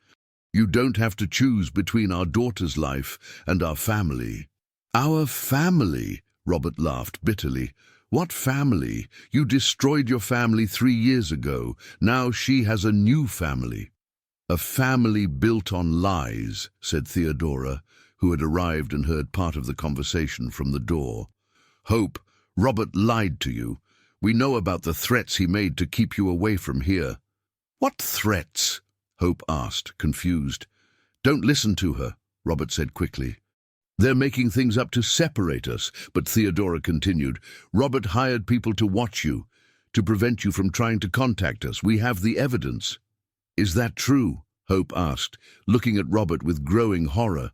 You don't have to choose between our daughter's life and our family." "Our family?" Robert laughed bitterly. "What family? You destroyed your family 3 years ago. Now she has a new family." "A family built on lies," said Theodora, who had arrived and heard part of the conversation from the door. "Hope, Robert lied to you. We know about the threats he made to keep you away from here." "What threats?" Hope asked, confused. "Don't listen to her," Robert said quickly. "They're making things up to separate us," but Theodora continued. "Robert hired people to watch you, to prevent you from trying to contact us. We have the evidence." "Is that true?" Hope asked, looking at Robert with growing horror.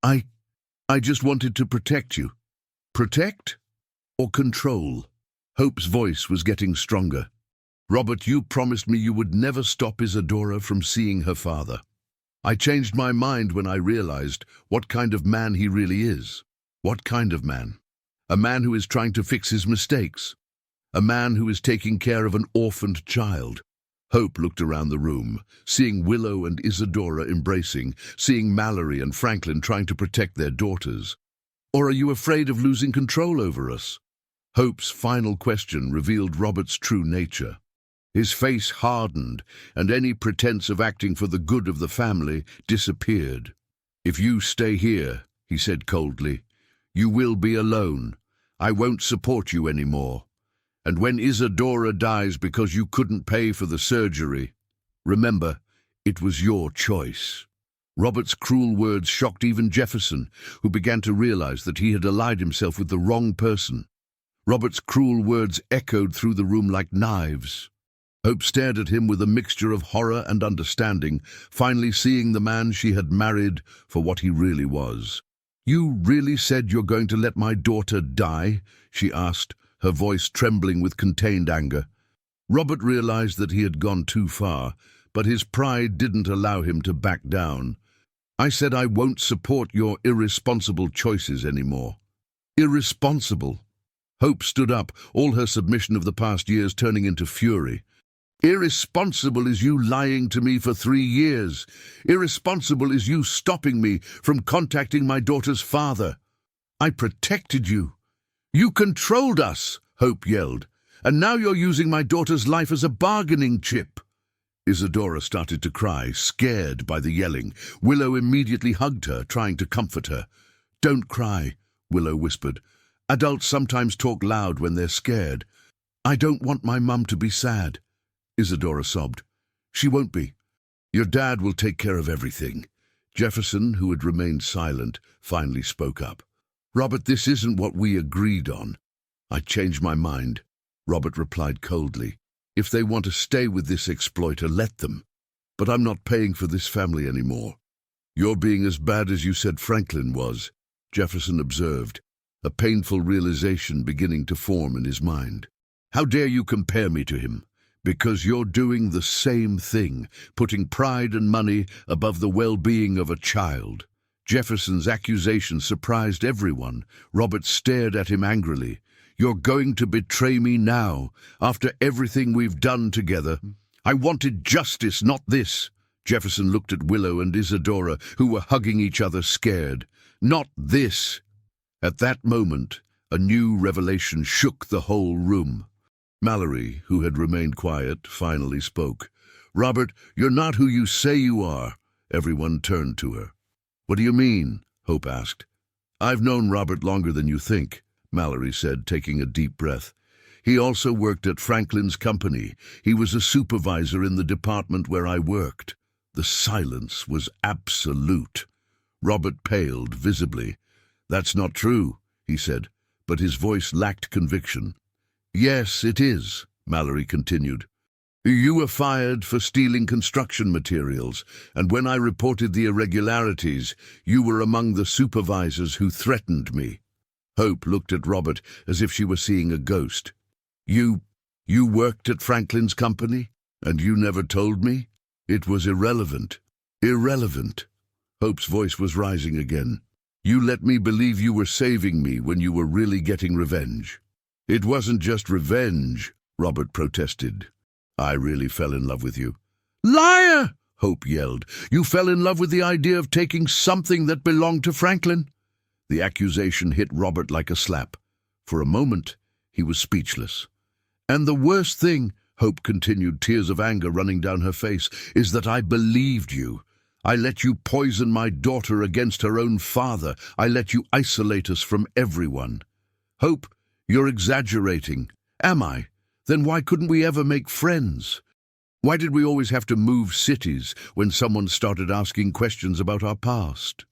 I just wanted to protect you." "Protect? Or control?" Hope's voice was getting stronger. "Robert, you promised me you would never stop Isadora from seeing her father. I changed my mind when I realized what kind of man he really is." "What kind of man?" "A man who is trying to fix his mistakes. A man who is taking care of an orphaned child." Hope looked around the room, seeing Willow and Isadora embracing, seeing Mallory and Franklin trying to protect their daughters. "Or are you afraid of losing control over us?" Hope's final question revealed Robert's true nature. His face hardened, and any pretense of acting for the good of the family disappeared. "If you stay here," he said coldly, "you will be alone. I won't support you anymore. And when Isadora dies because you couldn't pay for the surgery, remember, it was your choice." Robert's cruel words shocked even Jefferson, who began to realize that he had allied himself with the wrong person. Robert's cruel words echoed through the room like knives. Hope stared at him with a mixture of horror and understanding, finally seeing the man she had married for what he really was. "You really said you're going to let my daughter die?" she asked, her voice trembling with contained anger. Robert realized that he had gone too far, but his pride didn't allow him to back down. "I said I won't support your irresponsible choices anymore." "Irresponsible?" Hope stood up, all her submission of the past years turning into fury. Irresponsible is you lying to me for 3 years. Irresponsible is you stopping me from contacting my daughter's father. I protected you. You controlled us, Hope yelled. And now you're using my daughter's life as a bargaining chip. Isadora started to cry, scared by the yelling. Willow immediately hugged her, trying to comfort her. "Don't cry," Willow whispered. "Adults sometimes talk loud when they're scared. I don't want my mum to be sad." Isadora sobbed. "She won't be. Your dad will take care of everything." Jefferson, who had remained silent, finally spoke up. "Robert, this isn't what we agreed on." "I changed my mind," Robert replied coldly. "If they want to stay with this exploiter, let them. But I'm not paying for this family anymore." "You're being as bad as you said Franklin was," Jefferson observed, a painful realization beginning to form in his mind. "How dare you compare me to him? Because you're doing the same thing, putting pride and money above the well-being of a child." Jefferson's accusation surprised everyone. Robert stared at him angrily. "You're going to betray me now, after everything we've done together. I wanted justice, not this." Jefferson looked at Willow and Isadora, who were hugging each other, scared. "Not this." At that moment, a new revelation shook the whole room. Mallory, who had remained quiet, finally spoke. "Robert, you're not who you say you are." Everyone turned to her. "What do you mean?" Hope asked. "I've known Robert longer than you think," Mallory said, taking a deep breath. "He also worked at Franklin's company. He was a supervisor in the department where I worked." The silence was absolute. Robert paled visibly. "That's not true," he said, but his voice lacked conviction. "Yes, it is," Mallory continued. "You were fired for stealing construction materials, and when I reported the irregularities, you were among the supervisors who threatened me." Hope looked at Robert as if she were seeing a ghost. You worked at Franklin's company, and you never told me? It was irrelevant." "Irrelevant." Hope's voice was rising again. "You let me believe you were saving me when you were really getting revenge." "It wasn't just revenge," Robert protested. "I really fell in love with you." "Liar!" Hope yelled. "You fell in love with the idea of taking something that belonged to Franklin." The accusation hit Robert like a slap. For a moment, he was speechless. "And the worst thing," Hope continued, tears of anger running down her face, "is that I believed you. I let you poison my daughter against her own father. I let you isolate us from everyone." "Hope, you're exaggerating." "Am I? Then why couldn't we ever make friends? Why did we always have to move cities when someone started asking questions about our past?"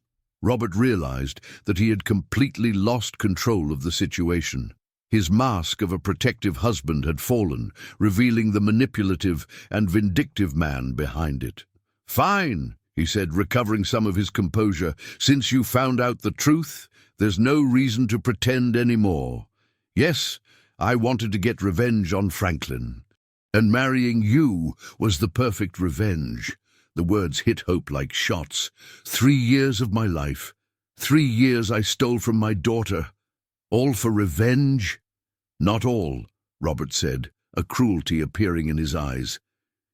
Robert realized that he had completely lost control of the situation. His mask of a protective husband had fallen, revealing the manipulative and vindictive man behind it. "Fine," he said, recovering some of his composure. "Since you found out the truth, there's no reason to pretend anymore. Yes, I wanted to get revenge on Franklin. And marrying you was the perfect revenge." The words hit Hope like shots. 3 years of my life. 3 years I stole from my daughter. All for revenge? "Not all," Robert said, a cruelty appearing in his eyes.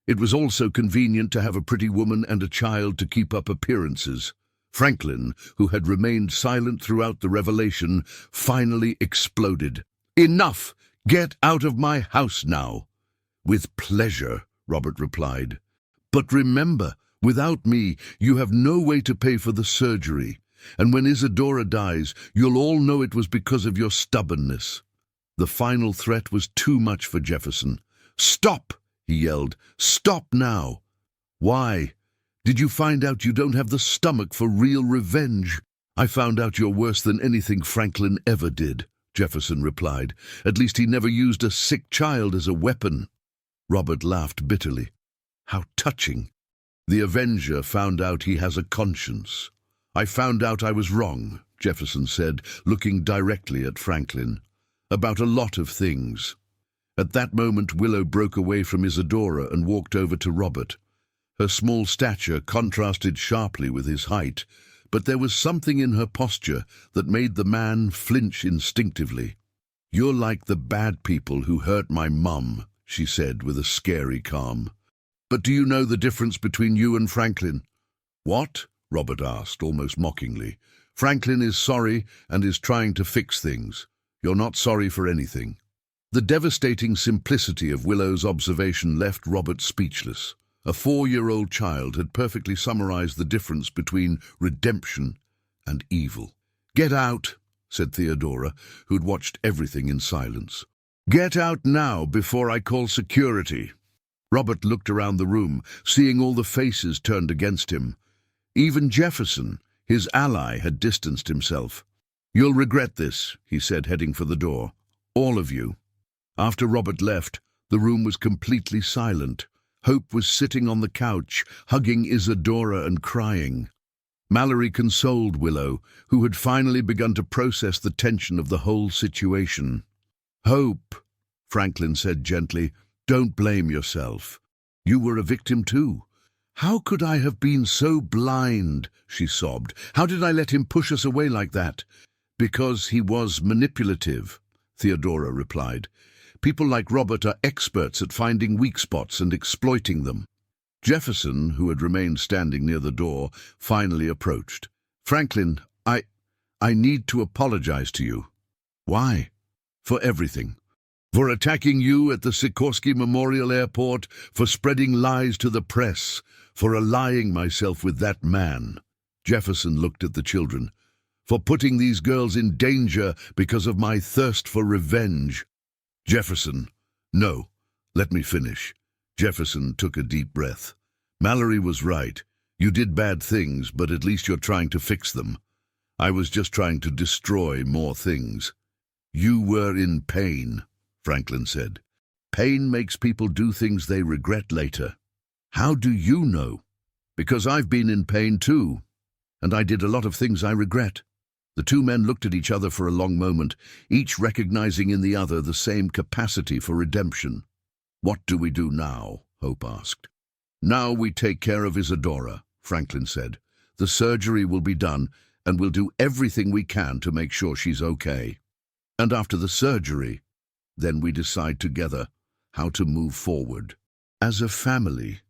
"It was also convenient to have a pretty woman and a child to keep up appearances." Franklin, who had remained silent throughout the revelation, finally exploded. "Enough! Get out of my house now." "With pleasure," Robert replied. "But remember, without me, you have no way to pay for the surgery. And when Isadora dies, you'll all know it was because of your stubbornness." The final threat was too much for Jefferson. "Stop!" he yelled. "Stop now!" "Why? Did you find out you don't have the stomach for real revenge?" "I found out you're worse than anything Franklin ever did," Jefferson replied. "At least he never used a sick child as a weapon." Robert laughed bitterly. "How touching. The Avenger found out he has a conscience." "I found out I was wrong," Jefferson said, looking directly at Franklin. "About a lot of things." At that moment, Willow broke away from Isadora and walked over to Robert. Her small stature contrasted sharply with his height, but there was something in her posture that made the man flinch instinctively. "You're like the bad people who hurt my mum," she said with a scary calm. "But do you know the difference between you and Franklin?" "What?" Robert asked, almost mockingly. "Franklin is sorry and is trying to fix things. You're not sorry for anything." The devastating simplicity of Willow's observation left Robert speechless. A 4-year-old child had perfectly summarized the difference between redemption and evil. "Get out," said Theodora, who'd watched everything in silence. "Get out now before I call security." Robert looked around the room, seeing all the faces turned against him. Even Jefferson, his ally, had distanced himself. "You'll regret this," he said, heading for the door. "All of you." After Robert left, the room was completely silent. Hope was sitting on the couch, hugging Isadora and crying. Mallory consoled Willow, who had finally begun to process the tension of the whole situation. "Hope," Franklin said gently, "don't blame yourself. You were a victim too." "How could I have been so blind?" she sobbed. "How did I let him push us away like that?" "Because he was manipulative," Theodora replied. "People like Robert are experts at finding weak spots and exploiting them." Jefferson, who had remained standing near the door, finally approached. "Franklin, I need to apologize to you." "Why?" "For everything. For attacking you at the Sikorsky Memorial Airport, for spreading lies to the press, for allying myself with that man." Jefferson looked at the children. "For putting these girls in danger because of my thirst for revenge." "Jefferson, no, let me finish." Jefferson took a deep breath. "Mallory was right. You did bad things, but at least you're trying to fix them. I was just trying to destroy more things." "You were in pain," Franklin said. "Pain makes people do things they regret later." "How do you know?" "Because I've been in pain too, and I did a lot of things I regret." The two men looked at each other for a long moment, each recognizing in the other the same capacity for redemption. "What do we do now?" Hope asked. "Now we take care of Isadora," Franklin said. "The surgery will be done, and we'll do everything we can to make sure she's okay. And after the surgery, then we decide together how to move forward. As a family."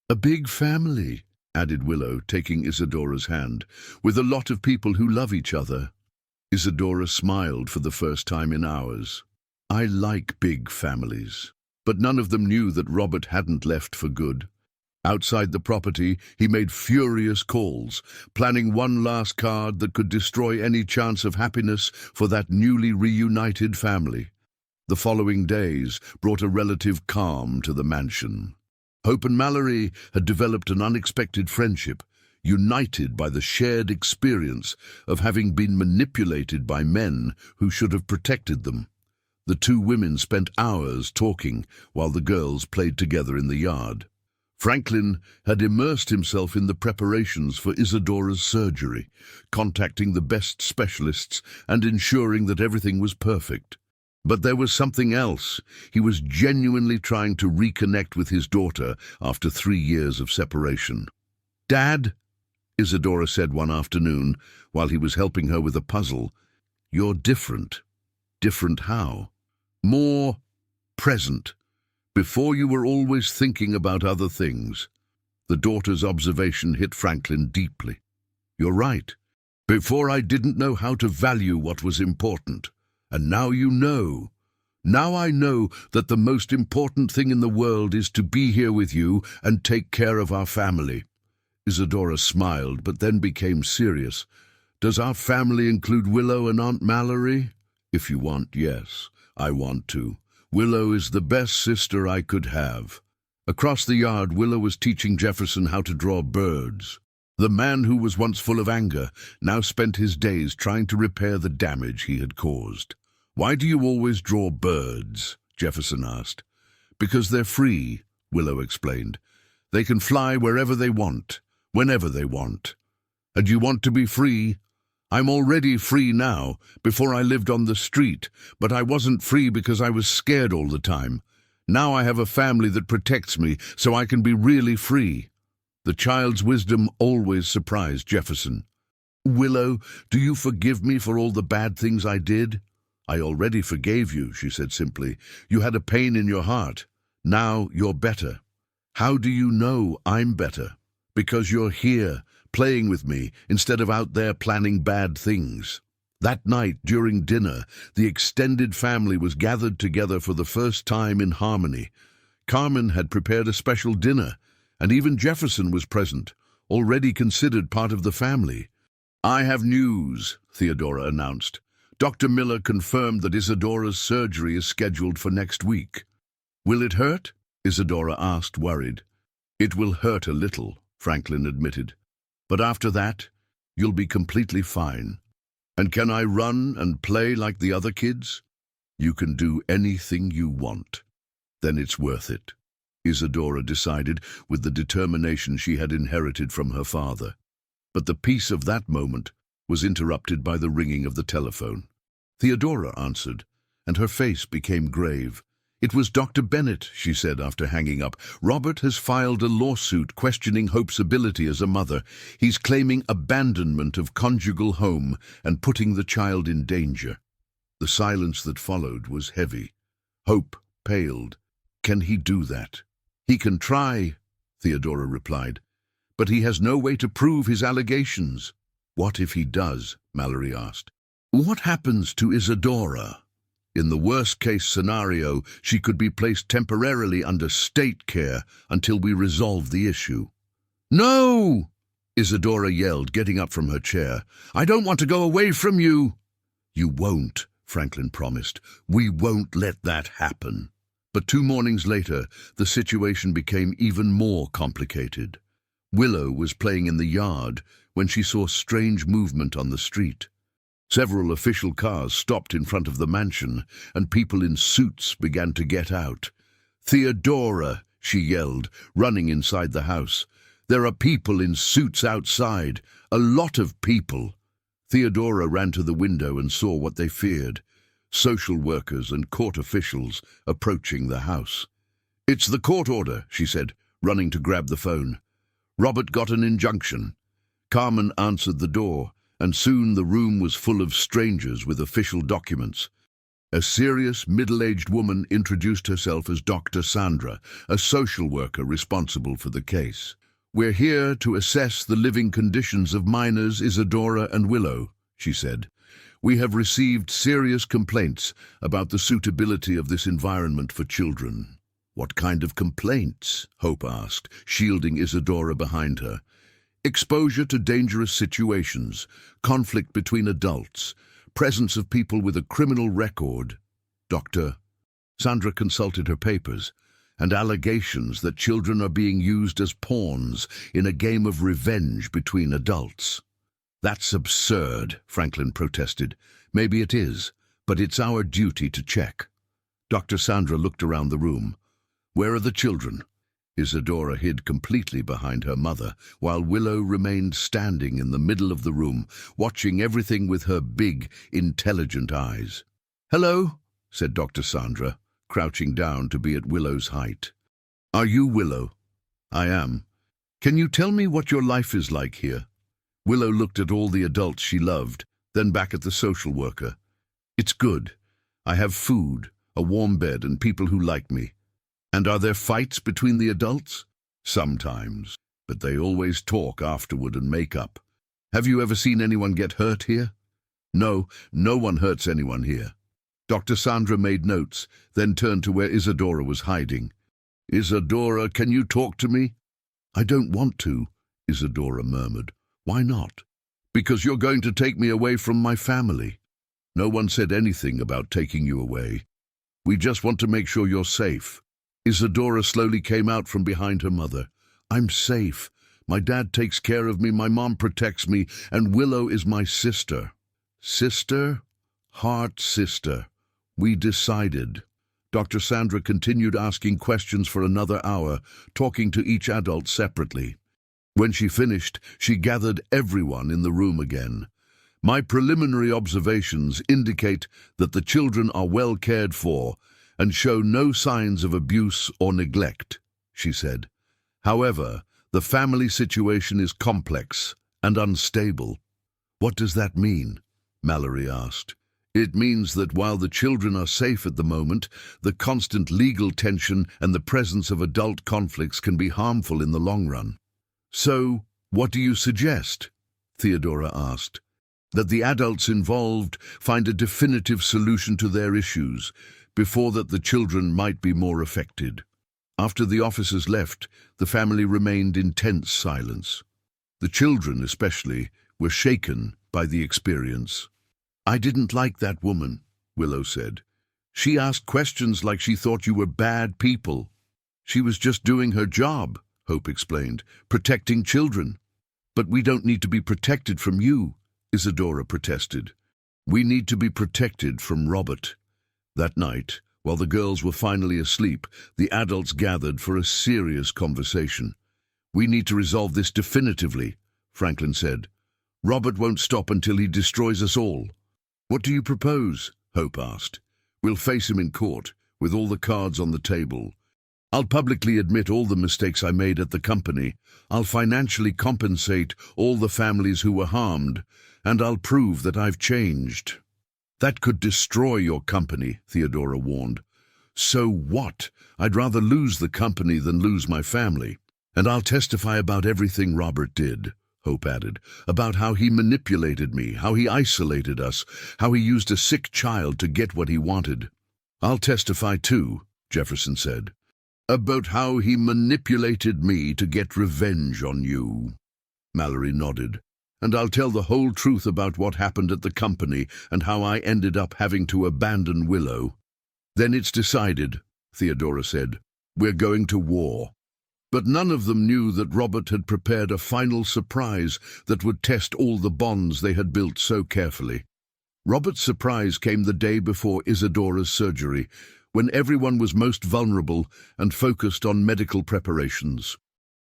"A big family," added Willow, taking Isadora's hand, "with a lot of people who love each other." Isadora smiled for the first time in hours. "I like big families." But none of them knew that Robert hadn't left for good. Outside the property, he made furious calls, planning one last card that could destroy any chance of happiness for that newly reunited family. The following days brought a relative calm to the mansion. Hope and Mallory had developed an unexpected friendship, united by the shared experience of having been manipulated by men who should have protected them. The two women spent hours talking while the girls played together in the yard. Franklin had immersed himself in the preparations for Isadora's surgery, contacting the best specialists and ensuring that everything was perfect. But there was something else. He was genuinely trying to reconnect with his daughter after 3 years of separation. "Dad," Isadora said one afternoon while he was helping her with a puzzle, "you're different." "Different how?" "More present. Before you were always thinking about other things." The daughter's observation hit Franklin deeply. "You're right. Before I didn't know how to value what was important. And now you know. Now I know that the most important thing in the world is to be here with you and take care of our family." Isadora smiled, but then became serious. "Does our family include Willow and Aunt Mallory?" "If you want, yes. I want to. Willow is the best sister I could have." Across the yard, Willow was teaching Jefferson how to draw birds. The man who was once full of anger now spent his days trying to repair the damage he had caused. "Why do you always draw birds?" Jefferson asked. "Because they're free," Willow explained. "They can fly wherever they want, whenever they want. And you want to be free? I'm already free now. Before I lived on the street, but I wasn't free because I was scared all the time. Now I have a family that protects me, so I can be really free." The child's wisdom always surprised Jefferson. "Willow, do you forgive me for all the bad things I did?" "I already forgave you," she said simply. "You had a pain in your heart. Now you're better. How do you know I'm better? Because you're here, playing with me, instead of out there planning bad things. That night, during dinner, the extended family was gathered together for the first time in harmony. Carmen had prepared a special dinner, and even Jefferson was present, already considered part of the family. "I have news," Theodora announced. "Dr. Miller confirmed that Isadora's surgery is scheduled for next week." "Will it hurt?" Isadora asked, worried. "It will hurt a little," Franklin admitted. "But after that, you'll be completely fine." "And can I run and play like the other kids?" "You can do anything you want." "Then it's worth it," Isadora decided with the determination she had inherited from her father. But the peace of that moment was interrupted by the ringing of the telephone. Theodora answered, and her face became grave. "It was Dr. Bennett," she said after hanging up. "Robert has filed a lawsuit questioning Hope's ability as a mother. He's claiming abandonment of conjugal home and putting the child in danger." The silence that followed was heavy. Hope paled. "Can he do that?" "He can try," Theodora replied, "but he has no way to prove his allegations." "What if he does?" Mallory asked. "What happens to Isadora?" "In the worst-case scenario, she could be placed temporarily under state care until we resolve the issue." "No!" Isadora yelled, getting up from her chair. "I don't want to go away from you." "You won't," Franklin promised. "We won't let that happen." But 2 mornings later, the situation became even more complicated. Willow was playing in the yard when she saw strange movement on the street. Several official cars stopped in front of the mansion, and people in suits began to get out. "Theodora!" she yelled, running inside the house. "There are people in suits outside, a lot of people." Theodora ran to the window and saw what they feared: social workers and court officials approaching the house. "It's the court order," she said, running to grab the phone. "Robert got an injunction." Carmen answered the door, and soon the room was full of strangers with official documents. A serious, middle-aged woman introduced herself as Dr. Sandra, a social worker responsible for the case. "We're here to assess the living conditions of minors Isadora and Willow," she said. "We have received serious complaints about the suitability of this environment for children." "What kind of complaints?" Hope asked, shielding Isadora behind her. "Exposure to dangerous situations, conflict between adults, presence of people with a criminal record." Dr. Sandra consulted her papers, and allegations that children are being used as pawns in a game of revenge between adults. "That's absurd," Franklin protested. "Maybe it is, but it's our duty to check." Dr. Sandra looked around the room. "Where are the children?" Isadora hid completely behind her mother, while Willow remained standing in the middle of the room, watching everything with her big, intelligent eyes. "Hello," said Dr. Sandra, crouching down to be at Willow's height. "Are you Willow?" "I am. Can you tell me what your life is like here?" Willow looked at all the adults she loved, then back at the social worker. "It's good. I have food, a warm bed, and people who like me." "And are there fights between the adults?" "Sometimes, but they always talk afterward and make up." "Have you ever seen anyone get hurt here?" "No, no one hurts anyone here." Dr. Sandra made notes, then turned to where Isadora was hiding. "Isadora, can you talk to me?" "I don't want to," Isadora murmured. "Why not?" "Because you're going to take me away from my family." "No one said anything about taking you away. We just want to make sure you're safe." Isadora slowly came out from behind her mother. "I'm safe. My dad takes care of me, my mom protects me, and Willow is my sister." "Sister? Heart sister. We decided." Dr. Sandra continued asking questions for another hour, talking to each adult separately. When she finished, she gathered everyone in the room again. "My preliminary observations indicate that the children are well cared for and show no signs of abuse or neglect," she said. "However, the family situation is complex and unstable." "What does that mean?" Mallory asked. It means that while the children are safe at the moment, the constant legal tension and the presence of adult conflicts can be harmful in the long run. So, what do you suggest? Theodora asked. That the adults involved find a definitive solution to their issues, before that the children might be more affected. After the officers left, the family remained in tense silence. The children, especially, were shaken by the experience. "I didn't like that woman," Willow said. "She asked questions like she thought you were bad people." "She was just doing her job," Hope explained, "protecting children." "But we don't need to be protected from you," Isadora protested. "We need to be protected from Robert." That night, while the girls were finally asleep, the adults gathered for a serious conversation. "We need to resolve this definitively," Franklin said. "Robert won't stop until he destroys us all." "What do you propose?" Hope asked. "We'll face him in court, with all the cards on the table. I'll publicly admit all the mistakes I made at the company. I'll financially compensate all the families who were harmed, and I'll prove that I've changed." "That could destroy your company," Theodora warned. "So what? I'd rather lose the company than lose my family. And I'll testify about everything Robert did," Hope added, "about how he manipulated me, how he isolated us, how he used a sick child to get what he wanted." "I'll testify too," Jefferson said, "about how he manipulated me to get revenge on you." Mallory nodded. "And I'll tell the whole truth about what happened at the company and how I ended up having to abandon Willow." "Then it's decided," Theodora said. "We're going to war." But none of them knew that Robert had prepared a final surprise that would test all the bonds they had built so carefully. Robert's surprise came the day before Isadora's surgery, when everyone was most vulnerable and focused on medical preparations.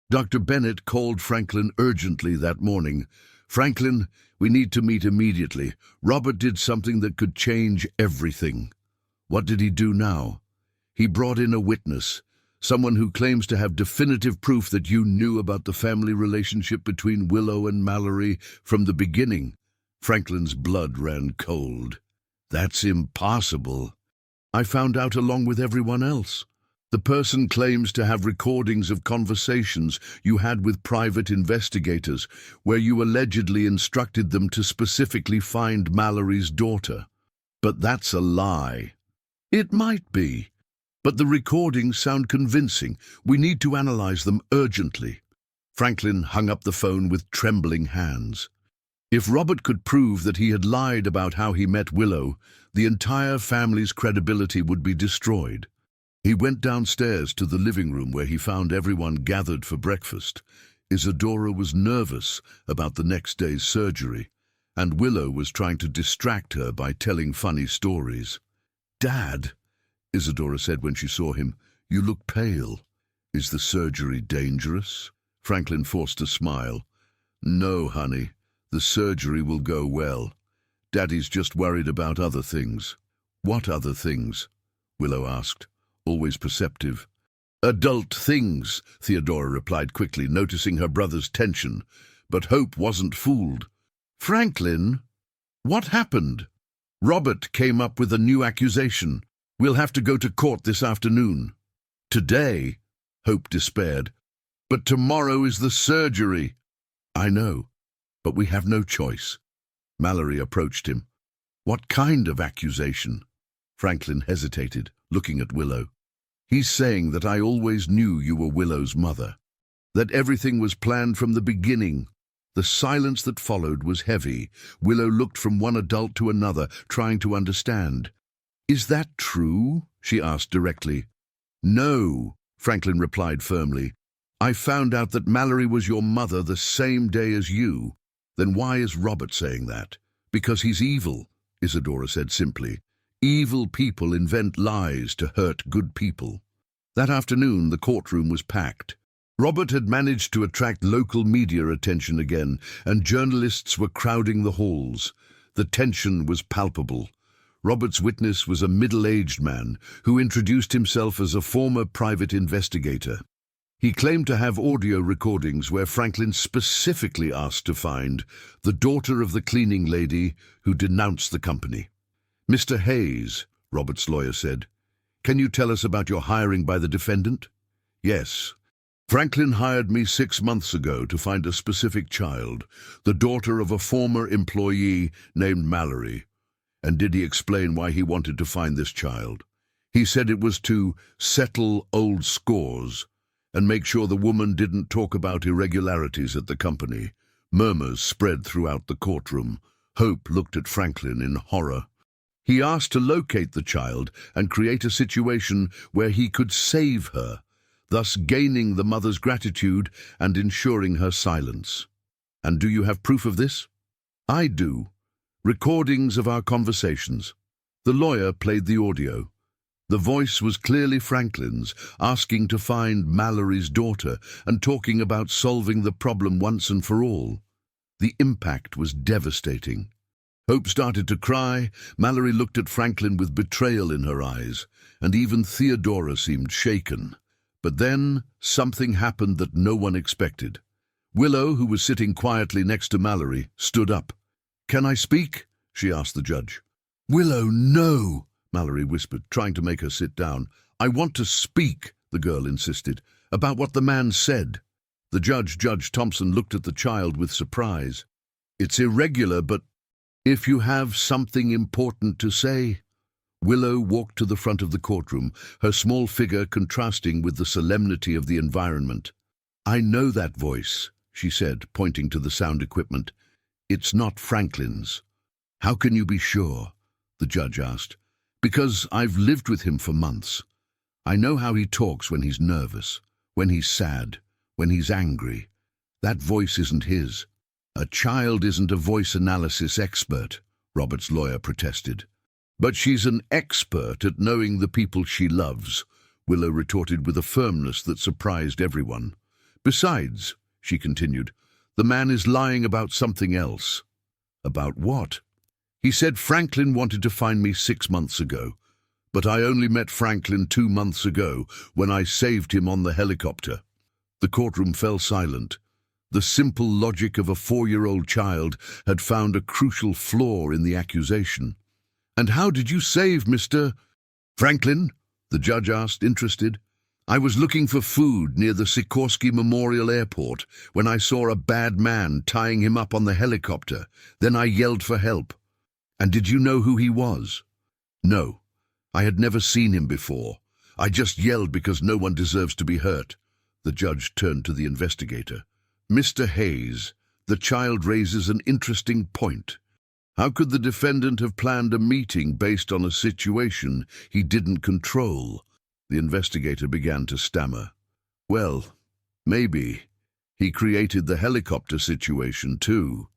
Dr. Bennett called Franklin urgently that morning. "Franklin, we need to meet immediately. Robert did something that could change everything." "What did he do now?" "He brought in a witness. Someone who claims to have definitive proof that you knew about the family relationship between Willow and Mallory from the beginning." Franklin's blood ran cold. "That's impossible." "I found out along with everyone else. The person claims to have recordings of conversations you had with private investigators, where you allegedly instructed them to specifically find Mallory's daughter. But that's a lie." "It might be. But the recordings sound convincing. We need to analyze them urgently." Franklin hung up the phone with trembling hands. If Robert could prove that he had lied about how he met Willow, the entire family's credibility would be destroyed. He went downstairs to the living room where he found everyone gathered for breakfast. Isadora was nervous about the next day's surgery, and Willow was trying to distract her by telling funny stories. "Dad," Isadora said when she saw him, "you look pale. Is the surgery dangerous?" Franklin forced a smile. "No, honey. The surgery will go well. Daddy's just worried about other things." "What other things?" Willow asked, always perceptive. "Adult things," Theodora replied quickly, noticing her brother's tension. But Hope wasn't fooled. "Franklin, what happened?" "Robert came up with a new accusation. We'll have to go to court this afternoon." "Today?" Hope despaired. "But tomorrow is the surgery." "I know, but we have no choice." Mallory approached him. "What kind of accusation?" Franklin hesitated, looking at Willow. "He's saying that I always knew you were Willow's mother. That everything was planned from the beginning." The silence that followed was heavy. Willow looked from one adult to another, trying to understand. "Is that true?" she asked directly. "No," Franklin replied firmly. "I found out that Mallory was your mother the same day as you." "Then why is Robert saying that?" "Because he's evil," Isadora said simply. "Evil people invent lies to hurt good people." That afternoon, the courtroom was packed. Robert had managed to attract local media attention again, and journalists were crowding the halls. The tension was palpable. Robert's witness was a middle-aged man who introduced himself as a former private investigator. He claimed to have audio recordings where Franklin specifically asked to find the daughter of the cleaning lady who denounced the company. "Mr. Hayes," Robert's lawyer said, "can you tell us about your hiring by the defendant?" "Yes. Franklin hired me 6 months ago to find a specific child, the daughter of a former employee named Mallory." "And did he explain why he wanted to find this child?" "He said it was to settle old scores and make sure the woman didn't talk about irregularities at the company." Murmurs spread throughout the courtroom. Hope looked at Franklin in horror. "He asked to locate the child and create a situation where he could save her, thus gaining the mother's gratitude and ensuring her silence." "And do you have proof of this?" "I do. Recordings of our conversations." The lawyer played the audio. The voice was clearly Franklin's, asking to find Mallory's daughter and talking about solving the problem once and for all. The impact was devastating. Hope started to cry. Mallory looked at Franklin with betrayal in her eyes, and even Theodora seemed shaken. But then something happened that no one expected. Willow, who was sitting quietly next to Mallory, stood up. "Can I speak?" she asked the judge. "Willow, no!" Mallory whispered, trying to make her sit down. "I want to speak," the girl insisted, "about what the man said." The judge, Judge Thompson, looked at the child with surprise. "It's irregular, but if you have something important to say." Willow walked to the front of the courtroom, her small figure contrasting with the solemnity of the environment. "I know that voice," she said, pointing to the sound equipment. "It's not Franklin's." "How can you be sure?" the judge asked. "Because I've lived with him for months. I know how he talks when he's nervous, when he's sad, when he's angry. That voice isn't his." "A child isn't a voice analysis expert," Robert's lawyer protested. "But she's an expert at knowing the people she loves," Willow retorted with a firmness that surprised everyone. "Besides," she continued, "the man is lying about something else." "About what?" "He said Franklin wanted to find me 6 months ago, but I only met Franklin 2 months ago when I saved him on the helicopter." The courtroom fell silent. The simple logic of a 4-year-old child had found a crucial flaw in the accusation. "And how did you save Mr. Franklin?" the judge asked, interested. "I was looking for food near the Sikorsky Memorial Airport when I saw a bad man tying him up on the helicopter. Then I yelled for help." "And did you know who he was?" "No. I had never seen him before. I just yelled because no one deserves to be hurt." The judge turned to the investigator. "Mr. Hayes, the child raises an interesting point. How could the defendant have planned a meeting based on a situation he didn't control?" The investigator began to stammer. "Well, maybe he created the helicopter situation too."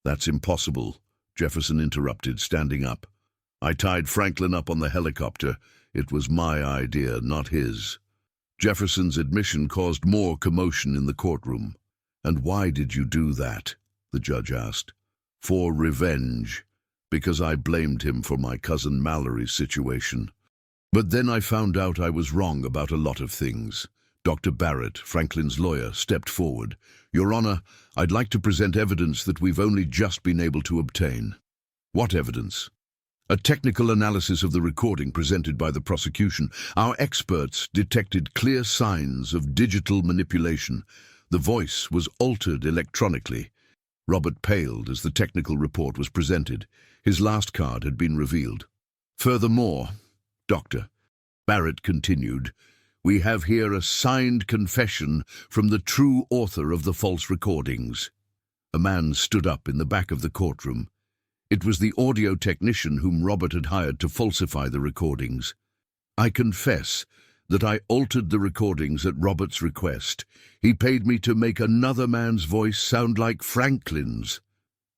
"That's impossible," Jefferson interrupted, standing up. "I tied Franklin up on the helicopter. It was my idea, not his." Jefferson's admission caused more commotion in the courtroom. "And why did you do that?" the judge asked. "For revenge, because I blamed him for my cousin Mallory's situation. But then I found out I was wrong about a lot of things." Dr. Barrett, Franklin's lawyer, stepped forward. "Your Honor, I'd like to present evidence that we've only just been able to obtain." "What evidence?" "A technical analysis of the recording presented by the prosecution. Our experts detected clear signs of digital manipulation. The voice was altered electronically." Robert paled as the technical report was presented. His last card had been revealed. "Furthermore, Doctor," Barrett continued, "we have here a signed confession from the true author of the false recordings." A man stood up in the back of the courtroom. It was the audio technician whom Robert had hired to falsify the recordings. "I confess that I altered the recordings at Robert's request. He paid me to make another man's voice sound like Franklin's."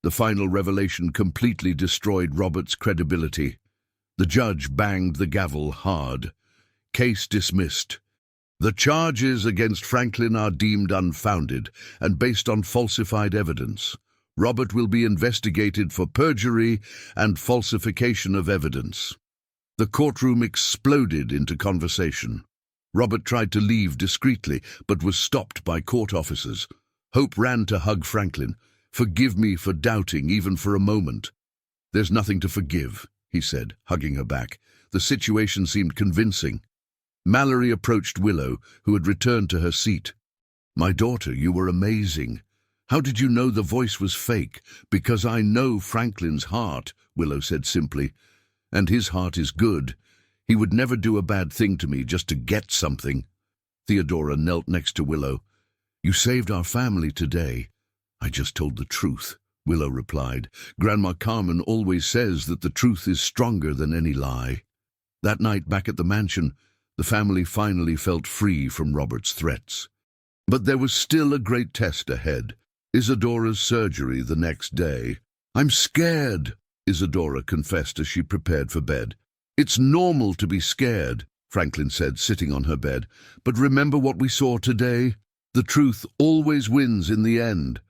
The final revelation completely destroyed Robert's credibility. The judge banged the gavel hard. "Case dismissed. The charges against Franklin are deemed unfounded and based on falsified evidence. Robert will be investigated for perjury and falsification of evidence." The courtroom exploded into conversation. Robert tried to leave discreetly, but was stopped by court officers. Hope ran to hug Franklin. "Forgive me for doubting, even for a moment." "There's nothing to forgive," he said, hugging her back. The situation seemed convincing. Mallory approached Willow, who had returned to her seat. "My daughter, you were amazing. How did you know the voice was fake?" "Because I know Franklin's heart," Willow said simply. "And his heart is good. He would never do a bad thing to me just to get something." Theodora knelt next to Willow. "You saved our family today." "I just told the truth," Willow replied. "Grandma Carmen always says that the truth is stronger than any lie." That night back at the mansion, the family finally felt free from Robert's threats. But there was still a great test ahead. Isadora's surgery the next day. "I'm scared," Isadora confessed as she prepared for bed. "It's normal to be scared," Franklin said, sitting on her bed. "But remember what we saw today? The truth always wins in the end."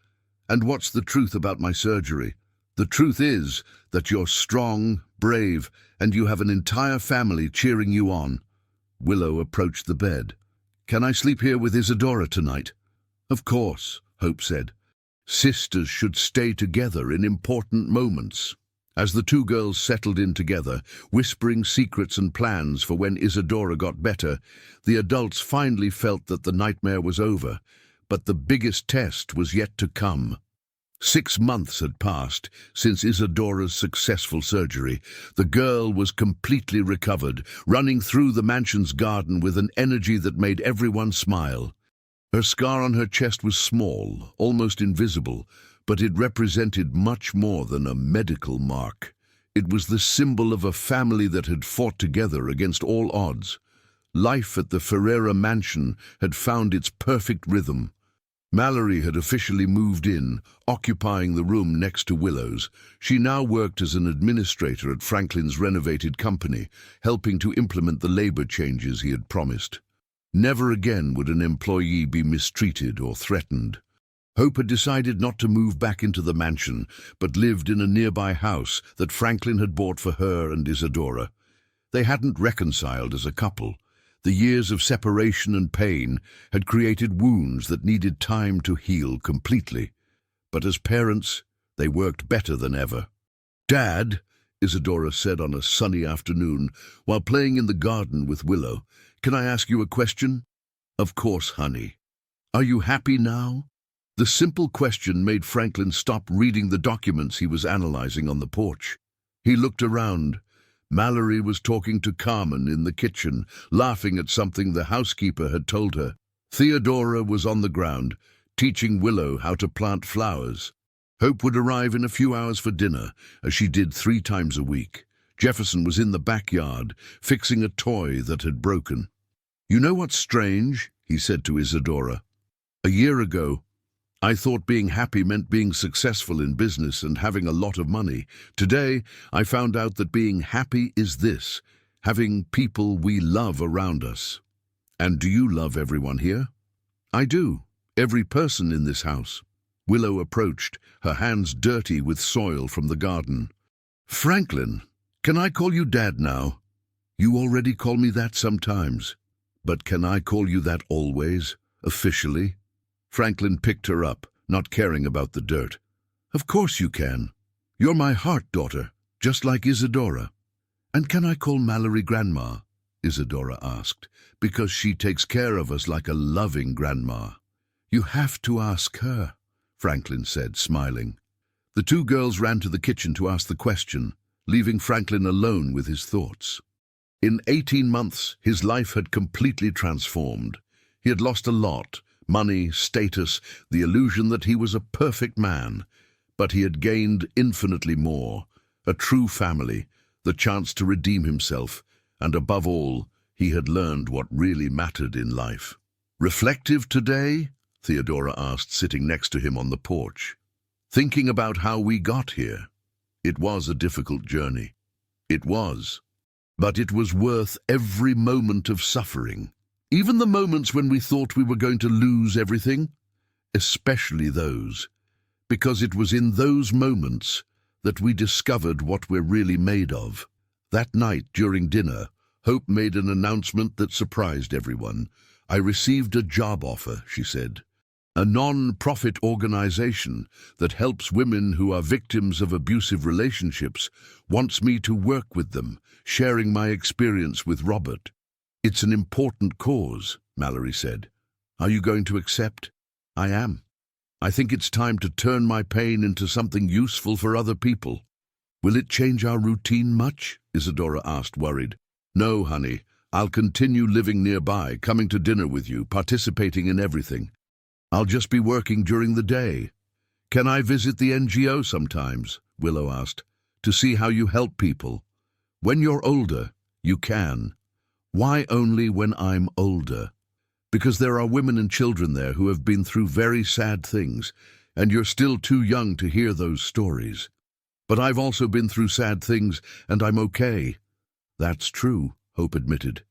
"And what's the truth about my surgery?" "The truth is that you're strong, brave, and you have an entire family cheering you on." Willow approached the bed. "Can I sleep here with Isadora tonight?" "Of course," Hope said. Sisters should stay together in important moments. As the two girls settled in together, whispering secrets and plans for when Isadora got better, the adults finally felt that the nightmare was over. But the biggest test was yet to come. 6 months had passed since Isadora's successful surgery. The girl was completely recovered, running through the mansion's garden with an energy that made everyone smile. Her scar on her chest was small, almost invisible, but it represented much more than a medical mark. It was the symbol of a family that had fought together against all odds. Life at the Ferreira mansion had found its perfect rhythm. Mallory had officially moved in, occupying the room next to Willow's. She now worked as an administrator at Franklin's renovated company, helping to implement the labor changes he had promised. Never again would an employee be mistreated or threatened. Hope had decided not to move back into the mansion, but lived in a nearby house that Franklin had bought for her and Isadora. They hadn't reconciled as a couple. The years of separation and pain had created wounds that needed time to heal completely. But as parents, they worked better than ever. "Dad," Isadora said on a sunny afternoon, while playing in the garden with Willow, "can I ask you a question?" "Of course, honey." "Are you happy now?" The simple question made Franklin stop reading the documents he was analyzing on the porch. He looked around. Mallory was talking to Carmen in the kitchen, laughing at something the housekeeper had told her. Theodora was on the ground, teaching Willow how to plant flowers. Hope would arrive in a few hours for dinner, as she did 3 times a week. Jefferson was in the backyard, fixing a toy that had broken. "You know what's strange?" he said to Isadora. "A year ago, I thought being happy meant being successful in business and having a lot of money. Today, I found out that being happy is this, having people we love around us." "And do you love everyone here?" "I do. Every person in this house." Willow approached, her hands dirty with soil from the garden. "Franklin, can I call you Dad now?" "You already call me that sometimes. But can I call you that always, officially?" Franklin picked her up, not caring about the dirt. "Of course you can. You're my heart, daughter, just like Isadora." "And can I call Mallory Grandma?" Isadora asked, "because she takes care of us like a loving grandma." "You have to ask her," Franklin said, smiling. The two girls ran to the kitchen to ask the question, leaving Franklin alone with his thoughts. In 18 months, his life had completely transformed. He had lost a lot: money, status, the illusion that he was a perfect man. But he had gained infinitely more: a true family, the chance to redeem himself, and above all, he had learned what really mattered in life. "Reflective today?" Theodora asked, sitting next to him on the porch. "Thinking about how we got here. It was a difficult journey. It was. But it was worth every moment of suffering. Even the moments when we thought we were going to lose everything. Especially those. Because it was in those moments that we discovered what we're really made of." That night, during dinner, Hope made an announcement that surprised everyone. "I received a job offer," she said. A non-profit organization that helps women who are victims of abusive relationships wants me to work with them, sharing my experience with Robert. It's an important cause, Mallory said. Are you going to accept? I am. I think it's time to turn my pain into something useful for other people. Will it change our routine much? Isadora asked, worried. No, honey. I'll continue living nearby, coming to dinner with you, participating in everything. I'll just be working during the day. Can I visit the NGO sometimes? Willow asked, to see how you help people. When you're older, you can. Why only when I'm older? Because there are women and children there who have been through very sad things, and you're still too young to hear those stories. But I've also been through sad things, and I'm okay. That's true, Hope admitted.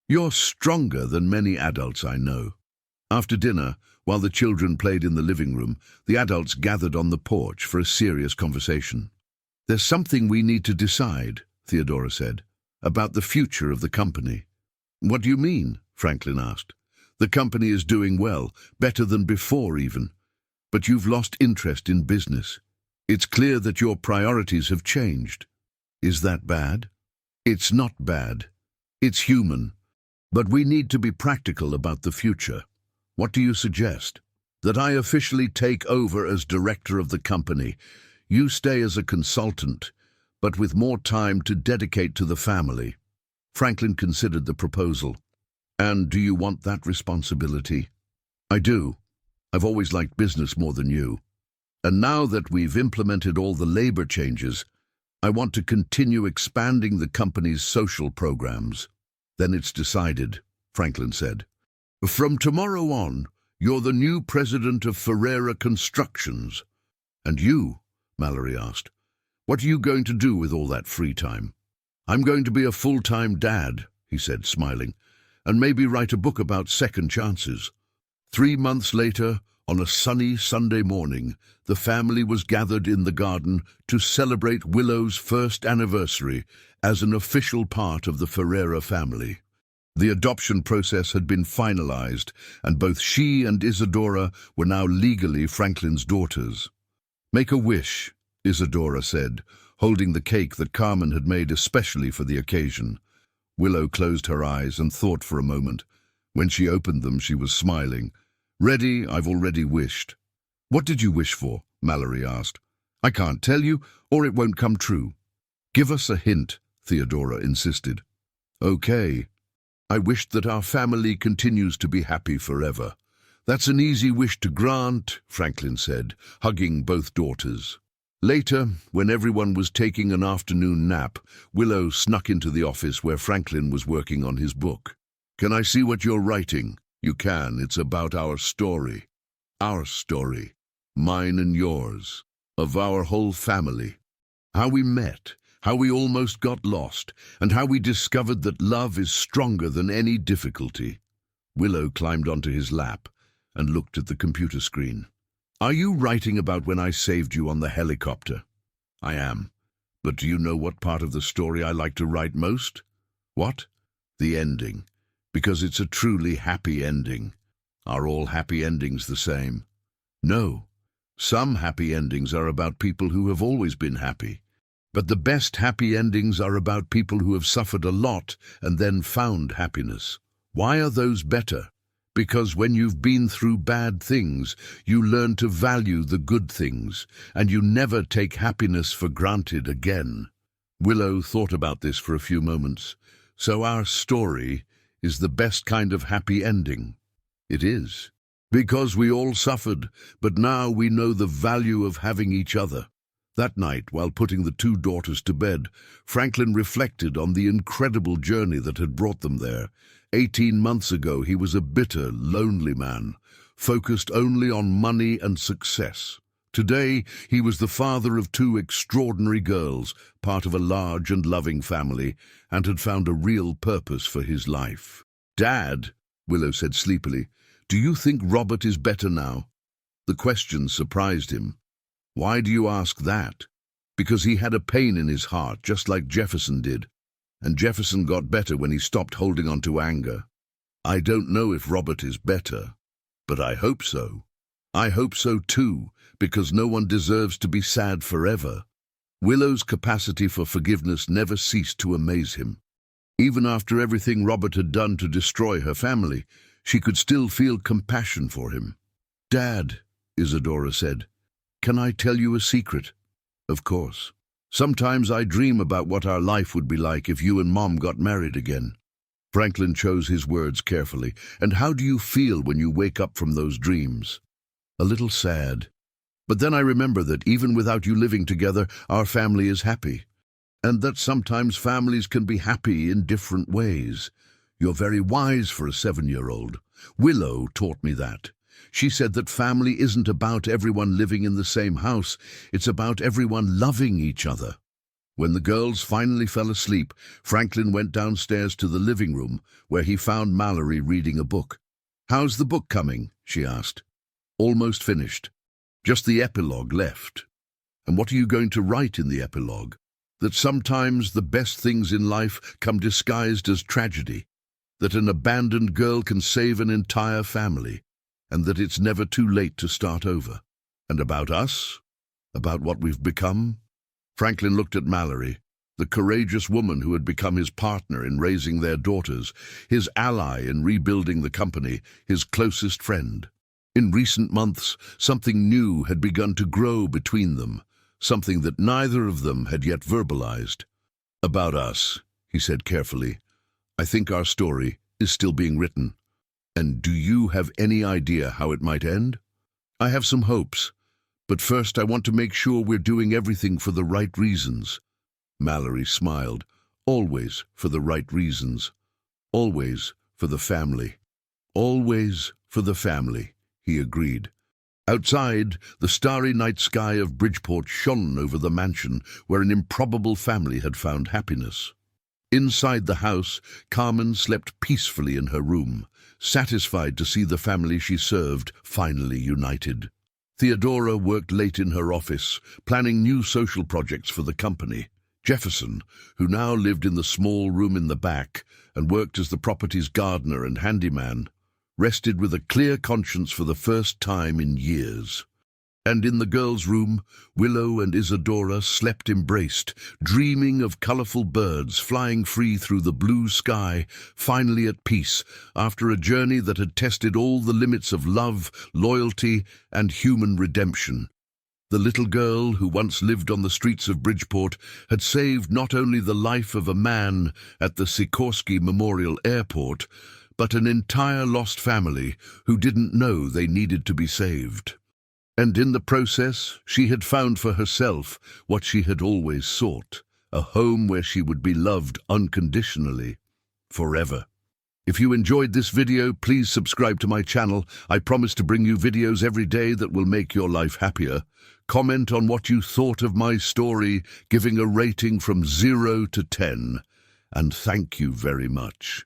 You're stronger than many adults I know. After dinner, while the children played in the living room, the adults gathered on the porch for a serious conversation. There's something we need to decide, Theodora said, about the future of the company. What do you mean? Franklin asked. The company is doing well, better than before even. But you've lost interest in business. It's clear that your priorities have changed. Is that bad? It's not bad. It's human. But we need to be practical about the future. What do you suggest? That I officially take over as director of the company. You stay as a consultant, but with more time to dedicate to the family. Franklin considered the proposal. And do you want that responsibility? I do. I've always liked business more than you. And now that we've implemented all the labor changes, I want to continue expanding the company's social programs. Then it's decided, Franklin said. From tomorrow on, you're the new president of Ferreira Constructions. And you, Mallory asked, what are you going to do with all that free time? I'm going to be a full-time dad, he said, smiling, and maybe write a book about second chances. 3 months later, on a sunny Sunday morning, the family was gathered in the garden to celebrate Willow's first anniversary as an official part of the Ferreira family. The adoption process had been finalized, and both she and Isadora were now legally Franklin's daughters. Make a wish, Isadora said, holding the cake that Carmen had made especially for the occasion. Willow closed her eyes and thought for a moment. When she opened them, she was smiling. Ready, I've already wished. What did you wish for? Mallory asked. I can't tell you, or it won't come true. Give us a hint, Theodora insisted. Okay. I wished that our family continues to be happy forever. That's an easy wish to grant, Franklin said, hugging both daughters. Later, when everyone was taking an afternoon nap, Willow snuck into the office where Franklin was working on his book. Can I see what you're writing? You can. It's about our story. Our story. Mine and yours. Of our whole family. How we met. How we almost got lost, and how we discovered that love is stronger than any difficulty. Willow climbed onto his lap and looked at the computer screen. Are you writing about when I saved you on the helicopter? I am. But do you know what part of the story I like to write most? What? The ending. Because it's a truly happy ending. Are all happy endings the same? No. Some happy endings are about people who have always been happy. But the best happy endings are about people who have suffered a lot and then found happiness. Why are those better? Because when you've been through bad things, you learn to value the good things, and you never take happiness for granted again. Willow thought about this for a few moments. So our story is the best kind of happy ending. It is. Because we all suffered, but now we know the value of having each other. That night, while putting the two daughters to bed, Franklin reflected on the incredible journey that had brought them there. 18 months ago, he was a bitter, lonely man, focused only on money and success. Today, he was the father of 2 extraordinary girls, part of a large and loving family, and had found a real purpose for his life. Dad, Willow said sleepily, do you think Robert is better now? The question surprised him. Why do you ask that? Because he had a pain in his heart, just like Jefferson did. And Jefferson got better when he stopped holding on to anger. I don't know if Robert is better, but I hope so. I hope so too, because no one deserves to be sad forever. Willow's capacity for forgiveness never ceased to amaze him. Even after everything Robert had done to destroy her family, she could still feel compassion for him. "Dad," Isadora said, "can I tell you a secret?" "Of course. Sometimes I dream about what our life would be like if you and Mom got married again." Franklin chose his words carefully. "And how do you feel when you wake up from those dreams?" "A little sad. But then I remember that even without you living together, our family is happy. And that sometimes families can be happy in different ways. You're very wise for a 7-year-old. Willow taught me that. She said that family isn't about everyone living in the same house, it's about everyone loving each other." When the girls finally fell asleep, Franklin went downstairs to the living room, where he found Mallory reading a book. "How's the book coming?" she asked. "Almost finished. Just the epilogue left." "And what are you going to write in the epilogue?" "That sometimes the best things in life come disguised as tragedy. That an abandoned girl can save an entire family. And that it's never too late to start over." "And about us? About what we've become?" Franklin looked at Mallory, the courageous woman who had become his partner in raising their daughters, his ally in rebuilding the company, his closest friend. In recent months, something new had begun to grow between them, something that neither of them had yet verbalized. "About us," he said carefully. "I think our story is still being written. And do you have any idea how it might end?" "I have some hopes. But first I want to make sure we're doing everything for the right reasons." Mallory smiled. "Always for the right reasons. Always for the family." "Always for the family," he agreed. Outside, the starry night sky of Bridgeport shone over the mansion where an improbable family had found happiness. Inside the house, Carmen slept peacefully in her room, satisfied to see the family she served finally united. Theodora worked late in her office, planning new social projects for the company. Jefferson, who now lived in the small room in the back and worked as the property's gardener and handyman, rested with a clear conscience for the first time in years. And in the girls' room, Willow and Isadora slept embraced, dreaming of colorful birds flying free through the blue sky, finally at peace, after a journey that had tested all the limits of love, loyalty, and human redemption. The little girl who once lived on the streets of Bridgeport had saved not only the life of a man at the Sikorsky Memorial Airport, but an entire lost family who didn't know they needed to be saved. And in the process, she had found for herself what she had always sought, a home where she would be loved unconditionally, forever. If you enjoyed this video, please subscribe to my channel. I promise to bring you videos every day that will make your life happier. Comment on what you thought of my story, giving a rating from 0 to 10. And thank you very much.